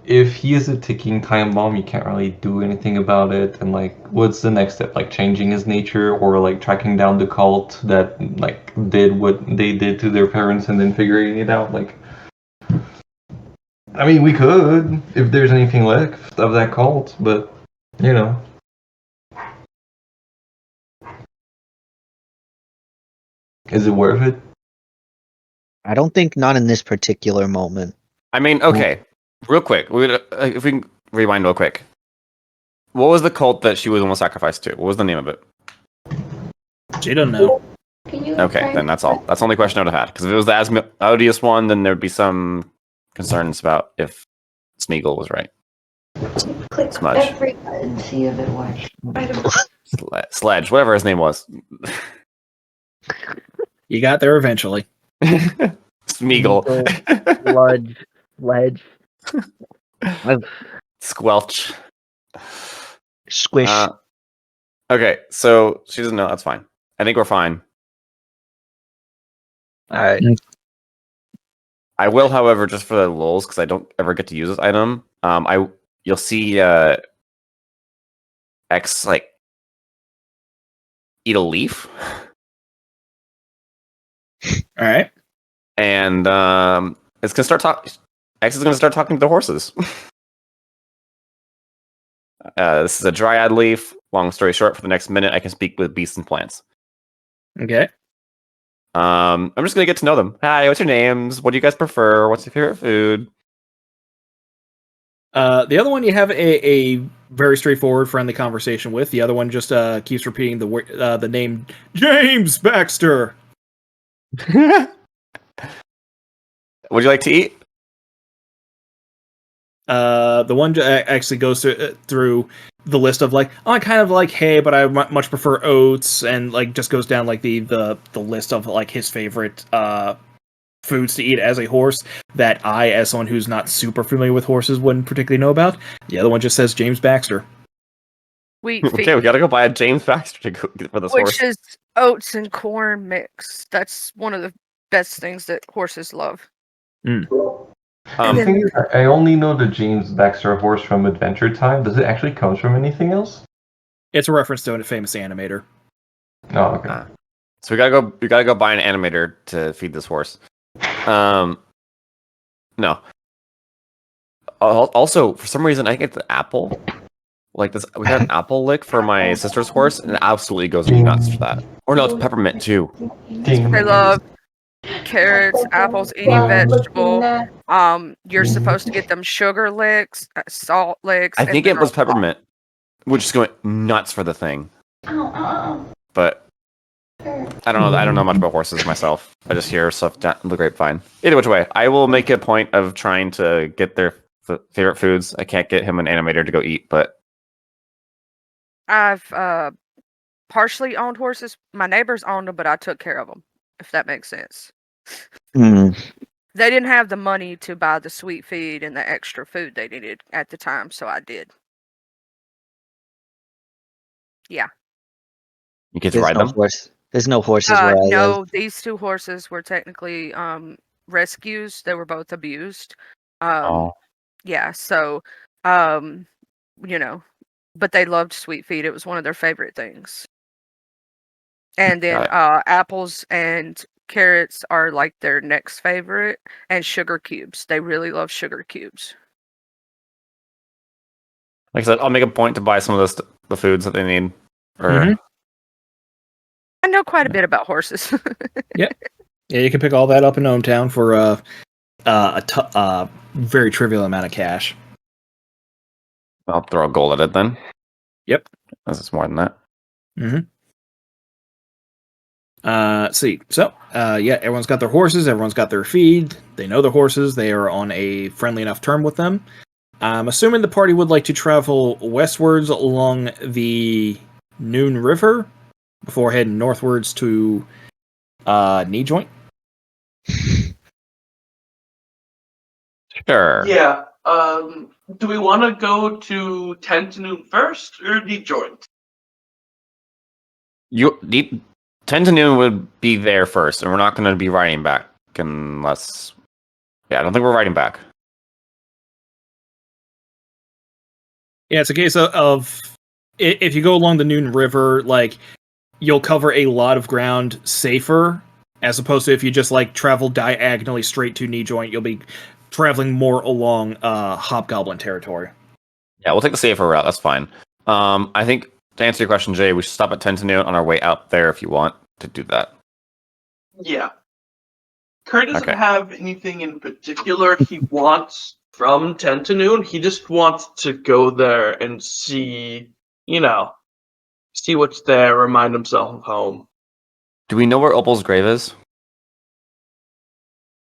if he is a ticking time bomb, you can't really do anything about it. And like, what's the next step? Like changing his nature, or like tracking down the cult that like did what they did to their parents, and then figuring it out. Like, I mean, we could if there's anything left of that cult, but you know. Is it worth it? I don't think not in this particular moment. I mean, okay, real quick. If we can rewind real quick. What was the cult that she was almost sacrificed to? What was the name of it? She doesn't know. Can you Okay, then that's all. That's the only question I would have had. Because if it was the Asmodeus one, then there'd be some concerns about if Smeagol was right. click Smudge. every button, see if it works? I don't Sledge, whatever his name was. You got there eventually. Smeagol. Ledge. Squelch. Squish. Okay, so she doesn't know. That's fine. I think we're fine. All right. I will, however, just for the lulz, because I don't ever get to use this item. You'll see X like eat a leaf, All right. and it's gonna start talking. X is gonna start talking to the horses. This is a dryad leaf. Long story short, for the next minute, I can speak with beasts and plants. Okay. I'm just gonna get to know them. Hi, what's your names? What do you guys prefer? What's your favorite food? The other one you have a very straightforward, friendly conversation with. The other one just keeps repeating the name James Baxter. Would you like to eat? The one actually goes through the list of like, oh, I kind of like hay, but I much prefer oats, and like just goes down like the list of like his favorite foods to eat as a horse that I, as someone who's not super familiar with horses, wouldn't particularly know about. The other one just says James Baxter. Wheat Okay, feed, we gotta go buy a James Baxter to go for this horse. which is oats and corn mix. That's one of the best things that horses love. The And then- thing is, I only know the James Baxter horse from Adventure Time. Does it actually come from anything else? It's a reference to a famous animator. Oh, okay. So we gotta go buy an animator to feed this horse. No. Also, for some reason, I get the apple. Like this, we got an apple lick for my sister's horse, and it absolutely goes nuts for that. Or no, it's peppermint too. Ding. I love carrots, apples, any Well, vegetable. looking at- You're supposed to get them sugar licks, salt licks. I and think it was mineral water. peppermint, which is going nuts for the thing. Ow. But I don't know much about horses myself. I just hear stuff down the grapevine. Either which way, I will make a point of trying to get their favorite foods. I can't get him an animator to go eat, but I've partially owned horses. My neighbors owned them, but I took care of them. If that makes sense. Hmm. They didn't have the money to buy the sweet feed and the extra food they needed at the time, so I did. Yeah. you get to ride them. There's no horses where I live. No, these two horses were technically rescues. They were both abused. Oh, Yeah, so but they loved sweet feed. It was one of their favorite things. And then Got apples and carrots are like their next favorite, and sugar cubes. They really love sugar cubes. like I said, I'll make a point to buy some of the foods that they need. Or Mhm. I know quite a bit about horses. Yeah, you can pick all that up in Ohmtown for a very trivial amount of cash. I'll throw a gold at it then. Yep. This is more than that. Let's see. So, yeah, everyone's got their horses. Everyone's got their feed. They know the horses. They are on a friendly enough term with them. I'm assuming the party would like to travel westwards along the Noon River before heading northwards to Knee Joint. Sure. Yeah. Do we want to go to Tentanoon first or Knee Joint? You 10 to noon would be there first, and we're not going to be riding back unless. Yeah, I don't think we're riding back. Yeah, it's a case of if you go along the Noon River, like you'll cover a lot of ground safer, as opposed to if you just like travel diagonally straight to Knee Joint, you'll be traveling more along Hobgoblin territory. Yeah, we'll take the safer route. That's fine. I think to answer your question, Jay, we should stop at 10 to noon on our way out there if you want to do that. Yeah. Kurt doesn't Okay. have anything in particular he wants from Tentanoon. He just wants to go there and see what's there, remind himself of home. Do we know where Opal's grave is?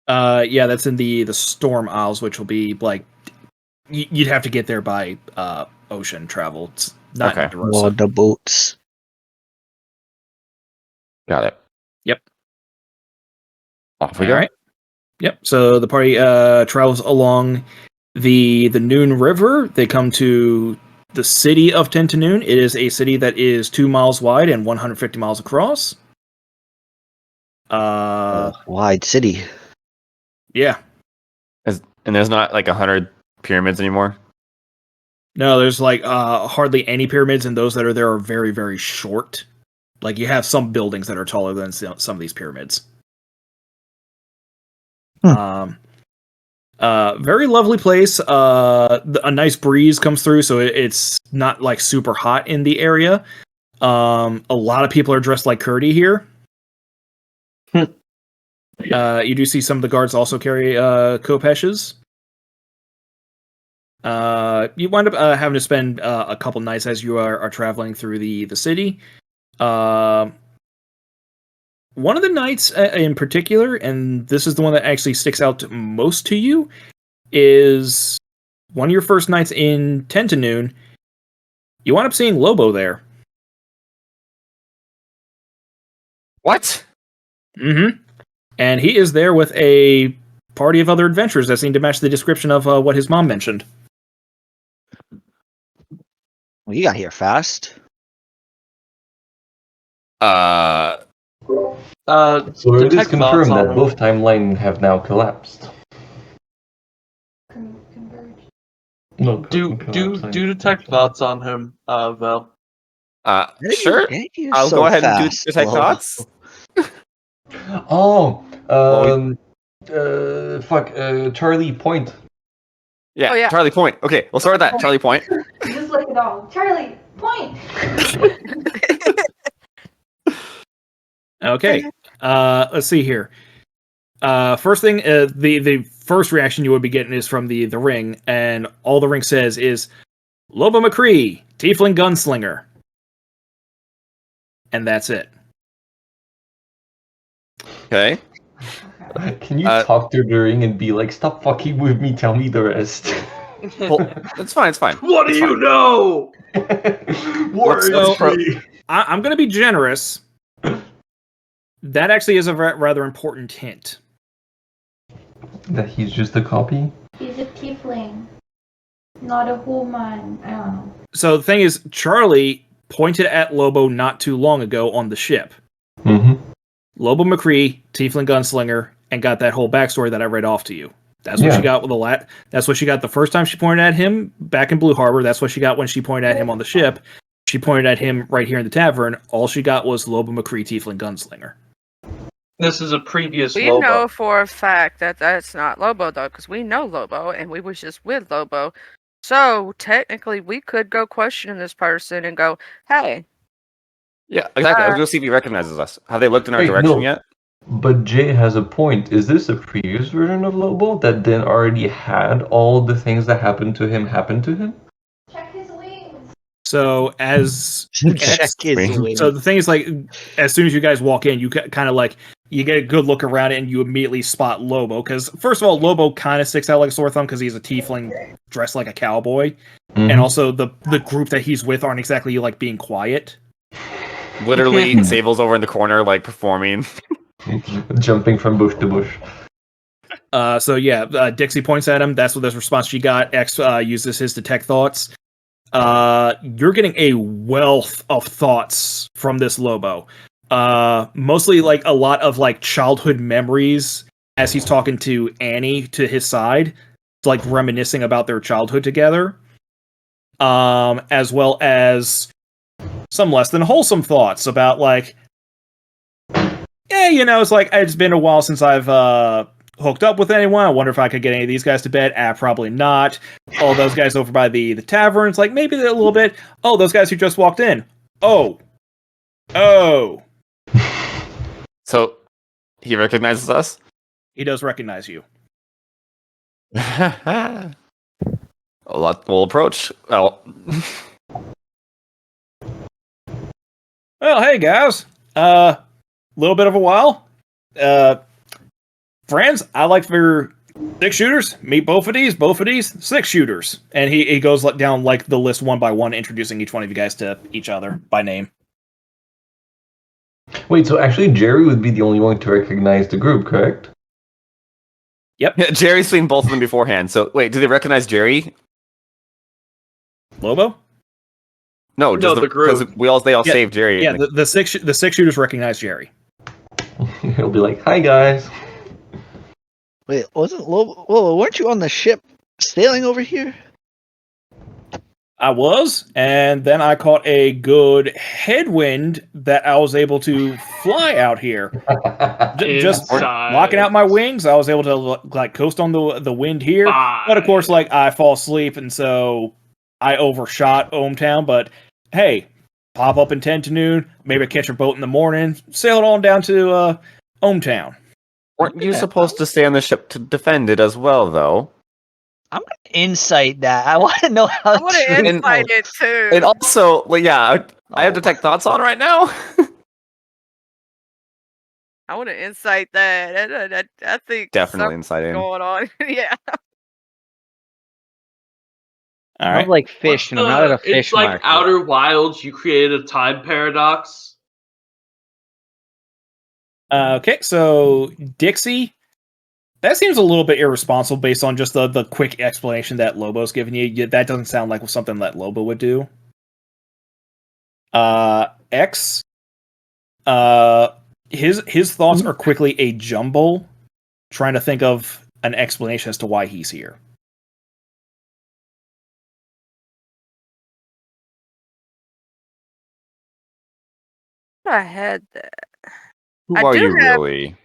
Yeah, that's in the Storm Isles, which will be like you'd have to get there by ocean travel. It's not in Okay. DeRosa. Well, the boats. Got it. Yep. Off we All go. right. Yep. So the party travels along the Noon River. They come to the city of Tentanoon. It is a city that is 2 miles wide and 150 miles across. Wide city. Yeah. And there's not like 100 pyramids anymore? No, there's like hardly any pyramids, and those that are there are very, very short. Like you have some buildings that are taller than some of these pyramids. Very lovely place. A nice breeze comes through, so it's not like super hot in the area. A lot of people are dressed like Curdy here. You do see some of the guards also carry kopeshes. You wind up having to spend a couple nights as you are traveling through the city. One of the nights in particular, and this is the one that actually sticks out most to you, is one of your first nights in Tentanoon. You wind up seeing Lobo there. What? Mm-hmm. And he is there with a party of other adventurers that seem to match the description of what his mom mentioned. Well, you got here fast. So it is Detect thoughts confirmed on that him. both timelines have now collapsed. Converge. No, Do detect thoughts on him, Vel. Sure. I'll go ahead and do detect thoughts. Oh, Charlie Point. Yeah, Oh, yeah. Charlie Point. Okay, we'll start with that. Charlie Point. Just like a dog. Charlie, point! Okay. Let's see here. First thing, the first reaction you would be getting is from the ring, and all the ring says is Lobo McCree, Tiefling Gunslinger. And that's it. Okay. Can you talk to the ring and be like, stop fucking with me, tell me the rest? Well, it's fine. It's fine. What do It's you fine. know? I'm going to be generous. That actually is a rather important hint. That he's just a copy? He's a tiefling, not a human. I don't know. So the thing is, Charlie pointed at Lobo not too long ago on the ship. Mm-hmm. Lobo McCree, Tiefling Gunslinger, and got that whole backstory that I read off to you. That's what she got with the That's what she got the first time she pointed at him back in Blue Harbor. That's what she got when she pointed at him on the ship. She pointed at him right here in the tavern. All she got was Lobo McCree, Tiefling Gunslinger. This is a previous We Lobo. know for a fact that that's not Lobo, though, because we know Lobo, and we was just with Lobo. So, technically, we could go question this person and go, hey. Yeah, exactly. I was going to see if he recognizes us. Have they looked in our direction yet? But Jay has a point. Is this a previous version of Lobo that then already had all the things that happened to him happen to him? Check his wings. So as Check his wings. So the thing is, like, as soon as you guys walk in, you kind of like you get a good look around it, and you immediately spot Lobo. Because first of all, Lobo kind of sticks out like a sore thumb because he's a tiefling dressed like a cowboy, and also the group that he's with aren't exactly like being quiet. Literally, Sable's over in the corner, like performing, jumping from bush to bush. So yeah, Dixie points at him. That's what this response she got. X uses his detect thoughts. You're getting a wealth of thoughts from this Lobo. Mostly like a lot of like childhood memories as he's talking to Annie to his side, like reminiscing about their childhood together. As well as some less than wholesome thoughts about like, yeah, you know, it's like it's been a while since I've hooked up with anyone. I wonder if I could get any of these guys to bed. Probably not. All those guys over by the taverns, like maybe they're a little bit. Oh, those guys who just walked in. Oh. So he recognizes us? He does recognize you. We'll approach. Well, hey guys. Little bit of a while. Friends, I like for 6 shooters. Meet both of these 6 shooters. And he goes down like the list one by one, introducing each one of you guys to each other by name. Wait, so actually Jerry would be the only one to recognize the group, correct? Yep. Yeah, Jerry's seen both of them beforehand. So wait, do they recognize Jerry? Lobo? No, just the group. Because they all saved Jerry. Yeah, the 6 shooters recognize Jerry. He'll be like, "Hi guys." Wait, wasn't Lobo? Weren't you on the ship sailing over here? I was, and then I caught a good headwind that I was able to fly out here. Just locking out my wings, I was able to like coast on the wind here. But of course, like I fall asleep, and so I overshot Ohmtown. But hey, pop up in 10 to noon, maybe catch a boat in the morning, sail it on down to Ohmtown. Weren't you supposed to stay on the ship to defend it as well, though? I'm gonna insight that. I want to know how. I want to insight it too. And also, well, yeah, I have detect thoughts on right now. I want to insight that. I think Definitely insight in. going on. Yeah. All right. I'm like fish, and I'm not at a fish It's like market. Outer Wilds. You created a time paradox. Okay, so Dixie, that seems a little bit irresponsible based on just the quick explanation that Lobo's given you. That doesn't sound like something that Lobo would do. X, his thoughts are quickly a jumble, trying to think of an explanation as to why he's here. I had that. Who I are do you have- really?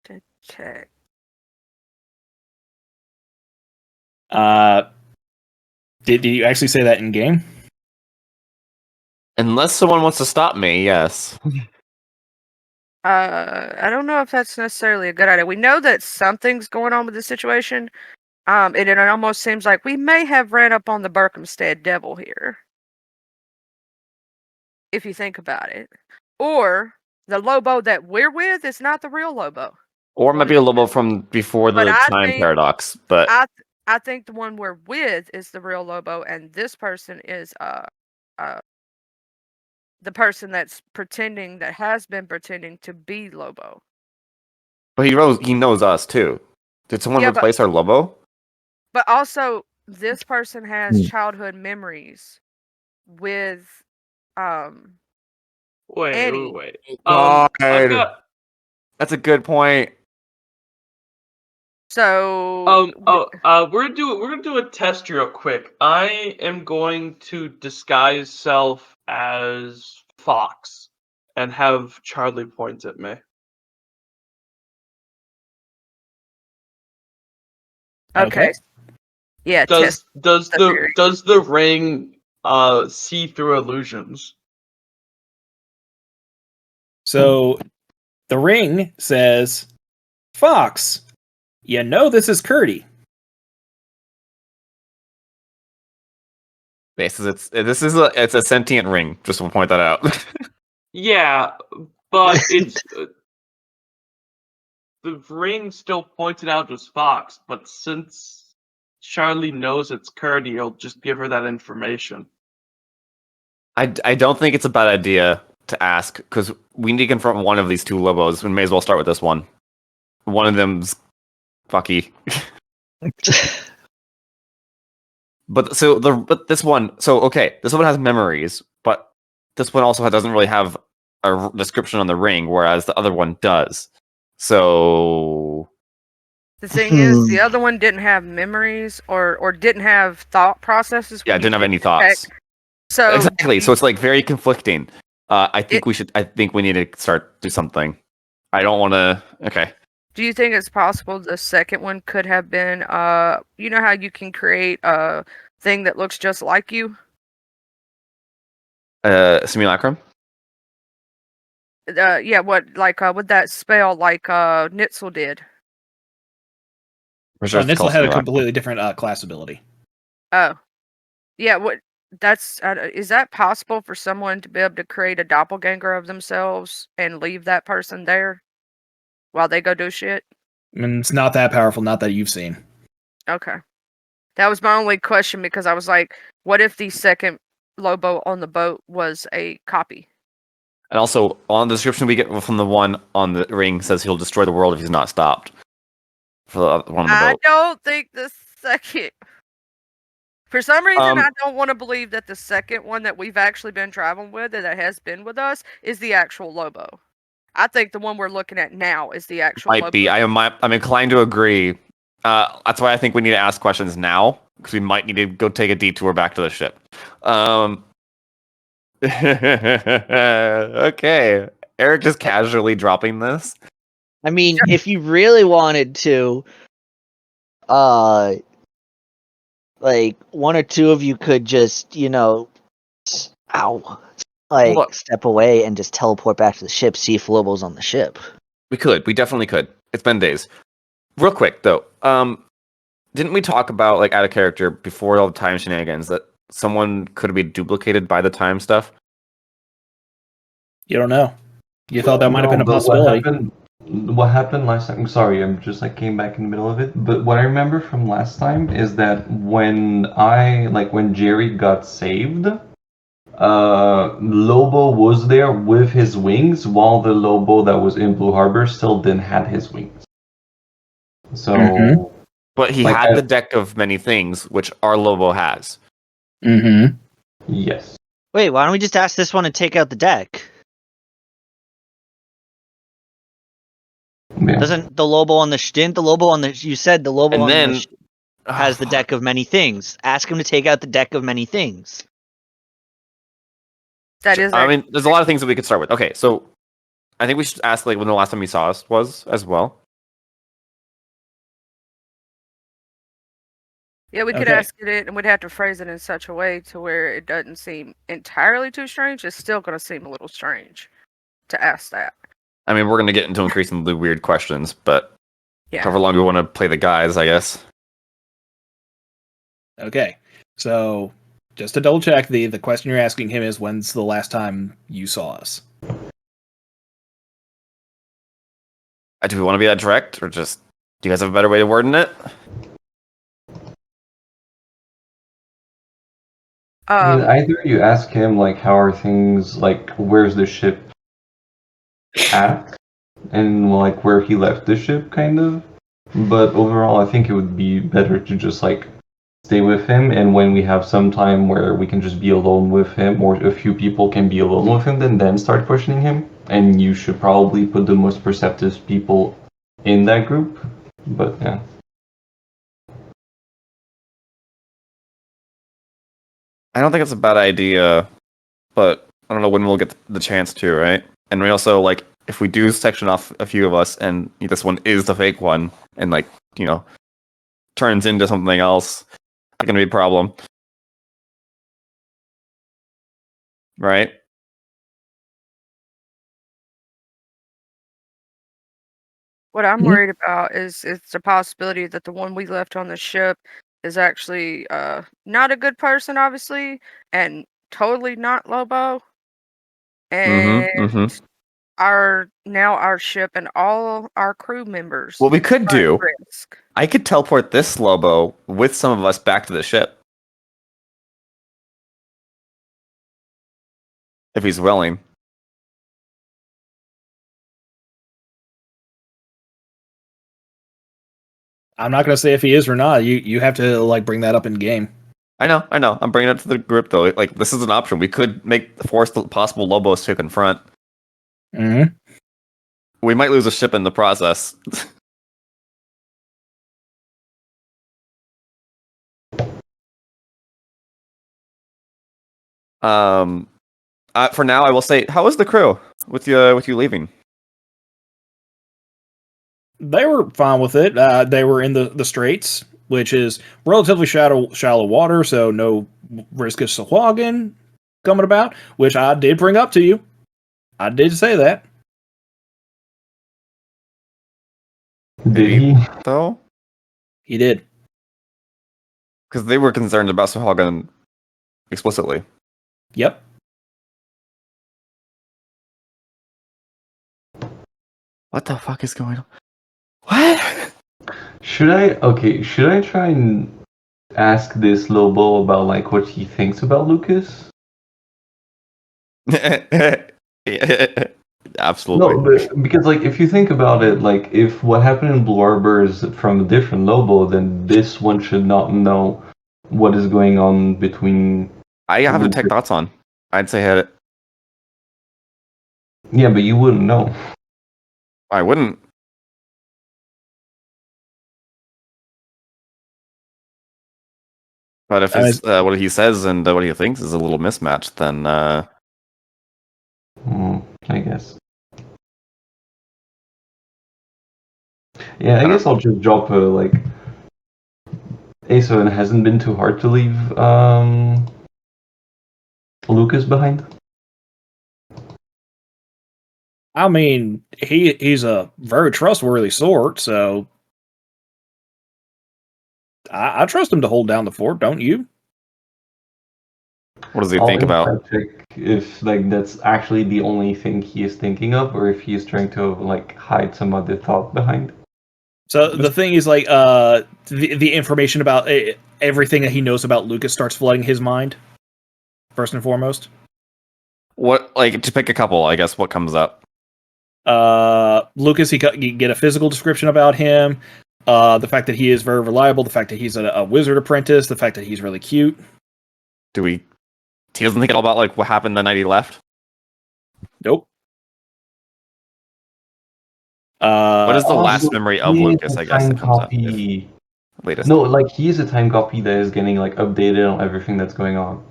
To check. Did you actually say that in game? Unless someone wants to stop me, yes. I don't know if that's necessarily a good idea. We know that something's going on with the situation. And it almost seems like we may have ran up on the Berkhamsted devil here. If you think about it. Or the Lobo that we're with is not the real Lobo. Or it might be a Lobo from before But the I time think- paradox. But I think the one we're with is the real Lobo, and this person is the person that has been pretending to be Lobo. but he knows us too. Did someone Yeah, but- replace our Lobo? But also, this person has Hmm. childhood memories with Wait, Annie. wait. God. I've got That's a good point. So we're gonna do a test real quick. I am going to disguise self as Fox and have Charlie point at me. okay. Yeah, Does the theory. the ring see through illusions? So the ring says, Fox, you know this is Curdy. It's a sentient ring. Just to point that out. Yeah, but it's the ring still pointed out as Fox, but since Charlie knows it's Curdy, he'll just give her that information. I don't think it's a bad idea to ask because we need to confront one of these two Lobos. We may as well start with this one. One of them's fucky. But this one has memories, but this one also doesn't really have a description on the ring, whereas the other one does. So The thing is, the other one didn't have memories or didn't have thought processes. yeah, when you didn't have did any the thoughts. check. So exactly. So it's like very conflicting. I think we need to do something. I don't want to. Okay. do you think it's possible the second one could have been you know how you can create a thing that looks just like you? Simulacrum. Yeah, what that spell like Nitzel did? Oh, Nitzel had a completely different class ability. Oh. Yeah, what that's is that possible for someone to be able to create a doppelganger of themselves and leave that person there while they go do shit? I mean, it's not that powerful, not that you've seen. Okay. That was my only question because I was like, what if the second Lobo on the boat was a copy? And also, on the description we get from the one on the ring says he'll destroy the world if he's not stopped. For the one on the I boat. don't think the second. For some reason, Um, I don't want to believe that the second one that we've actually been traveling with, that has been with us, is the actual Lobo. I think the one we're looking at now is the actual Might Lobo. be. I'm inclined to agree. That's why I think we need to ask questions now because we might need to go take a detour back to the ship. Okay, Eric just casually dropping this. I mean, if you really wanted to, like one or two of you could just, step away and just teleport back to the ship, see if Lobo's on the ship. We could. We definitely could. It's been days. Real quick though, didn't we talk about like out of character before all the time shenanigans that someone could be duplicated by the time stuff? You don't know. You thought that might have been a but possibility. What happened last time? I'm sorry, I'm just came back in the middle of it. But what I remember from last time is that when Jerry got saved, Lobo was there with his wings, while the Lobo that was in Blue Harbor still didn't have his wings. So, But he had the deck of many things, which our Lobo has. Mm-hmm. Yes. Wait, why don't we just ask this one to take out the deck? Yeah. Doesn't the Lobo on the didn't the Lobo on the you said the Lobo And on then the has the deck of many things. Ask him to take out the deck of many things. That is. I mean, there's a lot of things that we could start with. Okay, so I think we should ask like when the last time we saw us was as well. Yeah, we could Okay. ask it, and we'd have to phrase it in such a way to where it doesn't seem entirely too strange. It's still going to seem a little strange to ask that. I mean, we're going to get into increasingly weird questions, but Yeah. however long we want to play the guys, I guess. Okay, so just to double check, the question you're asking him is, when's the last time you saw us? Do we want to be that direct, or just do you guys have a better way of wording it? I mean, either you ask him like, how are things, like, where's the ship at, and like where he left the ship, kind of. But overall, I think it would be better to just like stay with him, and when we have some time where we can just be alone with him, or a few people can be alone with him, then start questioning him. And you should probably put the most perceptive people in that group. But yeah. I don't think it's a bad idea, but I don't know when we'll get the chance to, right? And we also, like, if we do section off a few of us, and this one is the fake one, and, like, you know, turns into something else, that's gonna be a problem. Right? What I'm Mhm. worried about is it's a possibility that the one we left on the ship is actually not a good person, obviously, and totally not Lobo. And our ship and all our crew members What we could are at do, risk. I could teleport this Lobo with some of us back to the ship. If he's willing. I'm not going to say if he is or not. You have to like bring that up in game. I know. I'm bringing it to the group, though. Like, this is an option. We could force the possible Lobos to confront. Mm-hmm. We might lose a ship in the process. For now, I will say, how was the crew with you leaving? They were fine with it. They were in the straits, which is relatively shallow water, so no risk of Sahuagin coming about, which I did bring up to you. I did say that. Did he? Though? He did. Because they were concerned about Sahuagin explicitly. Yep. What the fuck is going on? What? Should I try and ask this Lobo about like what he thinks about Lucas? Absolutely. No, but because like if you think about it, like if what happened in Blue Arbor is from a different Lobo, then this one should not know what is going on between. I have to take thoughts on. I'd say hit it. Yeah, but you wouldn't know. I wouldn't. But if it's, what he says and what he thinks is a little mismatched, then I guess. Yeah, I guess I'll just drop a like. A7 hasn't been too hard to leave Lucas behind. I mean, he's a very trustworthy sort, so I trust him to hold down the fort, don't you? What does he think about? Check if like that's actually the only thing he is thinking of, or if he is trying to like hide some other thought behind. So the thing is, like, the information about everything that he knows about Lucas starts flooding his mind. First and foremost. What, like, to pick a couple, I guess, what comes up? Lucas, you get a physical description about him. The fact that he is very reliable. The fact that he's a wizard apprentice. The fact that he's really cute. He doesn't think at all about like what happened the night he left? Nope. What is the last memory of Lucas, I guess, that comes up? Latest. No, like he is a time copy that is getting like updated on everything that's going on.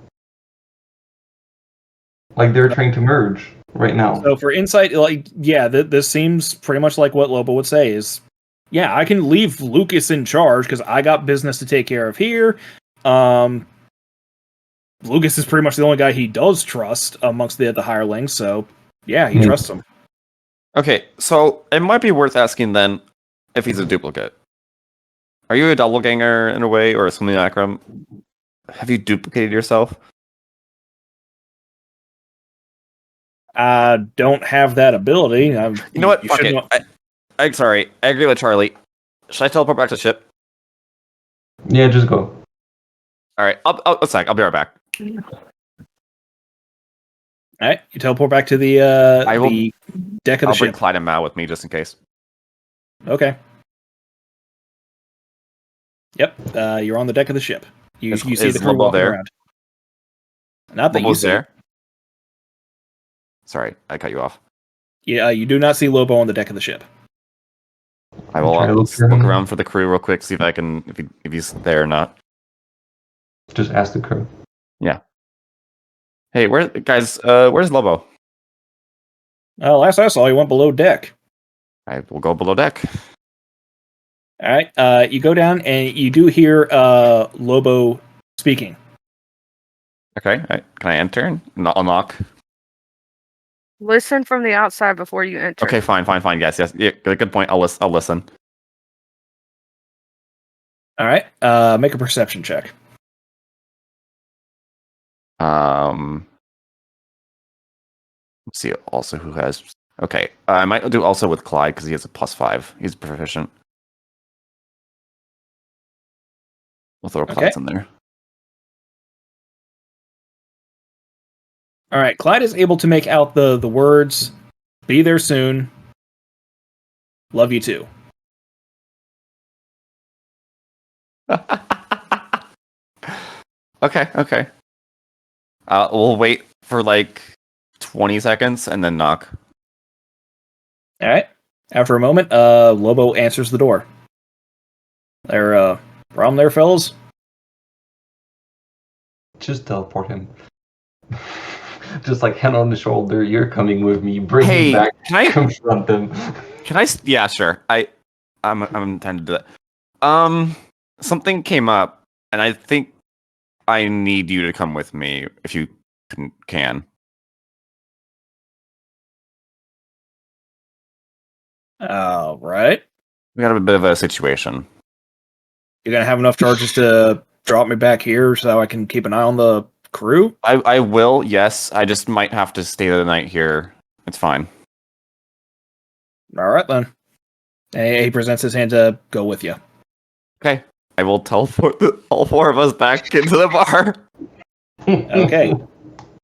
Like they're trying to merge right now. So for insight, like, yeah, this seems pretty much like what Lobo would say is, yeah, I can leave Lucas in charge because I got business to take care of here. Lucas is pretty much the only guy he does trust amongst the hirelings, so yeah, he trusts him. Okay, so it might be worth asking then if he's a duplicate. Are you a doppelganger in a way, or a simulacrum? Have you duplicated yourself? I don't have that ability. You know what? Fuck should it. know- I'm sorry. I agree with Charlie. Should I teleport back to the ship? Yeah, just go. All right. I'll a sec. I'll be right back. All right, you teleport back to the I will- the deck of the I'll bring ship. Clyde and Mal with me just in case. Okay. Yep, you're on the deck of the ship. You see Is the crew Lobo walking there? around. Not that you Lobo's see. there. Sorry, I cut you off. Yeah, you do not see Lobo on the deck of the ship. I will Try to look for look him. around for the crew real quick, see if I can if he's there or not. Just ask the crew. Hey, where's Lobo? Last I saw, he went below deck. I will go below deck. All right, you go down and you do hear Lobo speaking. Okay, can I enter and unlock? Listen from the outside before you enter. Okay, fine. Yes. Yeah, good point. I'll listen. All right, make a perception check. Let's see also who has. Okay, I might do also with Clyde because he has a +5. He's proficient. We'll throw Okay. Clyde's in there. All right, Clyde is able to make out the words, "Be there soon. Love you too." Okay. We'll wait for like 20 seconds and then knock. All right. After a moment, Lobo answers the door. There, problem there, fellas? Just teleport him. Just like hand on the shoulder. You're coming with me. Bring Hey, him back. can I? Confront them. Can I? Yeah, sure. I'm intended to do that. Something came up, and I think I need you to come with me if you can. All right. We got a bit of a situation. You're gonna have enough charges to drop me back here so I can keep an eye on the crew? I will, yes. I just might have to stay the night here. It's fine. All right, then. He presents his hand to go with you. Okay. I will teleport all 4 of us back into the bar. Okay.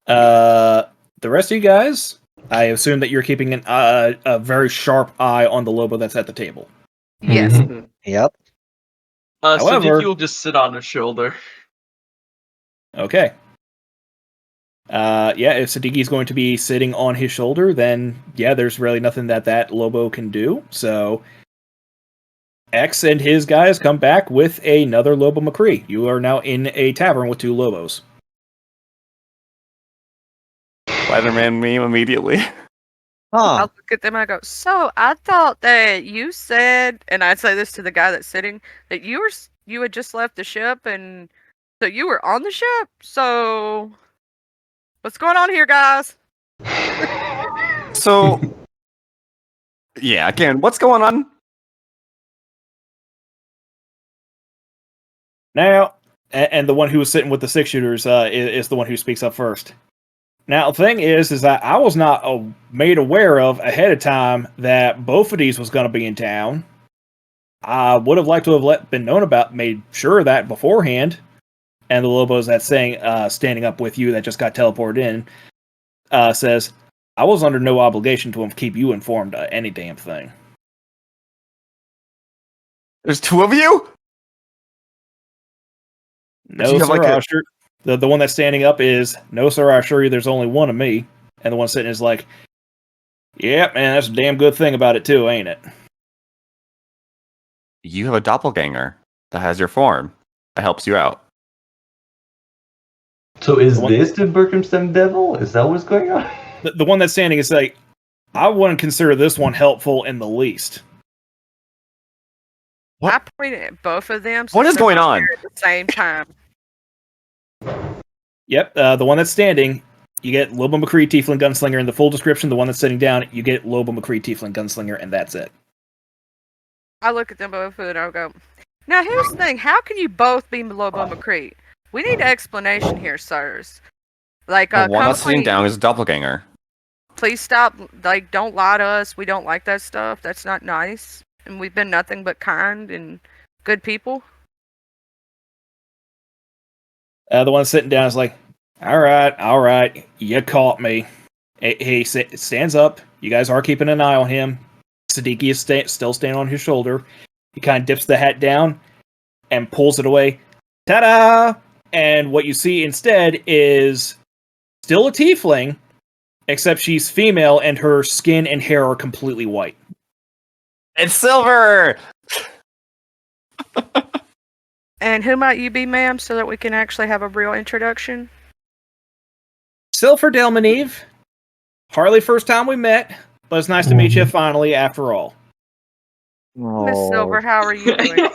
The rest of you guys, I assume that you're keeping a very sharp eye on the Lobo that's at the table. Yes. Mhm. Yep. However- Siddiqui will just sit on his shoulder. Okay. Yeah, if Siddiqui's going to be sitting on his shoulder, then yeah, there's really nothing that Lobo can do. So X and his guys come back with another Lobo McCree. You are now in a tavern with 2 Lobos. Spider-Man meme immediately. I'll Huh. look at them and I go, so I thought that you said, and I'd say this to the guy that's sitting, that you had just left the ship and so you were on the ship? So what's going on here, guys? So, yeah, again, what's going on? Now, and the one who was sitting with the 6-shooters is the one who speaks up first. Now, the thing is that I was not made aware of ahead of time that both of these was going to be in town. I would have liked to have been known about, made sure of that beforehand. And the Lobos that's standing up with you that just got teleported in says, I was under no obligation to keep you informed of any damn thing. There's 2 of you? No, you have, sir, like, a- I assure- the one that's standing up is, no, sir, I assure you there's only one of me. And the one sitting is like, yep, man, that's a damn good thing about it too, ain't it? You have a doppelganger that has your form. That helps you out. So is The one- this the Birkenstein Devil? Is that what's going on? The one that's standing is like, I wouldn't consider this one helpful in the least. What? I pointed at both of them. What is they're going both on? there at the same time. Yep, the one that's standing You get Lobo McCree, Tiefling Gunslinger in the full description. The one that's sitting down, you get Lobo McCree, Tiefling Gunslinger, and that's it. I look at them both and I'll go, now here's the thing, how can you both be Lobo McCree? We need an explanation here, sirs. Like, The one come that's sitting clean. down is a doppelganger. Please stop, like, don't lie to us. We don't like that stuff. That's not nice. And we've been nothing but kind and good people. The one sitting down is like, all right, you caught me. He stands up. You guys are keeping an eye on him. Siddiqui is still standing on his shoulder. He kind of dips the hat down and pulls it away. Ta-da! And what you see instead is still a tiefling, except she's female and her skin and hair are completely white. It's Silver! And who might you be, ma'am, so that we can actually have a real introduction? Silver Delmaneve. Hardly first time we met, but it's nice to meet you finally after all. Miss Silver, how are you doing?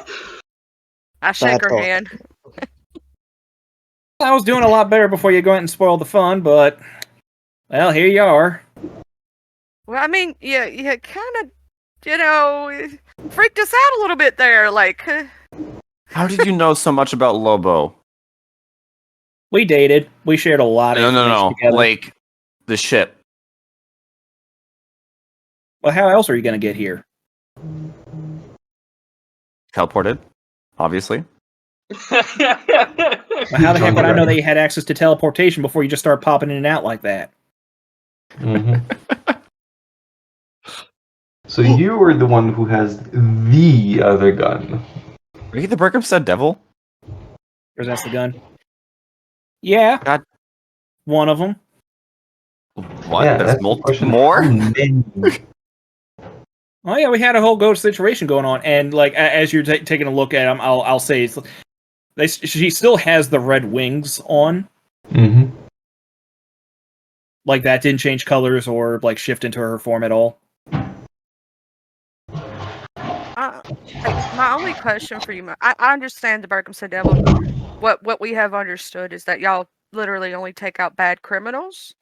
I shake her hand. I was doing a lot better before you go out and spoil the fun, but, well, here you are. Well, I mean, you kind of, freaked us out a little bit there. Like, How did you know so much about Lobo? We dated. We shared a lot of information together. Like, the ship. Well, how else are you going to get here? Teleported, obviously. Well, how the heck would I know that you had access to teleportation before you just start popping in and out like that? So you were the one who has the other gun. Are you the Berkhamsted Devil? Or that's the gun? Yeah. God. One of them. What? Yeah, That's the question. more? How many? Oh yeah, we had a whole ghost situation going on, and like as you're taking a look at them, I'll say she still has the red wings on. Mm-hmm. Like that didn't change colors or like shift into her form at all. My only question for you, I understand the Berkhamsted Devil. What we have understood is that y'all literally only take out bad criminals.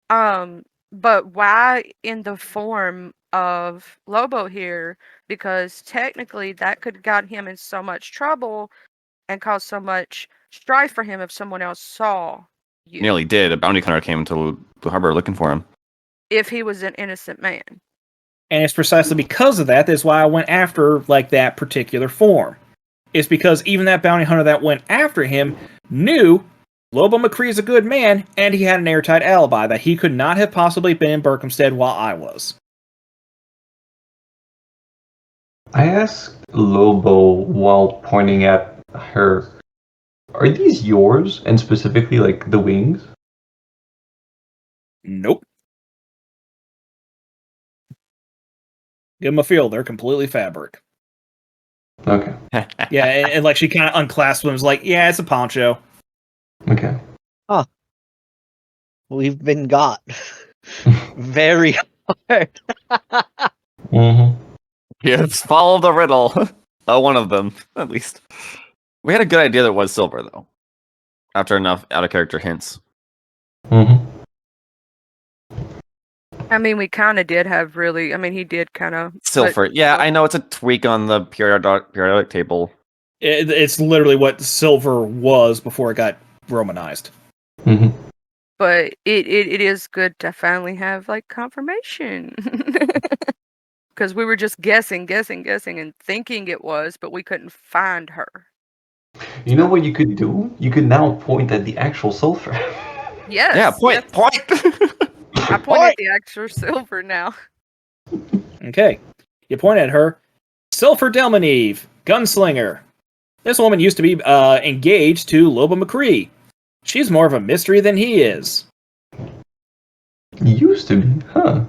But why in the form of Lobo here? Because technically that could have got him in so much trouble and caused so much strife for him if someone else saw you. Nearly did. A bounty hunter came to the harbor looking for him. If he was an innocent man. And it's precisely because of that's why I went after like that particular form. It's because even that bounty hunter that went after him knew Lobo McCree is a good man, and he had an airtight alibi that he could not have possibly been in Berkhamsted while I was. I asked Lobo while pointing at her, are these yours? And specifically, like, the wings? Nope. Give them a feel. They're completely fabric. Okay. Yeah, and like she kind of unclasped them and was like, yeah, it's a poncho. Okay. We've been got very hard. Mm-hmm. Yes, follow the riddle. One of them, at least. We had a good idea that it was Silver, though. After enough out-of-character hints. Mm-hmm. I mean, we kind of did have really. I mean, he did kind of. Silver. Yeah, I know it's a tweak on the periodic table. It's literally what silver was before it got Romanized. Mm-hmm. But it is good to finally have like confirmation. Because we were just guessing and thinking it was, but we couldn't find her. You know what you could do? You could now point at the actual sulfur. Yes. Yeah, point. I point at the actual Silver now. Okay. You point at her. Silver Delmaneve, gunslinger. This woman used to be engaged to Lobo McCree. She's more of a mystery than he is. Used to be, huh?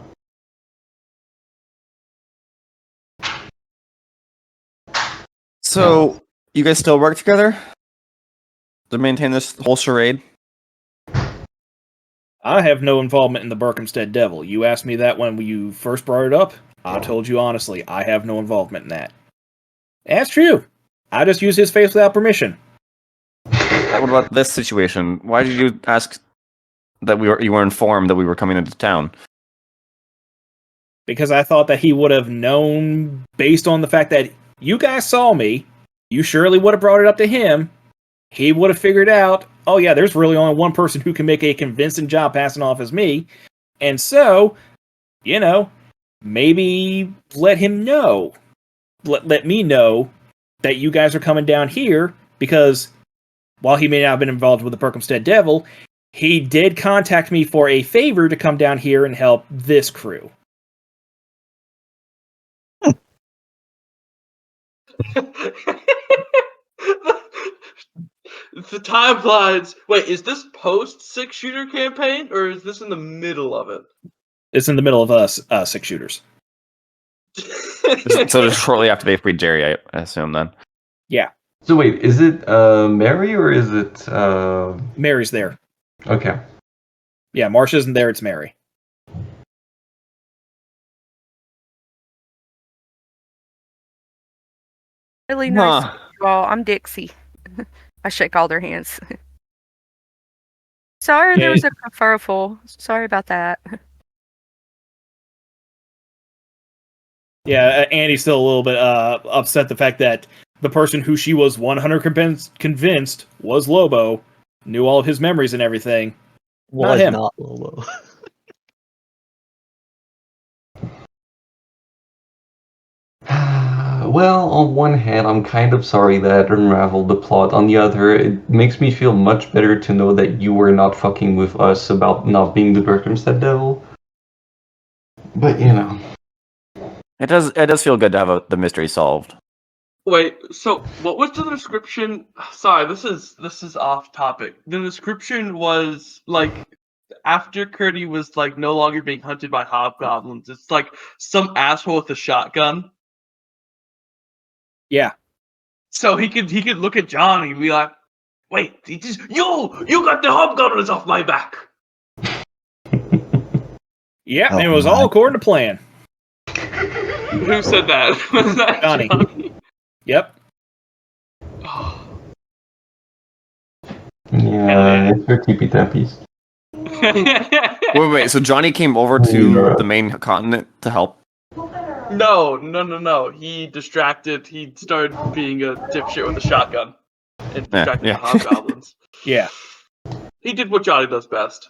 So, you guys still work together? To maintain this whole charade? I have no involvement in the Berkhamsted Devil. You asked me that when you first brought it up. I told you honestly, I have no involvement in that. That's true. I just used his face without permission. What about this situation? Why did you ask that you were informed that we were coming into town? Because I thought that he would have known, based on the fact that you guys saw me, you surely would have brought it up to him. He would have figured out, oh yeah, there's really only one person who can make a convincing job passing off as me. And so, maybe let him know. Let me know that you guys are coming down here, because while he may not have been involved with the Berkhamsted Devil, he did contact me for a favor to come down here and help this crew. The timelines. Wait, is this post 6-shooter campaign or is this in the middle of it? It's in the middle of us 6-shooters. So just shortly after they freed Jerry, I assume then. Yeah. So wait, is it Mary or is it Mary's there. Okay. Yeah, Marsh isn't there, it's Mary. Really nice to meet you all. I'm Dixie. I shake all their hands. Sorry, there was a kerfuffle. Sorry about that. Yeah, Annie's still a little bit upset the fact that the person who she was 100% convinced was Lobo, knew all of his memories and everything. Was him. not Lobo. Well, on one hand, I'm kind of sorry that unraveled the plot. On the other, it makes me feel much better to know that you were not fucking with us about not being the Berkhamsted Devil. But, It does feel good to have the mystery solved. Wait, so what was the description? Sorry, this is off topic. The description was like after Curdy was like no longer being hunted by hobgoblins. It's like some asshole with a shotgun. Yeah. So he could look at Johnny and be like, "Wait, you got the hobgoblins off my back." Yeah, and it was all according to plan. Who said that? Was that Johnny. Yep. Yeah, it's for tippy tappies. Wait. So Johnny came over to the main continent to help? No. He distracted. He started being a dipshit with a shotgun and distracting the hobgoblins. Yeah. He did what Johnny does best.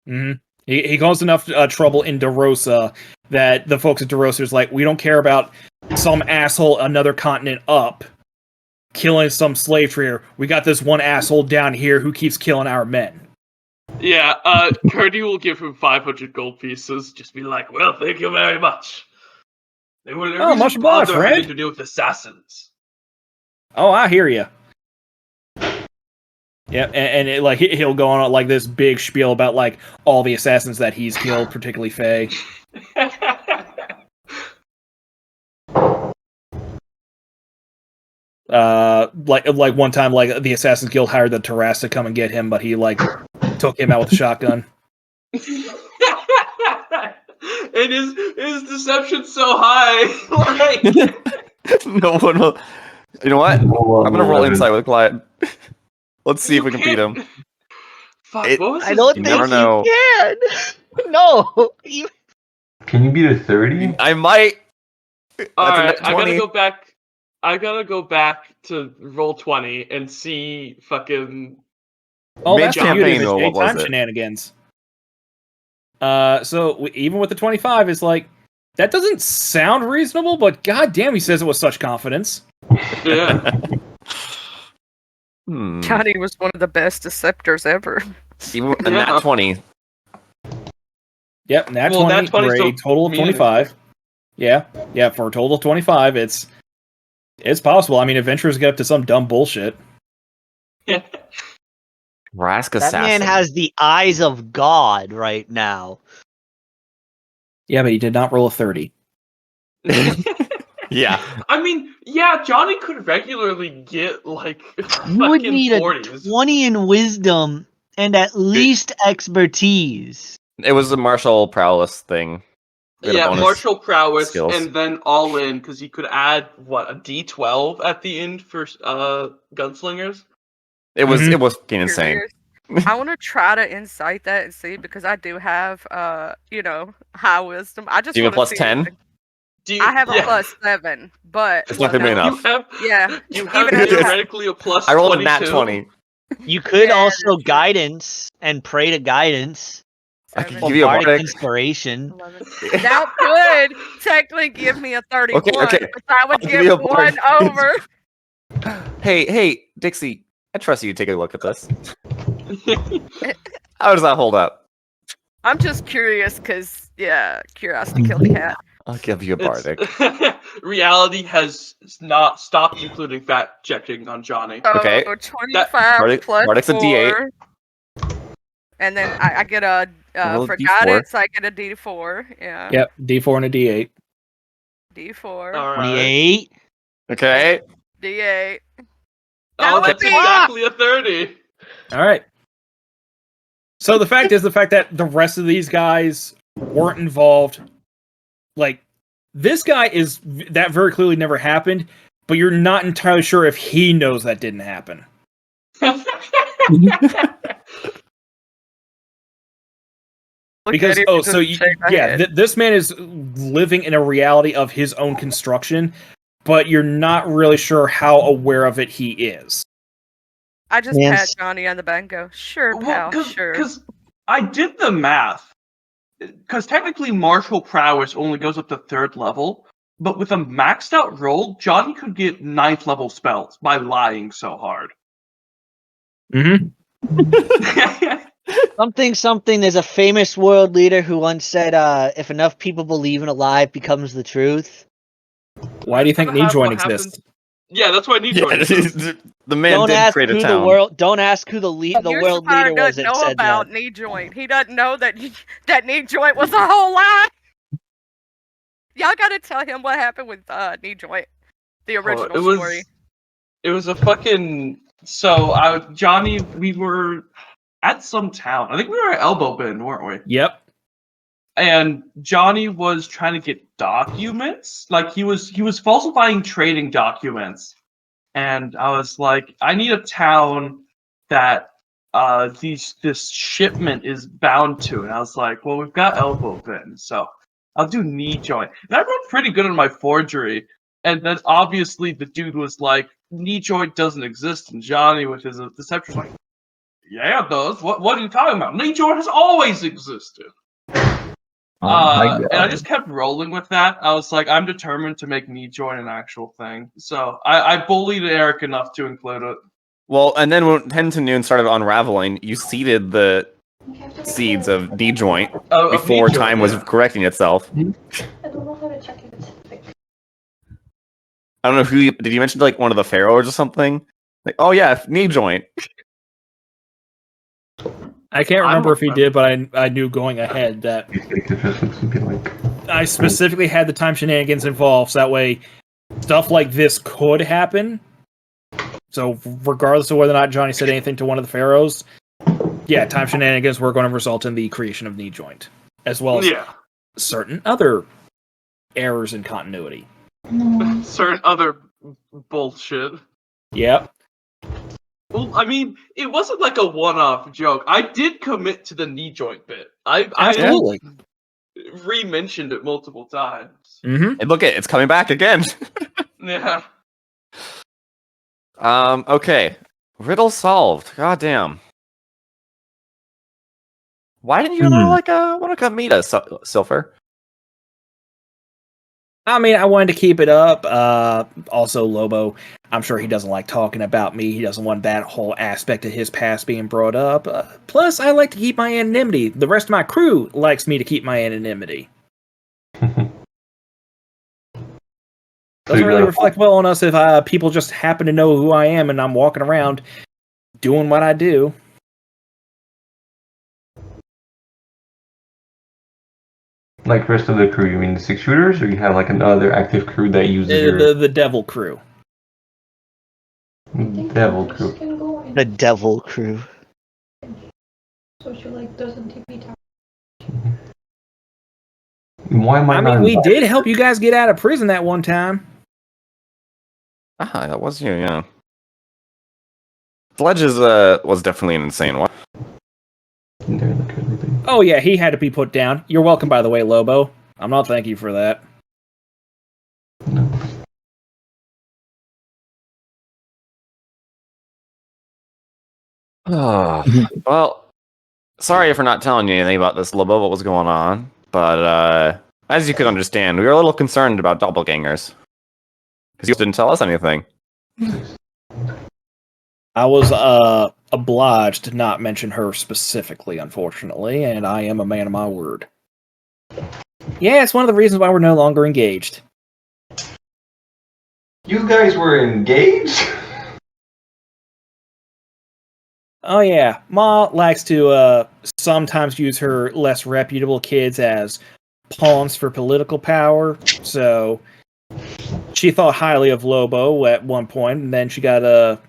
Mm-hmm. He caused enough trouble in DeRosa that the folks at DeRosa's like, we don't care about some asshole another continent up killing some slave trader. We got this one asshole down here who keeps killing our men. Yeah, Curdy will give him 500 gold pieces. Just be like, well, thank you very much. They were much obliged, friend. having to do with assassins. Oh, I hear you. Yeah, and he'll go on like this big spiel about like all the assassins that he's killed, particularly Faye. Like one time, like the Assassin's Guild hired the Taras to come and get him, but he like took him out with a shotgun. And his deception's so high. Like No one will. You know what? I'm gonna roll insight with Clyde. Let's see if we can beat him. Fuck, what was I don't think never know. you can. No. Can you beat a 30? I might. Alright, I I gotta go back to roll 20 and see fucking. Oh, Main that's the campaign, beauty of though, the what was daytime it? shenanigans. So even with the 25, it's like that doesn't sound reasonable, but goddamn, he says it with such confidence. Yeah. Johnny was one of the best deceptors ever. Even and that 20. Yep, nat Well, 20 nat 20 for a still total of meaningless. 25. Yeah, for a total of 25, it's possible. I mean, adventurers get up to some dumb bullshit. Rask That assassin. man has the eyes of God right now. Yeah, but he did not roll a 30. Yeah. I mean, yeah, Johnny could regularly get like You would fucking need a 40s. 20 in wisdom and at least expertise. It was a martial prowess thing. We had a Yeah, bonus martial prowess, skills. and then all in because he could add a D12 at the end for gunslingers. It was Mhm. fucking insane. I want to try to incite that and see because I do have, high wisdom. I just Do you have want a to plus see. 10? I have a plus 7, but It's not gonna be enough. yeah, You have even at that, theoretically a plus I rolled a 22. nat 20. You could Yeah, also that's true. guidance and pray to guidance. I can 7, give you a Bardic bardic. inspiration. 11. That could technically give me a 31, okay. but I would I'll give you get a bardic. 1 over. Hey, Dixie. I trust you to take a look at this. How does that hold up? I'm just curious because, curiosity killed the cat. I'll give you a bardic. Reality has not stopped including fact checking on Johnny. So Okay. 25 Bardic- plus Bardic's a 4. D8. And then I get a, Roll a for D4. guidance, I get a D4. Yeah. Yep, D4 and a D8. D4. All right. 28. Okay. D8. Oh, That would that's be- exactly a 30. All right. So the fact that the rest of these guys weren't involved, like this guy that very clearly never happened, but you're not entirely sure if he knows that didn't happen. Because this man is living in a reality of his own construction, but you're not really sure how aware of it he is. I just Man, pat Johnny on the back and go, sure, pal, sure. Because I did the math. Because technically martial prowess only goes up to 3rd level, but with a maxed out roll, Johnny could get 9th level spells by lying so hard. Mm-hmm. Something. There's a famous world leader who once said, if enough people believe in a lie, it becomes the truth. Why do you think knee joint exists? Yeah, that's why knee joint exists. The man Don't did ask create a who town. Don't ask who the world leader was doesn't that know said about that. knee joint. He doesn't know that that knee joint was a whole lie. Y'all gotta tell him what happened with knee joint. The original story. It was a fucking. So, Johnny, we were at some town. I think we were at Elbow Bend, weren't we? Yep. And Johnny was trying to get documents. Like he was falsifying trading documents. And I was like, I need a town that this shipment is bound to. And I was like, well, we've got Elbow Bend, so I'll do knee joint. And I wrote pretty good on my forgery. And then obviously the dude was like, knee joint doesn't exist. And Johnny, with his deception, was like, yeah, it does. What are you talking about? Knee joint has always existed. And I just kept rolling with that. I was like, I'm determined to make knee joint an actual thing. So I bullied Eric enough to include it. Well, and then when 10 to noon started unraveling, you seeded the seeds of knee joint before time was correcting itself. I don't know how to check if it's thick. I don't know who did you mention like one of the pharaohs or something? Like, oh yeah, knee joint. I can't remember if he did, but I knew going ahead that I specifically had the time shenanigans involved, so that way stuff like this could happen. So regardless of whether or not Johnny said anything to one of the pharaohs, yeah, time shenanigans were going to result in the creation of knee joint, as well as certain other errors in continuity. Certain other bullshit. Yep. Well, I mean, it wasn't like a one-off joke. I did commit to the knee joint bit. Absolutely. I re-mentioned it multiple times. Mm-hmm. And look, it's coming back again. Yeah. Okay. Riddle solved. God damn. Why didn't you want to come meet us, Silver? I mean, I wanted to keep it up. Also, Lobo, I'm sure he doesn't like talking about me. He doesn't want that whole aspect of his past being brought up. Plus, I like to keep my anonymity. The rest of my crew likes me to keep my anonymity. Doesn't really reflect well on us if people just happen to know who I am and I'm walking around doing what I do. Like rest of the crew, you mean the 6 shooters, or you have like another active crew that uses the devil crew. Devil crew. The devil crew. So she doesn't TP time. Why am I mean, we did help you guys get out of prison that one time. That was you, yeah. Sledges was definitely an insane one. Never look at anything. Oh yeah, he had to be put down. You're welcome, by the way, Lobo. I'm not thanking you for that. No. Well, sorry for not telling you anything about this, Lobo, what was going on. But as you could understand, we were a little concerned about doppelgangers. Because you didn't tell us anything. I was obliged to not mention her specifically, unfortunately, and I am a man of my word. Yeah, it's one of the reasons why we're no longer engaged. You guys were engaged? Oh yeah, Ma likes to sometimes use her less reputable kids as pawns for political power, so she thought highly of Lobo at one point, and then she got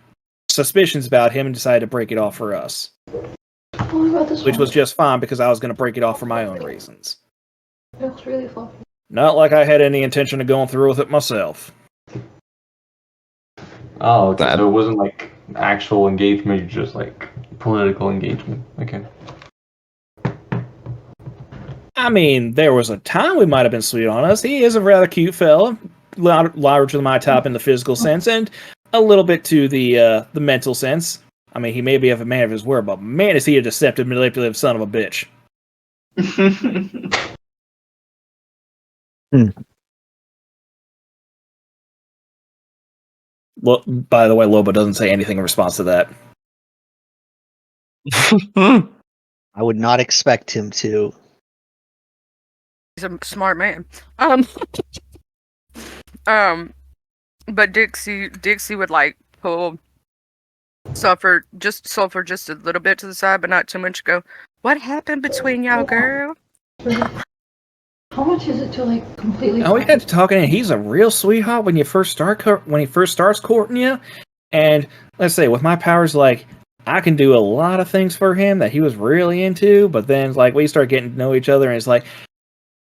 suspicions about him and decided to break it off for us. Oh my god, this Which one. was just fine because I was going to break it off for my own reasons. It looks really fluffy. Not like I had any intention of going through with it myself. Oh, okay. So it wasn't like actual engagement, just like political engagement. Okay. I mean, there was a time we might have been sweet on us. He is a rather cute fella, larger than my type in the physical sense, and a little bit to the mental sense. I mean, he may be a man of his word, but man, is he a deceptive, manipulative son of a bitch. Well, by the way, Lobo doesn't say anything in response to that. I would not expect him to. He's a smart man. But Dixie would like pull Sulfur just a little bit to the side, but not too much. Go, what happened between y'all, girl? How much is it to like completely? Oh, we got to talking, and he's a real sweetheart when he first starts courting you. And let's say with my powers, like I can do a lot of things for him that he was really into. But then, like we start getting to know each other, and it's like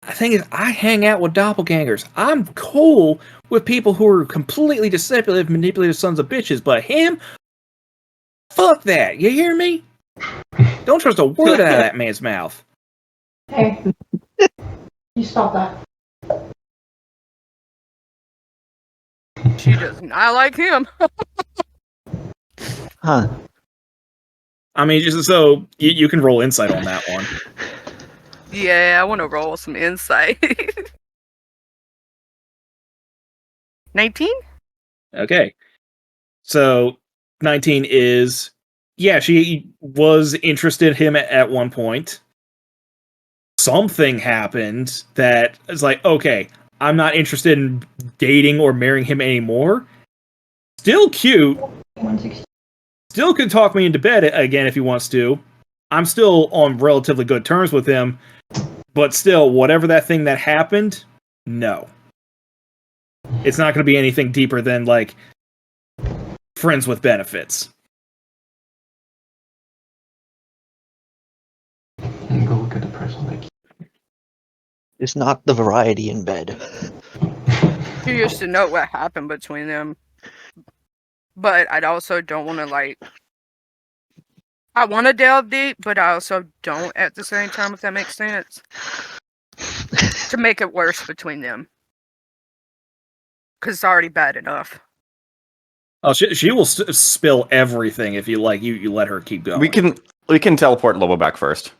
the thing is, I hang out with doppelgangers. I'm cool with people who are completely deceptive, manipulative sons of bitches. But him, fuck that. You hear me? Don't trust a word out of that man's mouth. Hey, you stop that. She does not like him. Huh. I mean, just so you can roll insight on that one. Yeah, I want to roll some insight. 19? Okay. So 19 is, yeah, she was interested in him at one point. Something happened that is like, okay, I'm not interested in dating or marrying him anymore. Still cute. 160. Still could talk me into bed again if he wants to. I'm still on relatively good terms with him. But still, whatever that thing that happened, no. It's not going to be anything deeper than, like, friends with benefits. And go look at the person like. It's not the variety in bed. Curious to know what happened between them. But I also don't want to, like... I want to delve deep, but I also don't at the same time, if that makes sense. To make it worse between them. Because it's already bad enough. Oh, she will spill everything if you like. You let her keep going. We can teleport Lobo back first.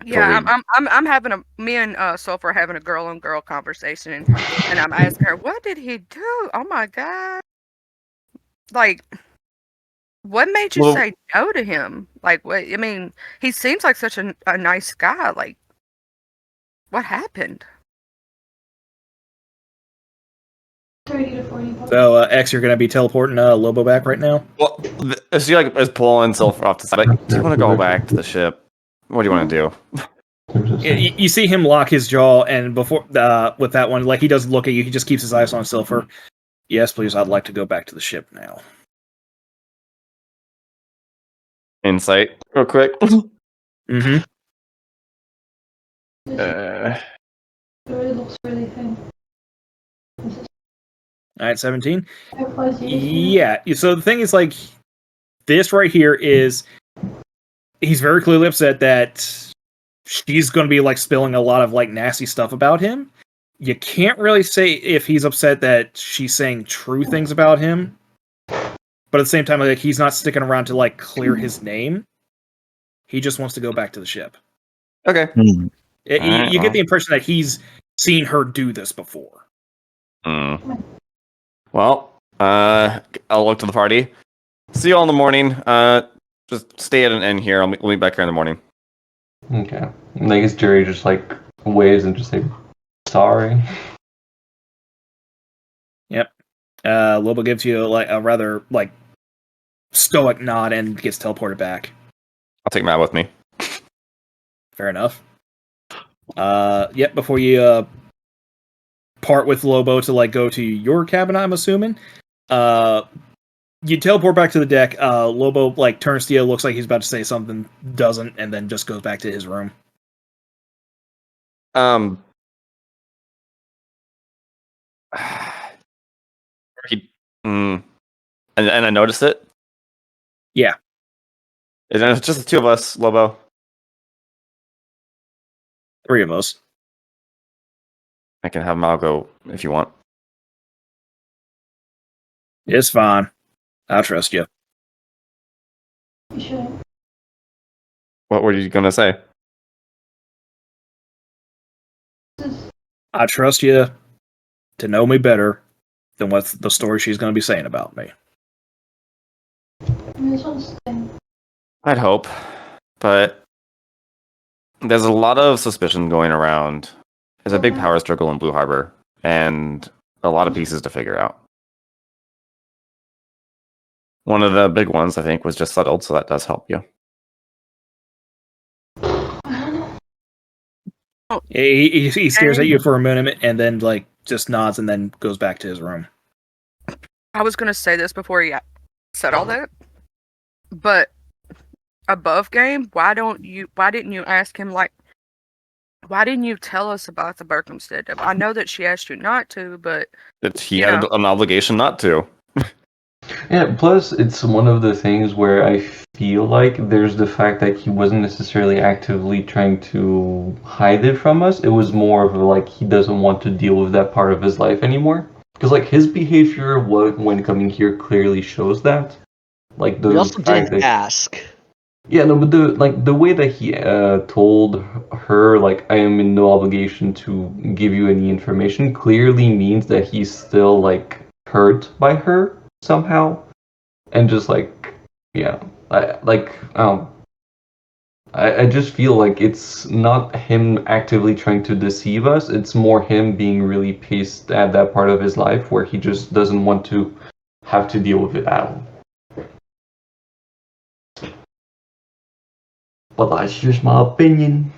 Yeah, I'm having me and Sulfur are having a girl on girl conversation, and I'm asking her, what did he do? Oh my god! Like, what made you say no to him? Like, what? I mean, he seems like such a nice guy. Like, what happened? 30 to 40 bucks. So, X, you're going to be teleporting Lobo back right now? Well, she like is pulling Sulfur off the side. Like, do you want to go back to the ship? What do you want to do? You see him lock his jaw, and before with that one, like he doesn't look at you. He just keeps his eyes on Sulfur. Yes, please. I'd like to go back to the ship now. Insight, real quick. Mm-hmm. It really looks really thin. All right, 17. It was used. Yeah. So the thing is, like, this right here is he's very clearly upset that she's going to be like spilling a lot of like nasty stuff about him. You can't really say if he's upset that she's saying true things about him, but at the same time, like he's not sticking around to like clear his name. He just wants to go back to the ship. Okay. You Alright, get well. the impression that he's seen her do this before. Well, I'll look to the party. See you all in the morning. Just stay at an inn here. We'll meet back here in the morning. Okay. And I guess Jerry just like waves and just like, sorry. Yep. Lobo gives you like a rather like stoic nod and gets teleported back. I'll take Matt with me. Fair enough. Yep. Before you part with Lobo to like go to your cabin, I'm assuming. You teleport back to the deck. Lobo like turns to you, looks like he's about to say something, doesn't, and then just goes back to his room. And I noticed it. Yeah. And it's just the two of us, Lobo. 3 of us. I can have Mal go if you want. It's fine. I trust you. You should. What were you gonna say? I trust you to know me better than what the story she's going to be saying about me. I'd hope, but there's a lot of suspicion going around. There's a big power struggle in Blue Harbor, and a lot of pieces to figure out. One of the big ones, I think, was just settled, so that does help you. He stares at you for a minute and then like just nods and then goes back to his room. I was gonna say this before he said all that, but above game, why didn't you ask him like, why didn't you tell us about the Berkhamsted? I know that she asked you not to, but He had an obligation not to. Yeah, plus it's one of the things where I feel like there's the fact that he wasn't necessarily actively trying to hide it from us. It was more of a, like, he doesn't want to deal with that part of his life anymore. Because like his behavior when coming here clearly shows that. Like the We also fact didn't that, ask. yeah, no, but the way that he told her, like, I am in no obligation to give you any information, clearly means that he's still like hurt by her somehow, and just like, yeah, I just feel like it's not him actively trying to deceive us. It's more him being really pissed at that part of his life where he just doesn't want to have to deal with it at all. But that's just my opinion.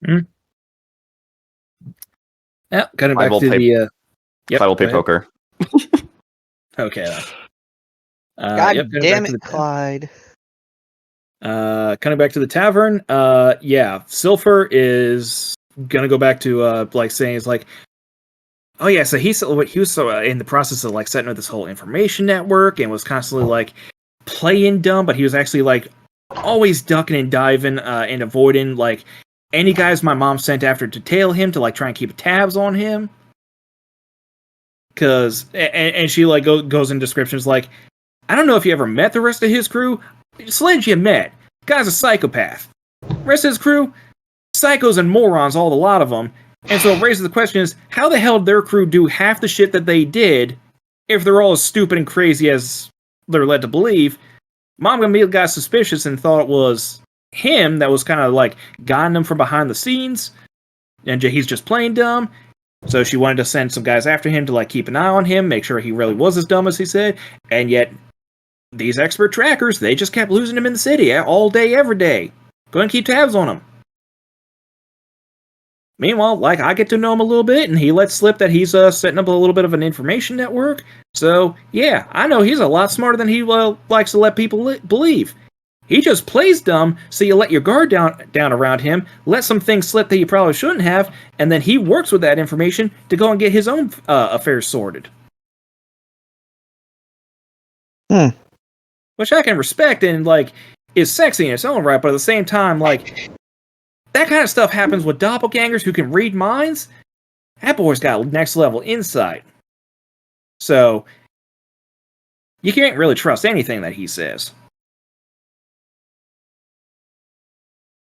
Yeah, cutting I back will to pay- the. Yep, I will pay go ahead. poker. Okay. God Yep, cutting damn back to it, Clyde. coming back to the tavern. Yeah, Silver is gonna go back to like saying is like, oh yeah, so he was so in the process of like setting up this whole information network and was constantly like playing dumb, but he was actually like always ducking and diving and avoiding like any guys my mom sent after to tail him to like try and keep tabs on him. Cause and she like goes in descriptions like, I don't know if you ever met the rest of his crew. Sledge you met. Guy's a psychopath. Rest of his crew, psychos and morons, all the lot of them. And so it raises the question is, how the hell did their crew do half the shit that they did if they're all as stupid and crazy as they're led to believe? Mom immediately got suspicious and thought it was him that was kind of like guiding them from behind the scenes. And he's just playing dumb. So she wanted to send some guys after him to like keep an eye on him, make sure he really was as dumb as he said. And yet, these expert trackers, they just kept losing him in the city all day, every day. Go and keep tabs on him. Meanwhile, like, I get to know him a little bit, and he lets slip that he's setting up a little bit of an information network. So, yeah, I know he's a lot smarter than he likes to let people believe. He just plays dumb, so you let your guard down around him, let some things slip that you probably shouldn't have, and then he works with that information to go and get his own affairs sorted. Which I can respect and, like, is sexy in its own right, but at the same time, like, that kind of stuff happens with doppelgangers who can read minds. That boy's got next level insight. So, you can't really trust anything that he says.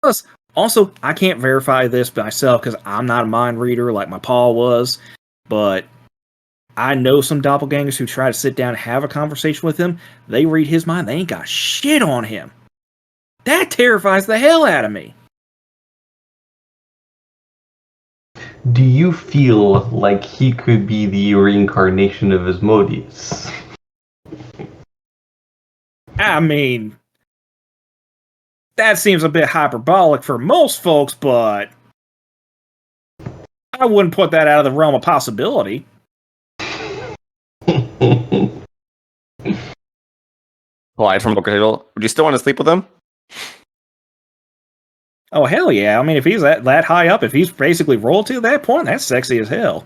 Plus, also, I can't verify this myself because I'm not a mind reader like my pa was, but I know some doppelgangers who try to sit down and have a conversation with him. They read his mind, they ain't got shit on him. That terrifies the hell out of me. Do you feel like he could be the reincarnation of Asmodeus? I mean, that seems a bit hyperbolic for most folks, but I wouldn't put that out of the realm of possibility. Clyde from Boca Hill. Would you still want to sleep with him? Oh, hell yeah. I mean, if he's that high up, if he's basically royalty at that point, that's sexy as hell.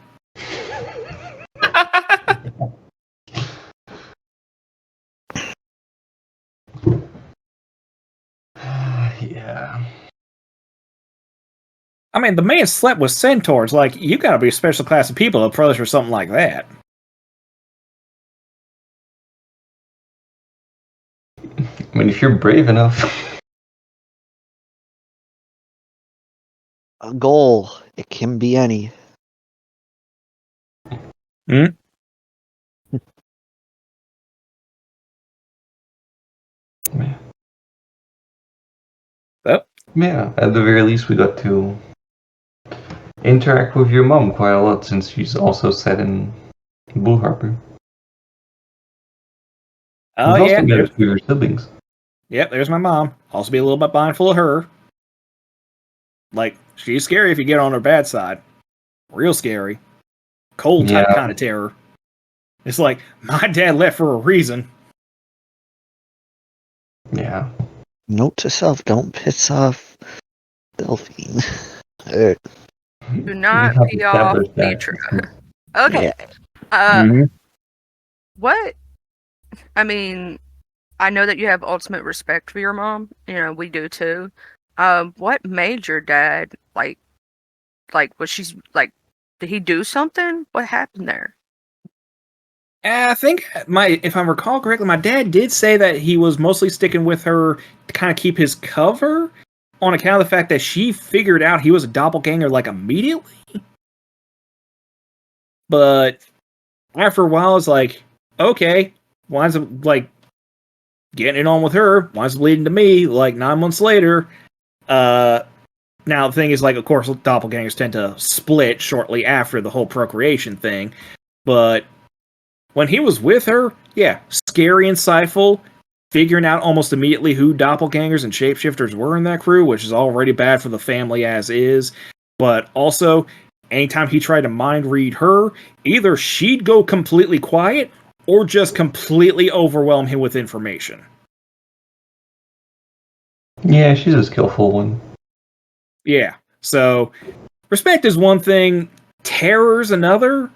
Yeah. I mean, the man slept with centaurs. Like, you gotta be a special class of people to approach for something like that. I mean, if you're brave enough. A goal. It can be any. Hmm? Oh. Yeah, at the very least, we got to interact with your mom quite a lot since she's also set in Bull Harper. Oh, We've yeah. also met a few of your siblings. Yep, there's my mom. Also be a little bit mindful of her. Like, she's scary if you get on her bad side. Real scary. Cold type Yeah. kind of terror. It's like, my dad left for a reason. Yeah. Note to self: don't piss off Delphine. Alright. Do not We have pee off established that. Mitra. Okay. Yeah. What? I mean, I know that you have ultimate respect for your mom. You know, we do too. What made your dad like was she like? Did he do something? What happened there? I think if I recall correctly, my dad did say that he was mostly sticking with her to kind of keep his cover on account of the fact that she figured out he was a doppelganger like immediately. But after a while, it's like, okay, winds up like getting it on with her, winds up leading to me like 9 months later. Now the thing is, like, of course, doppelgangers tend to split shortly after the whole procreation thing, but when he was with her, yeah, scary, insightful, figuring out almost immediately who doppelgangers and shapeshifters were in that crew, which is already bad for the family as is. But also, anytime he tried to mind read her, either she'd go completely quiet or just completely overwhelm him with information. Yeah, she's a skillful one. Yeah, so respect is one thing, terror's another.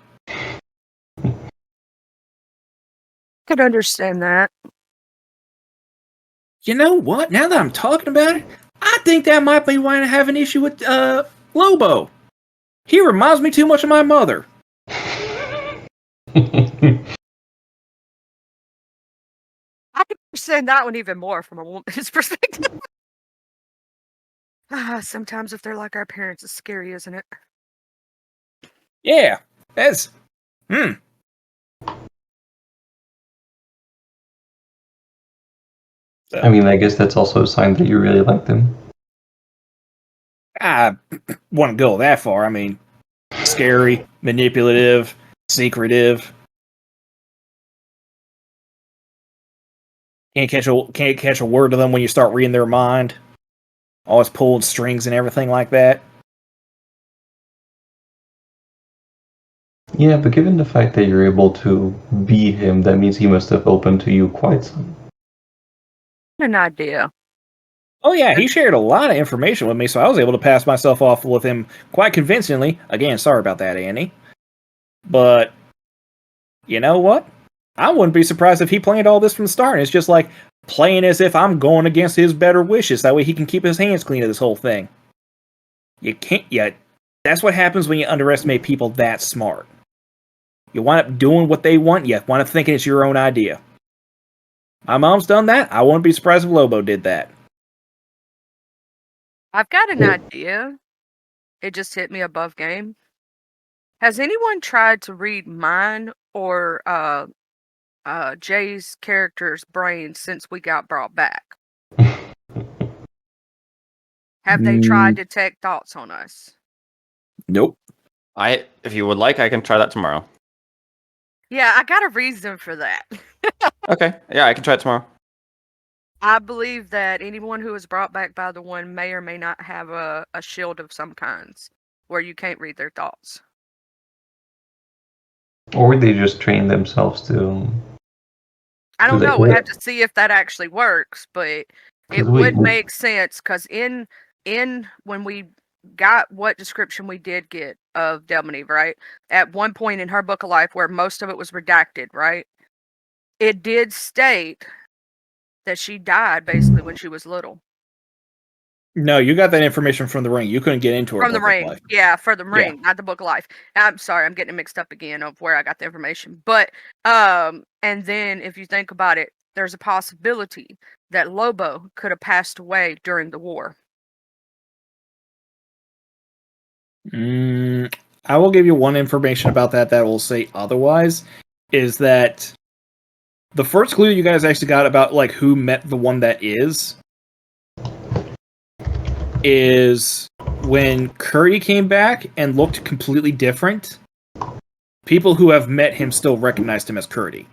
Could understand that. You know what? Now that I'm talking about it, I think that might be why I have an issue with Lobo. He reminds me too much of my mother. I could understand that one even more from a woman's perspective. Sometimes if they're like our parents, it's scary, isn't it? Yeah, that's I mean, I guess that's also a sign that you really like them. I wouldn't go that far. I mean, scary, manipulative, secretive. Can't catch a word of them when you start reading their mind. Always pulled strings and everything like that. Yeah, but given the fact that you're able to be him, that means he must have opened to you quite some. An idea. Oh yeah, he shared a lot of information with me, so I was able to pass myself off with him quite convincingly. Again, sorry about that, Annie. But you know what? I wouldn't be surprised if he planned all this from the start. It's just like playing as if I'm going against his better wishes. That way he can keep his hands clean of this whole thing. You can't yet. That's what happens when you underestimate people that smart. You wind up doing what they want. You wind up thinking it's your own idea. My mom's done that. I wouldn't be surprised if Lobo did that. I've got an idea. It just hit me above game. Has anyone tried to read mine or Jay's character's brain since we got brought back? Have they tried to take thoughts on us? Nope. If you would like, I can try that tomorrow. Yeah, I got a reason for that. Okay. Yeah, I can try it tomorrow. I believe that anyone who is brought back by the One may or may not have a shield of some kinds where you can't read their thoughts. Or they just train themselves to. I don't Do they- know. We have to see if that actually works, but it 'Cause would wait, make sense because in when we got what description we did get of Delmoneve, right? At one point in her book of life, where most of it was redacted, right? It did state that she died basically when she was little. No, you got that information from the ring. You couldn't get into her From the book of ring. life. Yeah, for the ring, not the book of life. I'm sorry, I'm getting it mixed up again of where I got the information. But and then if you think about it, there's a possibility that Lobo could have passed away during the war. I will give you one information about that will say otherwise. Is that the first clue you guys actually got about like who met the one that is when Curry came back and looked completely different. People who have met him still recognized him as Curdy.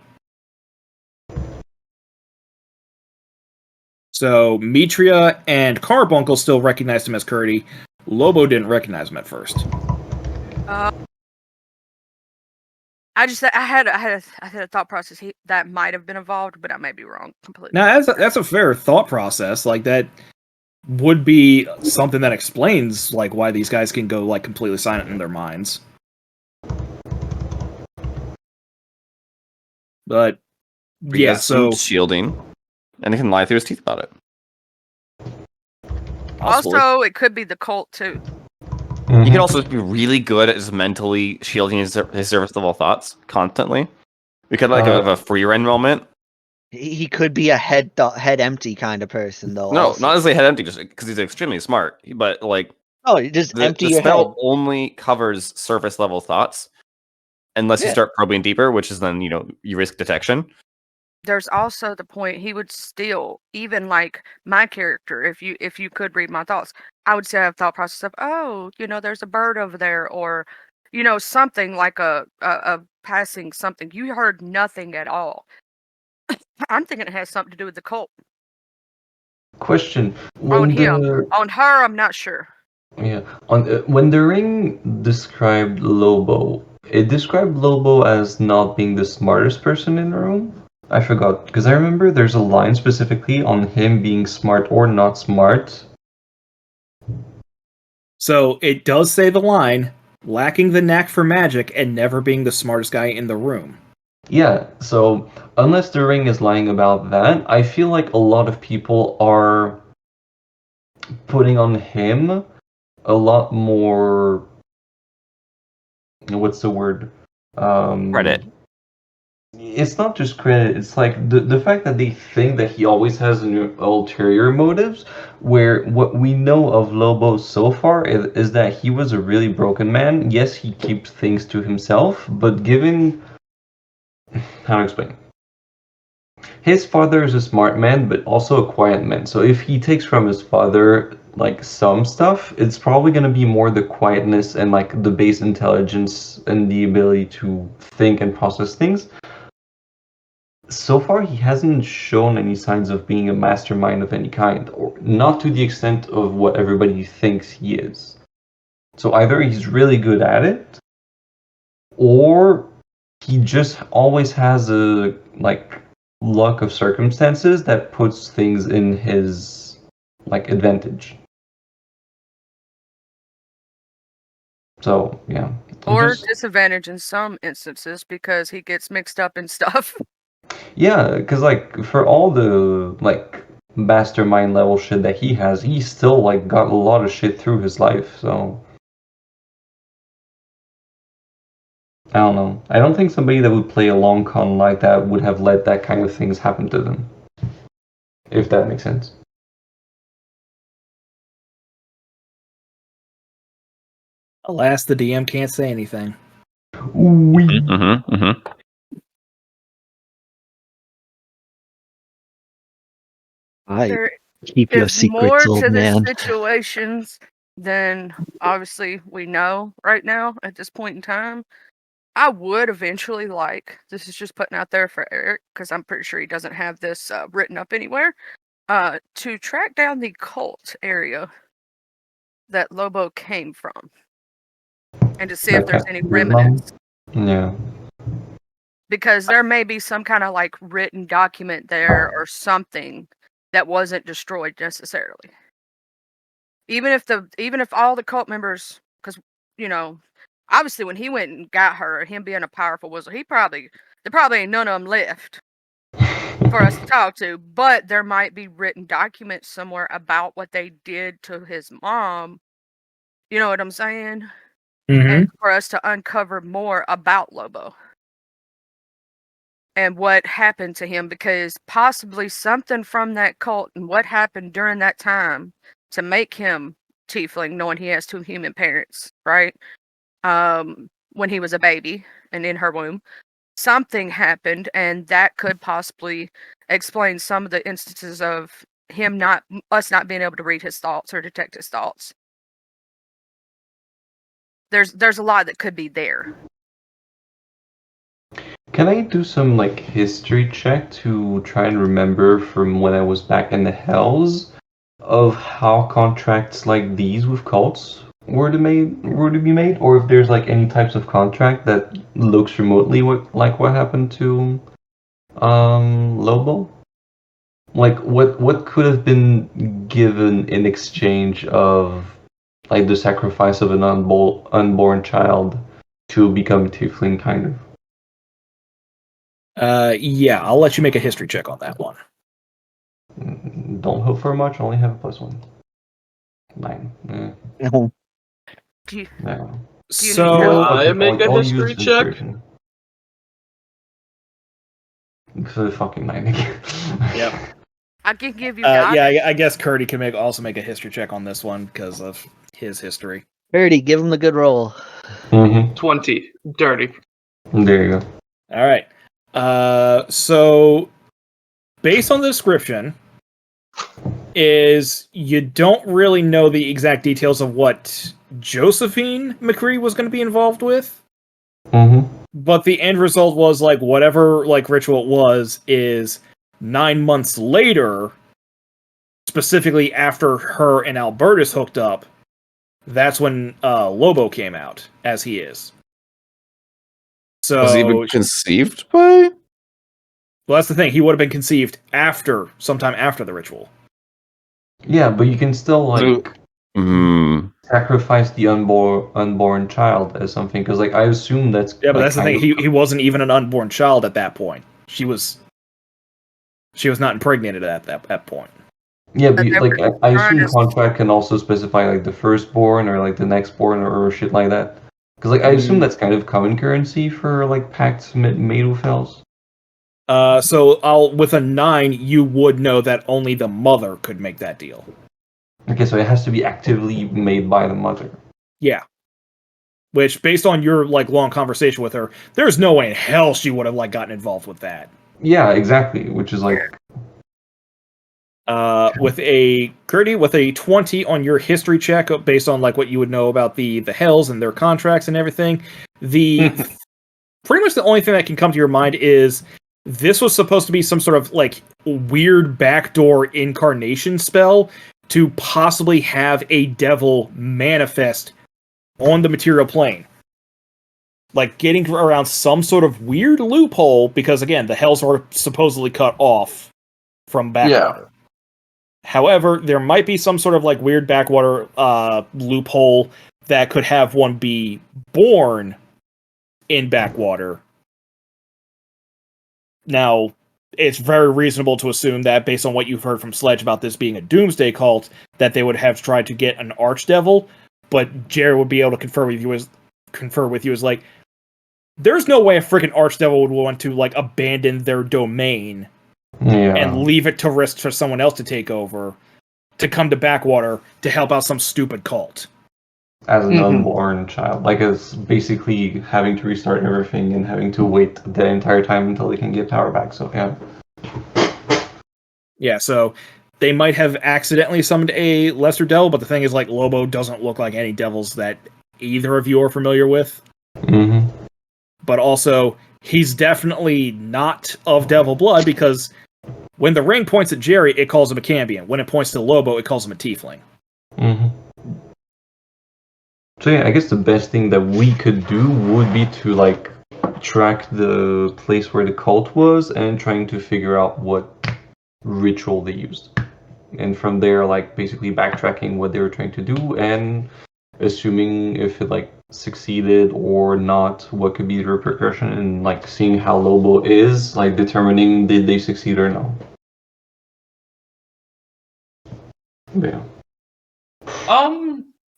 So Mitria and Carbuncle still recognized him as Curdy. Lobo didn't recognize him at first. I had a thought process that might have been involved, but I may be wrong completely. Now that's a fair thought process. Like that would be something that explains like why these guys can go like completely silent in their minds. But He yeah, has some so shielding, and he can lie through his teeth about it. possibly. Also, it could be the cult too. He could also be really good at just mentally shielding his surface level thoughts constantly. We could have a free run moment. He could be a head empty kind of person, though. No, also. not as a head empty, just because he's extremely smart. But like, Oh, you just empty the your spell head. only covers surface level thoughts, unless you Yeah. start probing deeper, which is then you risk detection. There's also the point he would still, even like my character, if you could read my thoughts, I would say I have thought process of, oh, there's a bird over there, or something like a passing something. You heard nothing at all. I'm thinking it has something to do with the cult. Question: On him, on her, I'm not sure. Yeah, when the ring described Lobo, it described Lobo as not being the smartest person in the room. I forgot because I remember there's a line specifically on him being smart or not smart. So it does say the line, lacking the knack for magic and never being the smartest guy in the room. Yeah, so unless the ring is lying about that, I feel like a lot of people are putting on him a lot more. What's the word? Credit. It's not just credit, it's like the fact that they think that he always has an ulterior motives, where what we know of Lobo so far is that he was a really broken man. Yes, he keeps things to himself, but given... How to explain? His father is a smart man, but also a quiet man. So if he takes from his father, like, some stuff, it's probably going to be more the quietness and, like, the base intelligence and the ability to think and process things. So far, he hasn't shown any signs of being a mastermind of any kind, or not to the extent of what everybody thinks he is. So either he's really good at it, or he just always has a, like, luck of circumstances that puts things in his like advantage. So yeah. Or disadvantage in some instances because he gets mixed up in stuff. Yeah, because like for all the like mastermind level shit that he has, he still like got a lot of shit through his life. So I don't know. I don't think somebody that would play a long con like that would have let that kind of things happen to them. If that makes sense. Alas, the DM can't say anything. We I There keep your is secrets, more old to the man. situations than obviously we know right now at this point in time. I would eventually like, this is just putting out there for Eric, because I'm pretty sure he doesn't have this written up anywhere, to track down the cult area that Lobo came from. And to see if there's any remnants. Yeah. Because there may be some kind of like written document there or something that wasn't destroyed necessarily. Even if all the cult members, because obviously when he went and got her, him being a powerful wizard, there probably ain't none of them left for us to talk to. But there might be written documents somewhere about what they did to his mom. You know what I'm saying? Mm-hmm. And for us to uncover more about Lobo and what happened to him, because possibly something from that cult and what happened during that time to make him tiefling, knowing he has two human parents, right? When he was a baby and in her womb, something happened, and that could possibly explain some of the instances of us not being able to read his thoughts or detect his thoughts. There's a lot that could be there. Can I do some like history check to try and remember from when I was back in the Hells of how contracts like these with cults were to be made, or if there's like any types of contract that looks remotely like what happened to Lobo? Like what could have been given in exchange of like the sacrifice of an unborn child to become a tiefling, kind of. Yeah, I'll let you make a history check on that one. Don't hope for much. Only have a +1. 9. No. Do you, No. Do you need So help? I make a I'll history use check? inspiration. So fucking 9 again. Yep. I can give you yeah, I guess Curdy can also make a history check on this one because of his history. Birdie, give him the good roll. 20. Dirty. There you go. All right. So based on the description, is you don't really know the exact details of what Josephine McCree was going to be involved with. But the end result was like whatever like ritual it was is 9 months later, specifically after her and Albertus hooked up, that's when Lobo came out as he is. So was he even conceived by? Well, that's the thing. He would have been conceived sometime after the ritual. Yeah, but you can still like sacrifice the unborn child as something, because like I assume that's Yeah, but like, that's the thing. He wasn't even an unborn child at that point. She was not impregnated at that point. Yeah, but like I assume contract can also specify like the firstborn or like the nextborn or shit like that. Because like I assume that's kind of common currency for like pacts made with Hells. So with a 9, you would know that only the mother could make that deal. Okay, so it has to be actively made by the mother. Yeah. Which, based on your like long conversation with her, there's no way in hell she would have like gotten involved with that. Yeah, exactly. Which is like with a 20 on your history check, based on like what you would know about the Hells and their contracts and everything, pretty much the only thing that can come to your mind is this was supposed to be some sort of like weird backdoor incarnation spell to possibly have a devil manifest on the material plane. Like getting around some sort of weird loophole, because again, the Hells were supposedly cut off from Backwater. However, there might be some sort of like weird backwater loophole that could have one be born in backwater. Now, it's very reasonable to assume that, based on what you've heard from Sledge about this being a doomsday cult, that they would have tried to get an archdevil. But Jerry would be able to confer with you as like, there's no way a freaking archdevil would want to like abandon their domain and leave it to risk for someone else to take over, to come to backwater to help out some stupid cult. As an unborn child, like as basically having to restart everything and having to wait the entire time until they can get power back. So yeah. So they might have accidentally summoned a lesser devil, but the thing is, like, Lobo doesn't look like any devils that either of you are familiar with. Mm-hmm. But also, he's definitely not of devil blood, because when the ring points at Jerry, it calls him a Cambion. When it points to Lobo, it calls him a Tiefling. Mm-hmm. So yeah, I guess the best thing that we could do would be to like track the place where the cult was and trying to figure out what ritual they used. And from there, like basically backtracking what they were trying to do and assuming if it like succeeded or not, what could be the repercussion, and like seeing how Lobo is, like determining did they succeed or no. Yeah.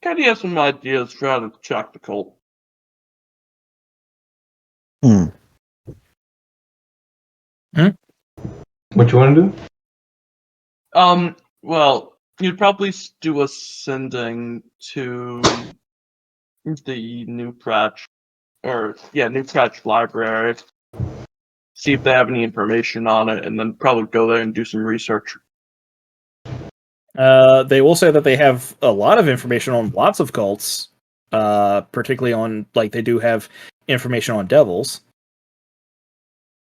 Kenny has some ideas for how to track the cult. What you want to do? Well, you'd probably do a sending to the New Pratch library, see if they have any information on it, and then probably go there and do some research. They will say that they have a lot of information on lots of cults, particularly on, like, they do have information on devils.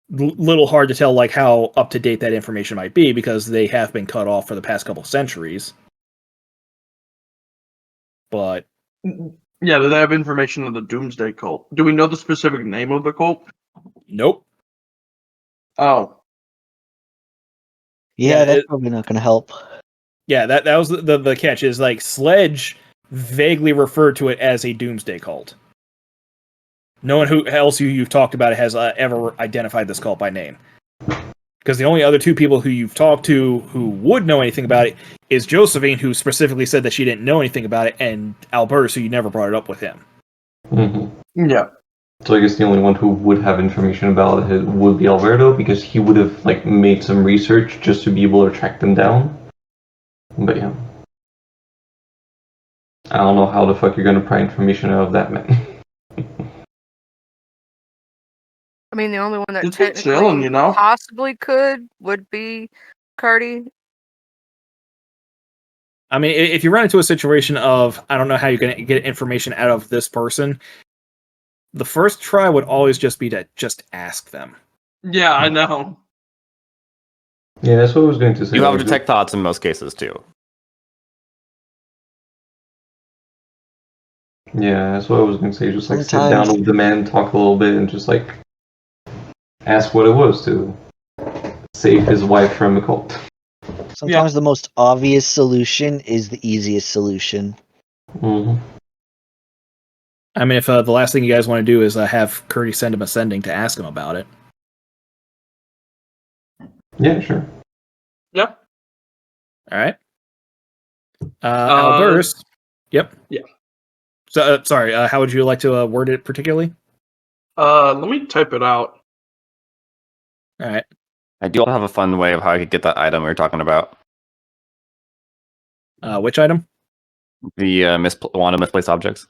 Little hard to tell, like, how up to date that information might be, because they have been cut off for the past couple centuries. But yeah, they have information on the Doomsday Cult. Do we know the specific name of the cult? Nope. Oh. Yeah, that's probably not going to help. Yeah, that was the catch, is like Sledge vaguely referred to it as a Doomsday Cult. No one who you've talked about it has ever identified this cult by name. Because the only other two people who you've talked to who would know anything about it is Josephine, who specifically said that she didn't know anything about it, and Albertus, who you never brought it up with him. Mm-hmm. Yeah. So I guess the only one who would have information about it would be Alberto, because he would have like made some research just to be able to track them down. But yeah, I don't know how the fuck you're gonna pry information out of that man. I mean, the only one that Just technically chilling, you know? possibly could would be Curdy. I mean, if you run into a situation of, I don't know how you're going to get information out of this person, the first try would always just be to just ask them. Yeah, I know. Yeah, that's what I was going to say. You have to detect thoughts in most cases too. Yeah, that's what I was going to say. Just like sit Sometimes- down with the man, talk a little bit, and just like ask what it was to save his wife from a cult. Sometimes the most obvious solution is the easiest solution. Mm-hmm. I mean, if the last thing you guys want to do is have Curdy send him a sending to ask him about it. Yeah, sure. Yep. All right. Albertus. Yep. Yeah. So, sorry, how would you like to word it particularly? Let me type it out. All right. I do have a fun way of how I could get that item we were talking about. Which item? The wand of misplaced objects.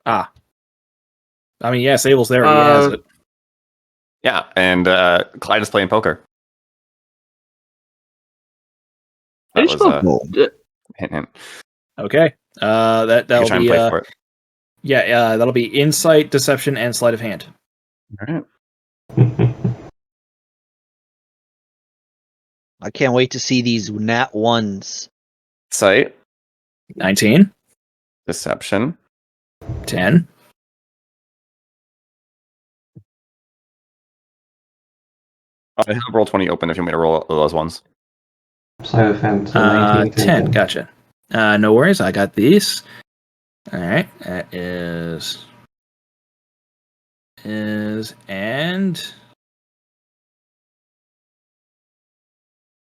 Ah. I mean, yeah, Sable's there. He has it. Yeah, and Clyde is playing poker. That was hint, hint. Okay. That'll You try and be play for it. yeah. That'll be insight, deception, and sleight of hand. All right. I can't wait to see these nat ones. Sight, 19, deception, 10. I have roll 20 open if you want me to roll those ones. Sleight of hand, so 19, 10. Gotcha. No worries. I got these. All right. That is and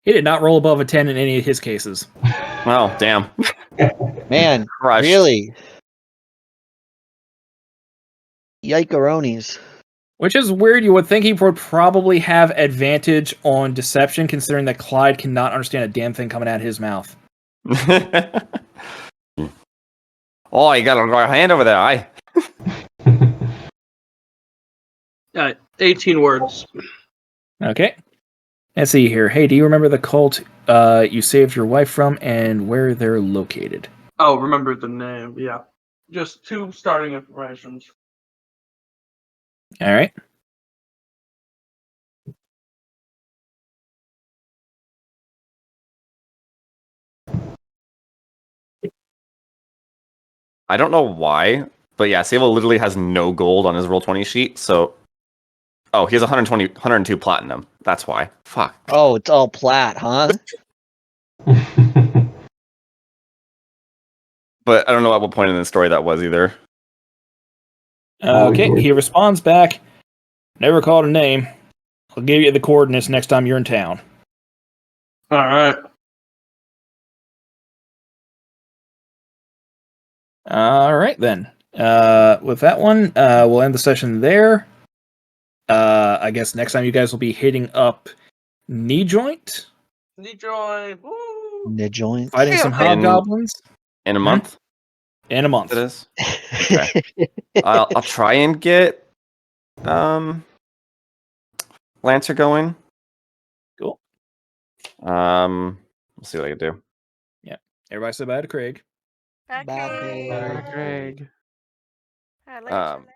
he did not roll above a 10 in any of his cases. Oh, damn. Man, Crushed. really? Yikeronis. Which is weird. You would think he would probably have advantage on deception, considering that Clyde cannot understand a damn thing coming out of his mouth. Oh, you got a hand over there, aye. 18 words. Okay. Let's see here. Hey, do you remember the cult you saved your wife from and where they're located? Oh, remember the name, yeah. Just 2 starting informations. All right. I don't know why, but yeah, Sable literally has no gold on his Roll20 sheet, so... Oh, he has 102 platinum. That's why. Fuck. Oh, it's all plat, huh? But I don't know at what point in the story that was either. Okay, he responds back. Never called a name. I'll give you the coordinates next time you're in town. Alright. All right, then. With that one, we'll end the session there. I guess next time you guys will be hitting up Knee Joint, Knee joint. Woo! The joint. fighting some Yeah. hobgoblins In a month, in a month. it is. Okay. I'll try and get Lancer going. Cool. We'll see what I can do. Everybody say bye to Craig. Bye, Bye, Craig. Craig. Craig. Later, Um, Charlie.